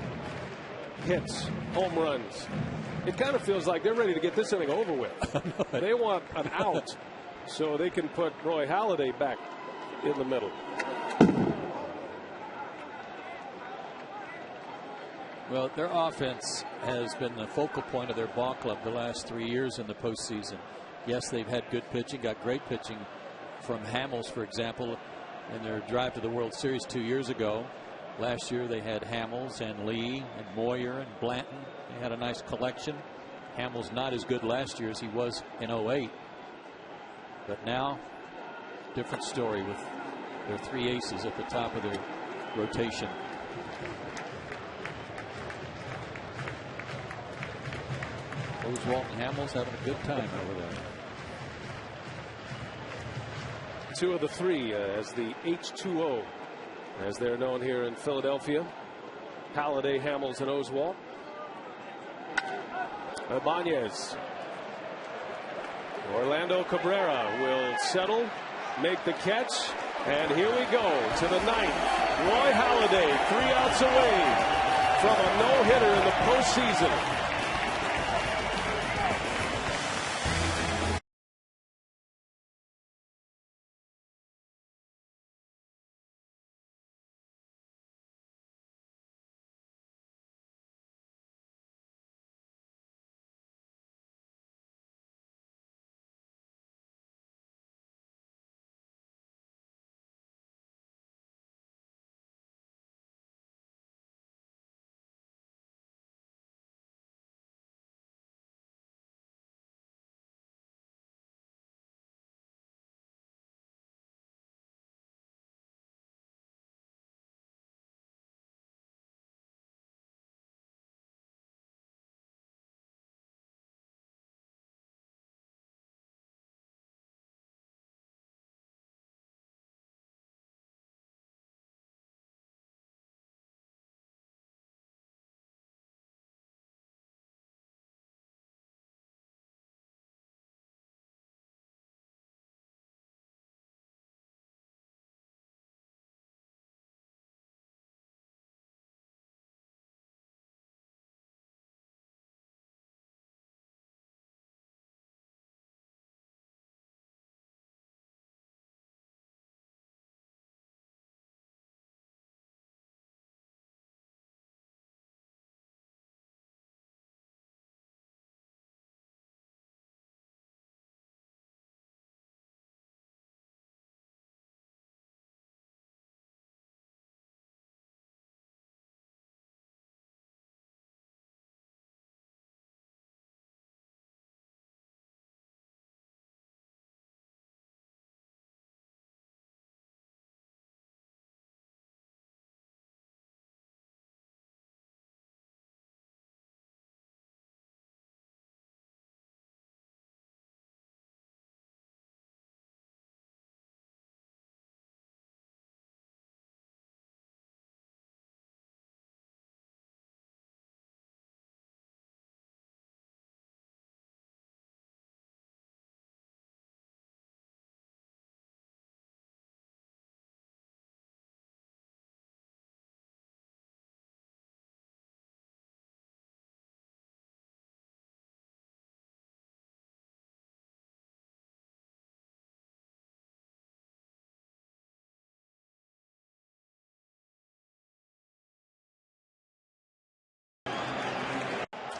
hits, home runs. It kind of feels like they're ready to get this inning over with. They want an out so they can put Roy Halladay back in the middle. Well, their offense has been the focal point of their ball club the last 3 years in the postseason. Yes, they've had good pitching, got great pitching from Hamels, for example, in their drive to the World Series 2 years ago. Last year they had Hamels and Lee and Moyer and Blanton. They had a nice collection. Hamels not as good last year as he was in 08. But now, different story with their 3 aces at the top of their rotation. Oswalt and Hamels having a good time over there. 2 of the 3 as the H2O, as they're known here in Philadelphia. Halliday, Hamels, and Oswalt. Ibanez Orlando Cabrera will settle, make the catch, and here we go to the ninth. Roy Halladay 3 outs away from a no-hitter in the postseason.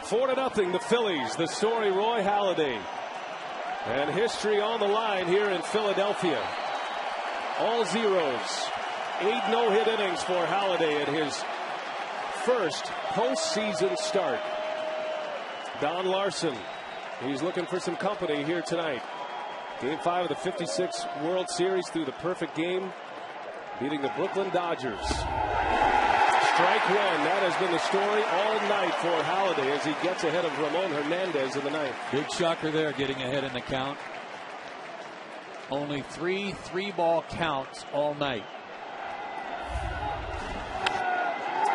Four to nothing, the Phillies. The story, Roy Halladay. And history on the line here in Philadelphia. All zeros. 8 no-hit innings for Halliday at his first postseason start. Don Larson, he's looking for some company here tonight. Game 5 of the 56 World Series through the perfect game, beating the Brooklyn Dodgers. Strike one. That has been the story all night for Halliday as he gets ahead of Ramon Hernandez in the ninth. Big shocker there, getting ahead in the count. Only 3 3-ball counts all night.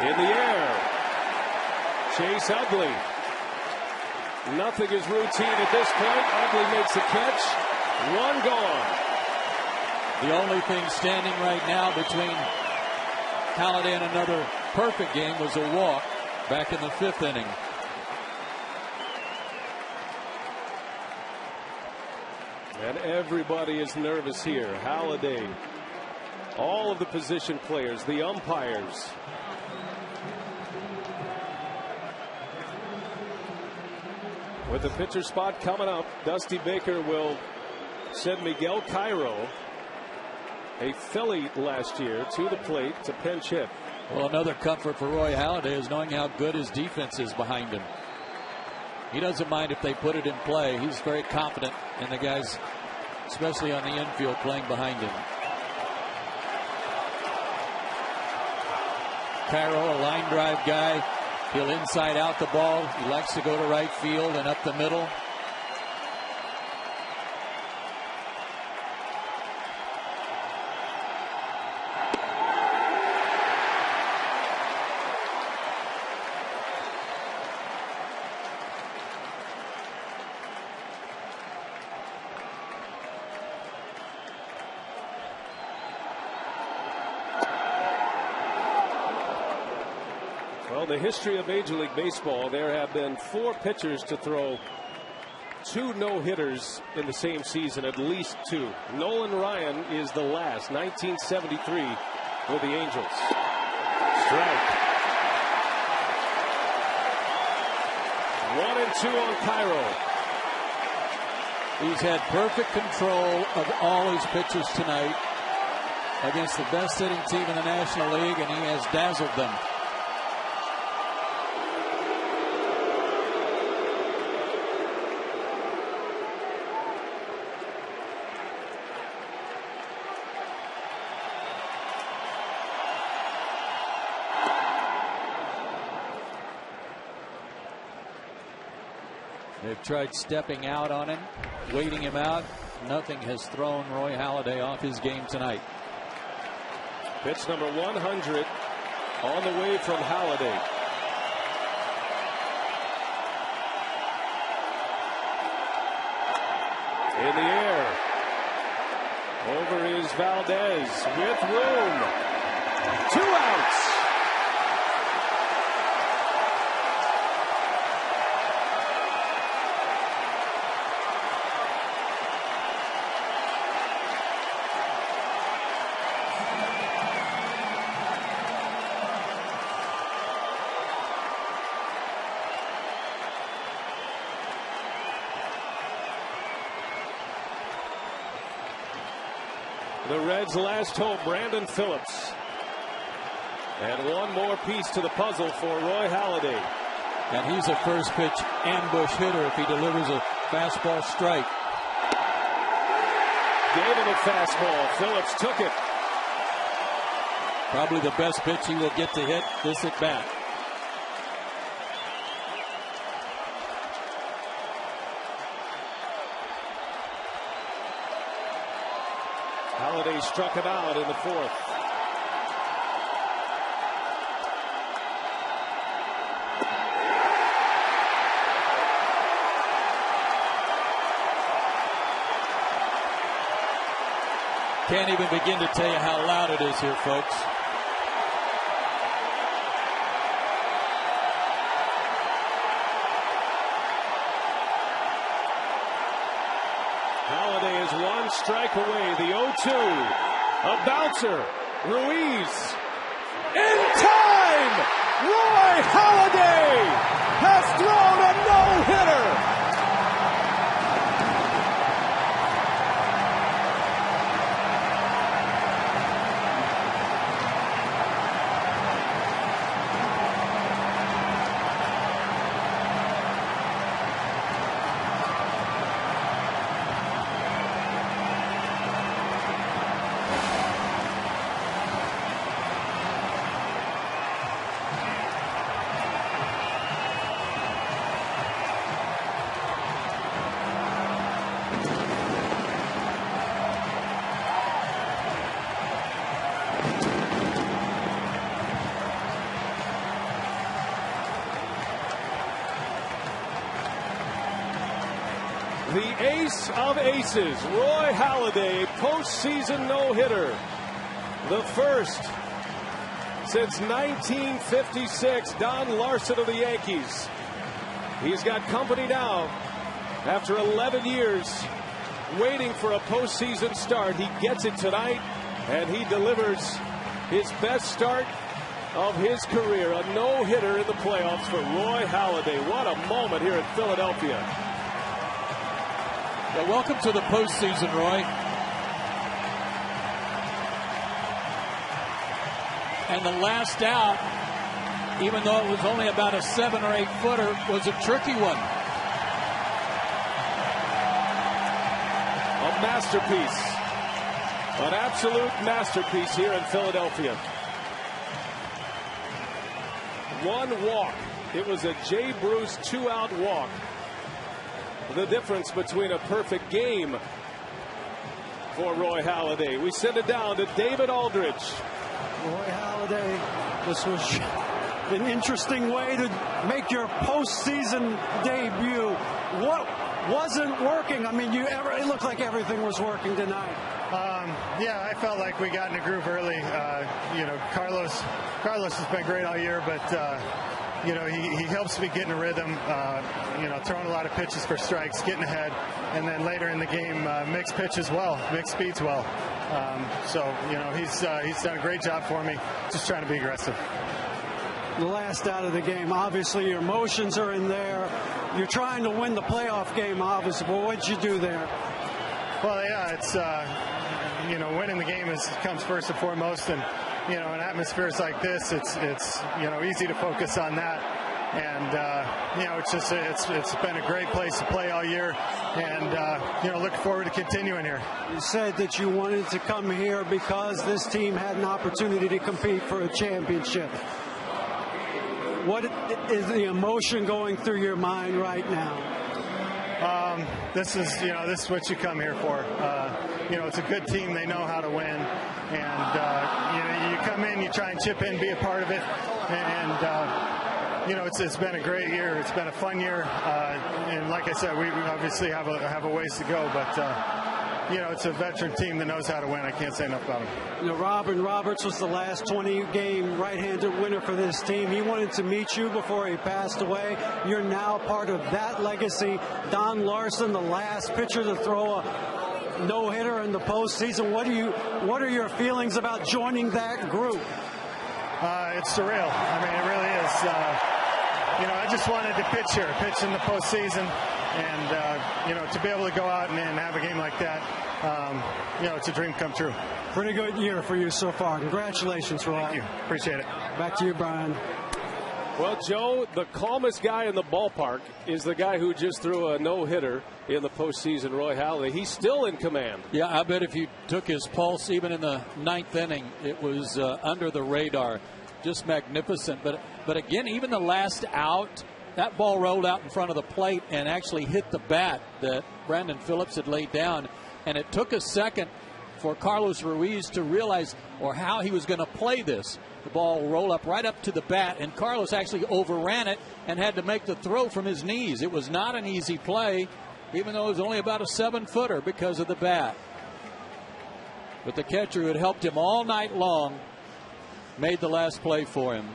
In the air. Chase Utley. Nothing is routine at this point. Utley makes the catch. One gone. The only thing standing right now between Halliday and another perfect game was a walk back in the 5th inning. And everybody is nervous here. Halliday, all of the position players, the umpires. With the pitcher spot coming up, Dusty Baker will send Miguel Cairo, a Philly last year, to the plate to pinch hit. Well, another comfort for Roy Halladay is knowing how good his defense is behind him. He doesn't mind if they put it in play. He's very confident in the guys, especially on the infield, playing behind him. Cairo, a line drive guy. He'll inside out the ball. He likes to go to right field and up the middle. Well, the history of Major League Baseball, there have been 4 pitchers to throw 2 no-hitters in the same season, at least 2. Nolan Ryan is the last, 1973 with the Angels. Strike. 1-2 on Cairo. He's had perfect control of all his pitches tonight against the best hitting team in the National League, and he has dazzled them. They've tried stepping out on him, waiting him out. Nothing has thrown Roy Halladay off his game tonight. Pitch number 100 on the way from Halliday. In the air. Over is Valdez with room. 2 outs. The Reds' last hope, Brandon Phillips. And one more piece to the puzzle for Roy Halladay. And he's a first pitch ambush hitter if he delivers a fastball strike. Gave him a fastball. Phillips took it. Probably the best pitch he will get to hit this at bat. Halliday struck him out in the 4th. Can't even begin to tell you how loud it is here, folks. Halliday is 1 strike away. The 0-2. A bouncer. Ruiz. In time! Roy Halladay has thrown a no-hitter. The ace of aces, Roy Halladay, postseason no-hitter. The first since 1956, Don Larson of the Yankees. He's got company now after 11 years waiting for a postseason start. He gets it tonight, and he delivers his best start of his career. A no-hitter in the playoffs for Roy Halladay. What a moment here at Philadelphia. Well, welcome to the postseason, Roy. And the last out, even though it was only about a 7 or 8 footer, was a tricky one. A masterpiece. An absolute masterpiece here in Philadelphia. 1 walk. It was a Jay Bruce 2-out walk. The difference between a perfect game for Roy Halladay. We send it down to David Aldridge. Roy Halladay, this was an interesting way to make your postseason debut. What wasn't working? I mean, it looked like everything was working tonight. Yeah, I felt like we got in a groove early. Carlos has been great all year, but he helps me get in a rhythm. Throwing a lot of pitches for strikes, getting ahead, and then later in the game, mixed pitches well, mixed speeds well. He's done a great job for me. Just trying to be aggressive. The last out of the game, obviously your emotions are in there. You're trying to win the playoff game, obviously. But what did you do there? Well, yeah, it's winning the game comes first and foremost, and in atmospheres like this, it's easy to focus on that. And it's been a great place to play all year, and looking forward to continuing here. You said that you wanted to come here because this team had an opportunity to compete for a championship. What is the emotion going through your mind right now? This is what you come here for. It's a good team. They know how to win, and you come in, you try and chip in, be a part of it, and it's been a great year. It's been a fun year, and like I said, we obviously have a ways to go, but it's a veteran team that knows how to win. I can't say enough about them. Robin Roberts was the last 20-game right-handed winner for this team. He wanted to meet you before he passed away. You're now part of that legacy. Don Larson, the last pitcher to throw a no-hitter in the postseason. What are your feelings about joining that group? It's surreal. I mean, it really is. I just wanted to pitch in the postseason. And, to be able to go out and have a game like that, it's a dream come true. Pretty good year for you so far. Congratulations, Roy. Thank you. Appreciate it. Back to you, Brian. Well, Joe, the calmest guy in the ballpark is the guy who just threw a no-hitter in the postseason, Roy Halliday. He's still in command. Yeah, I bet if you took his pulse, even in the ninth inning, it was under the radar. Just magnificent. But again, even the last out, that ball rolled out in front of the plate and actually hit the bat that Brandon Phillips had laid down. And it took a second for Carlos Ruiz to realize how he was going to play this. The ball rolled up right up to the bat, and Carlos actually overran it and had to make the throw from his knees. It was not an easy play, even though it was only about a 7-footer because of the bat. But the catcher who had helped him all night long made the last play for him.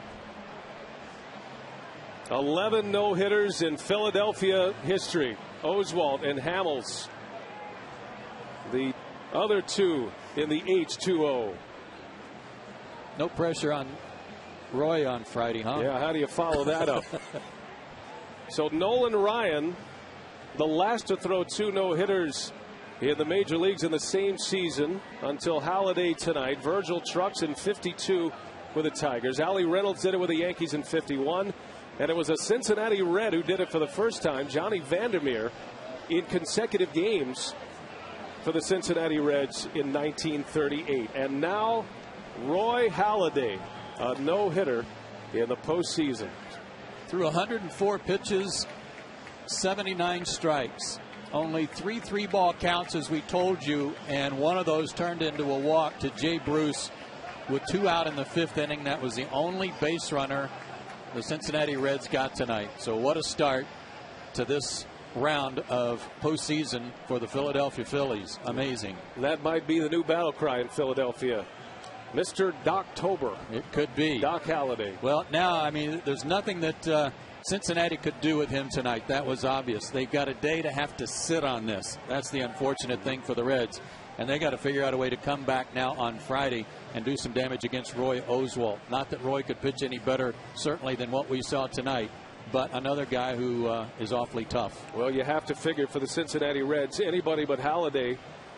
11 no-hitters in Philadelphia history. Oswalt and Hamels. The other two in the H2O. No pressure on Roy on Friday, huh? Yeah, how do you follow that up? So Nolan Ryan, the last to throw 2 no-hitters in the major leagues in the same season until Halliday tonight. Virgil Trucks in 52 with the Tigers. Allie Reynolds did it with the Yankees in 51. And it was a Cincinnati Red who did it for the first time, Johnny Vandermeer, in consecutive games for the Cincinnati Reds in 1938. And now Roy Halladay, a no-hitter in the postseason. Threw 104 pitches, 79 strikes. Only 3 3-ball counts, as we told you, and one of those turned into a walk to Jay Bruce with 2 out in the 5th inning. That was the only base runner the Cincinnati Reds got tonight. So what a start to this round of postseason for the Philadelphia Phillies. Amazing. That might be the new battle cry in Philadelphia. Mr. Doctober. It could be. Doc Halladay. Well, now, I mean, there's nothing that Cincinnati could do with him tonight. That was obvious. They've got a day to have to sit on this. That's the unfortunate thing for the Reds. And they got to figure out a way to come back now on Friday and do some damage against Roy Oswalt. Not that Roy could pitch any better, certainly, than what we saw tonight, but another guy who is awfully tough. Well, you have to figure for the Cincinnati Reds, anybody but Halladay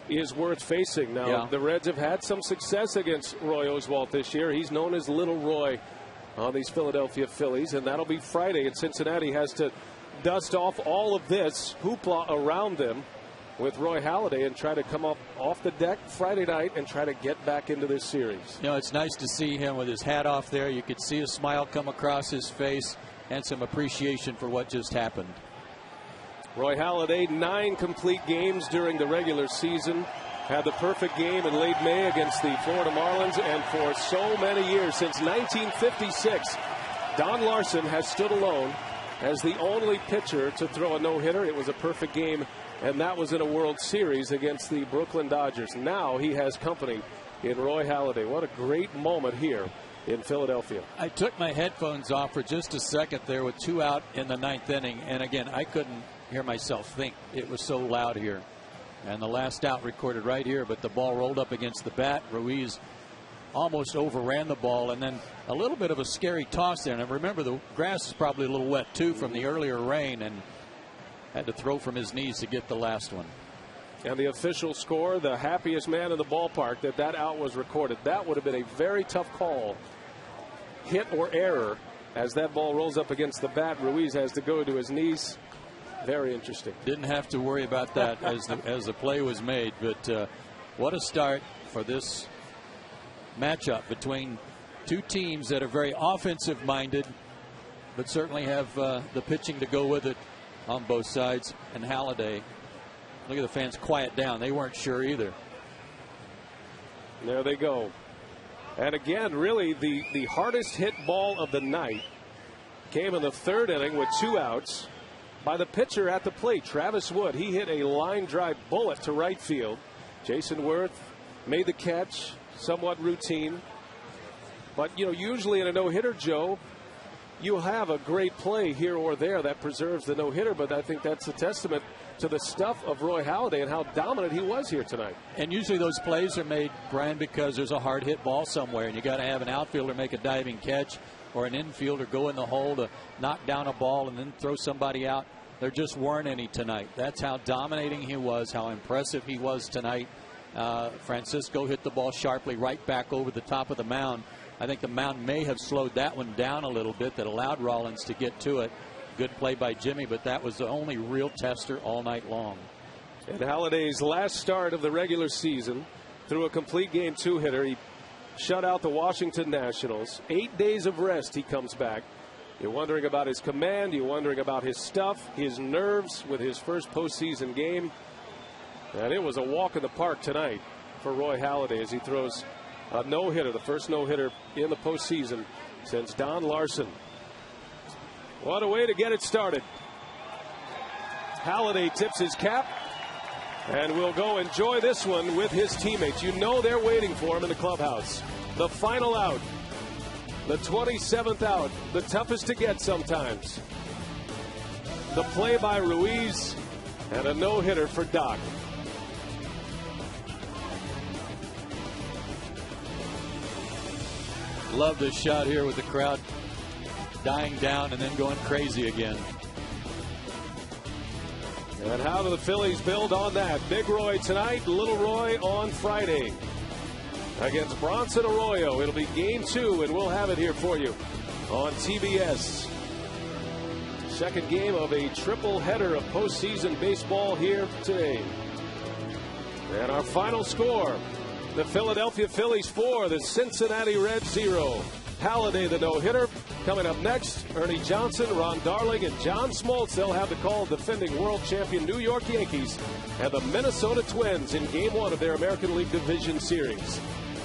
is worth facing. Now, the Reds have had some success against Roy Oswalt this year. He's known as Little Roy on these Philadelphia Phillies, and that'll be Friday. And Cincinnati has to dust off all of this hoopla around them with Roy Halladay and try to come up off the deck Friday night and try to get back into this series. You know, it's nice to see him with his hat off there. You could see a smile come across his face and some appreciation for what just happened. Roy Halladay, 9 complete games during the regular season. Had the perfect game in late May against the Florida Marlins, and for so many years, since 1956, Don Larson has stood alone as the only pitcher to throw a no-hitter. It was a perfect game, and that was in a World Series against the Brooklyn Dodgers. Now he has company in Roy Halladay. What a great moment here in Philadelphia. I took my headphones off for just a second there with 2 out in the 9th inning, and again, I couldn't hear myself think. It was so loud here. And the last out recorded right here, but the ball rolled up against the bat. Ruiz almost overran the ball, and then a little bit of a scary toss there. And remember, the grass is probably a little wet too from the earlier rain, and had to throw from his knees to get the last one. And the official score, the happiest man in the ballpark that out was recorded. That would have been a very tough call, hit or error, as that ball rolls up against the bat. Ruiz has to go to his knees. Very interesting. Didn't have to worry about that as the play was made, but what a start for this matchup between two teams that are very offensive minded, but certainly have the pitching to go with it on both sides. And Halliday, look at the fans quiet down. They weren't sure either. There they go. And again, really the hardest hit ball of the night came in the 3rd inning with 2 outs by the pitcher at the plate, Travis Wood. He hit a line drive bullet to right field. Jason Worth made the catch, somewhat routine. But, you know, usually in a no-hitter, Joe, you have a great play here or there that preserves the no-hitter, but I think that's a testament to the stuff of Roy Halladay and how dominant he was here tonight. And usually those plays are made, Brian, because there's a hard hit ball somewhere, and you got to have an outfielder make a diving catch or an infielder go in the hole to knock down a ball and then throw somebody out. There just weren't any tonight. That's how dominating he was, how impressive he was tonight. Francisco hit the ball sharply right back over the top of the mound. I think the mound may have slowed that one down a little bit, that allowed Rollins to get to it. Good play by Jimmy, but that was the only real tester all night long. And Halladay's last start of the regular season, through a complete game 2-hitter, he shut out the Washington Nationals. 8 days of rest, he comes back. You're wondering about his command. You're wondering about his stuff, his nerves with his first postseason game. And it was a walk in the park tonight for Roy Halladay as he throws a no-hitter, the first no-hitter in the postseason since Don Larson. What a way to get it started. Halliday tips his cap and will go enjoy this one with his teammates. You know they're waiting for him in the clubhouse. The final out, the 27th out, the toughest to get sometimes. The play by Ruiz and a no-hitter for Doc. Love this shot here with the crowd dying down and then going crazy again. And how do the Phillies build on that? Big Roy tonight, Little Roy on Friday against Bronson Arroyo. It'll be game 2, and we'll have it here for you on TBS. Second game of a triple header of postseason baseball here today. And our final score, the Philadelphia Phillies 4, the Cincinnati Reds 0. Halliday, the no-hitter. Coming up next, Ernie Johnson, Ron Darling, and John Smoltz. They'll have the call defending world champion New York Yankees and the Minnesota Twins in Game 1 of their American League Division Series.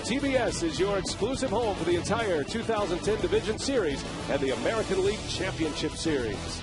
TBS is your exclusive home for the entire 2010 Division Series and the American League Championship Series.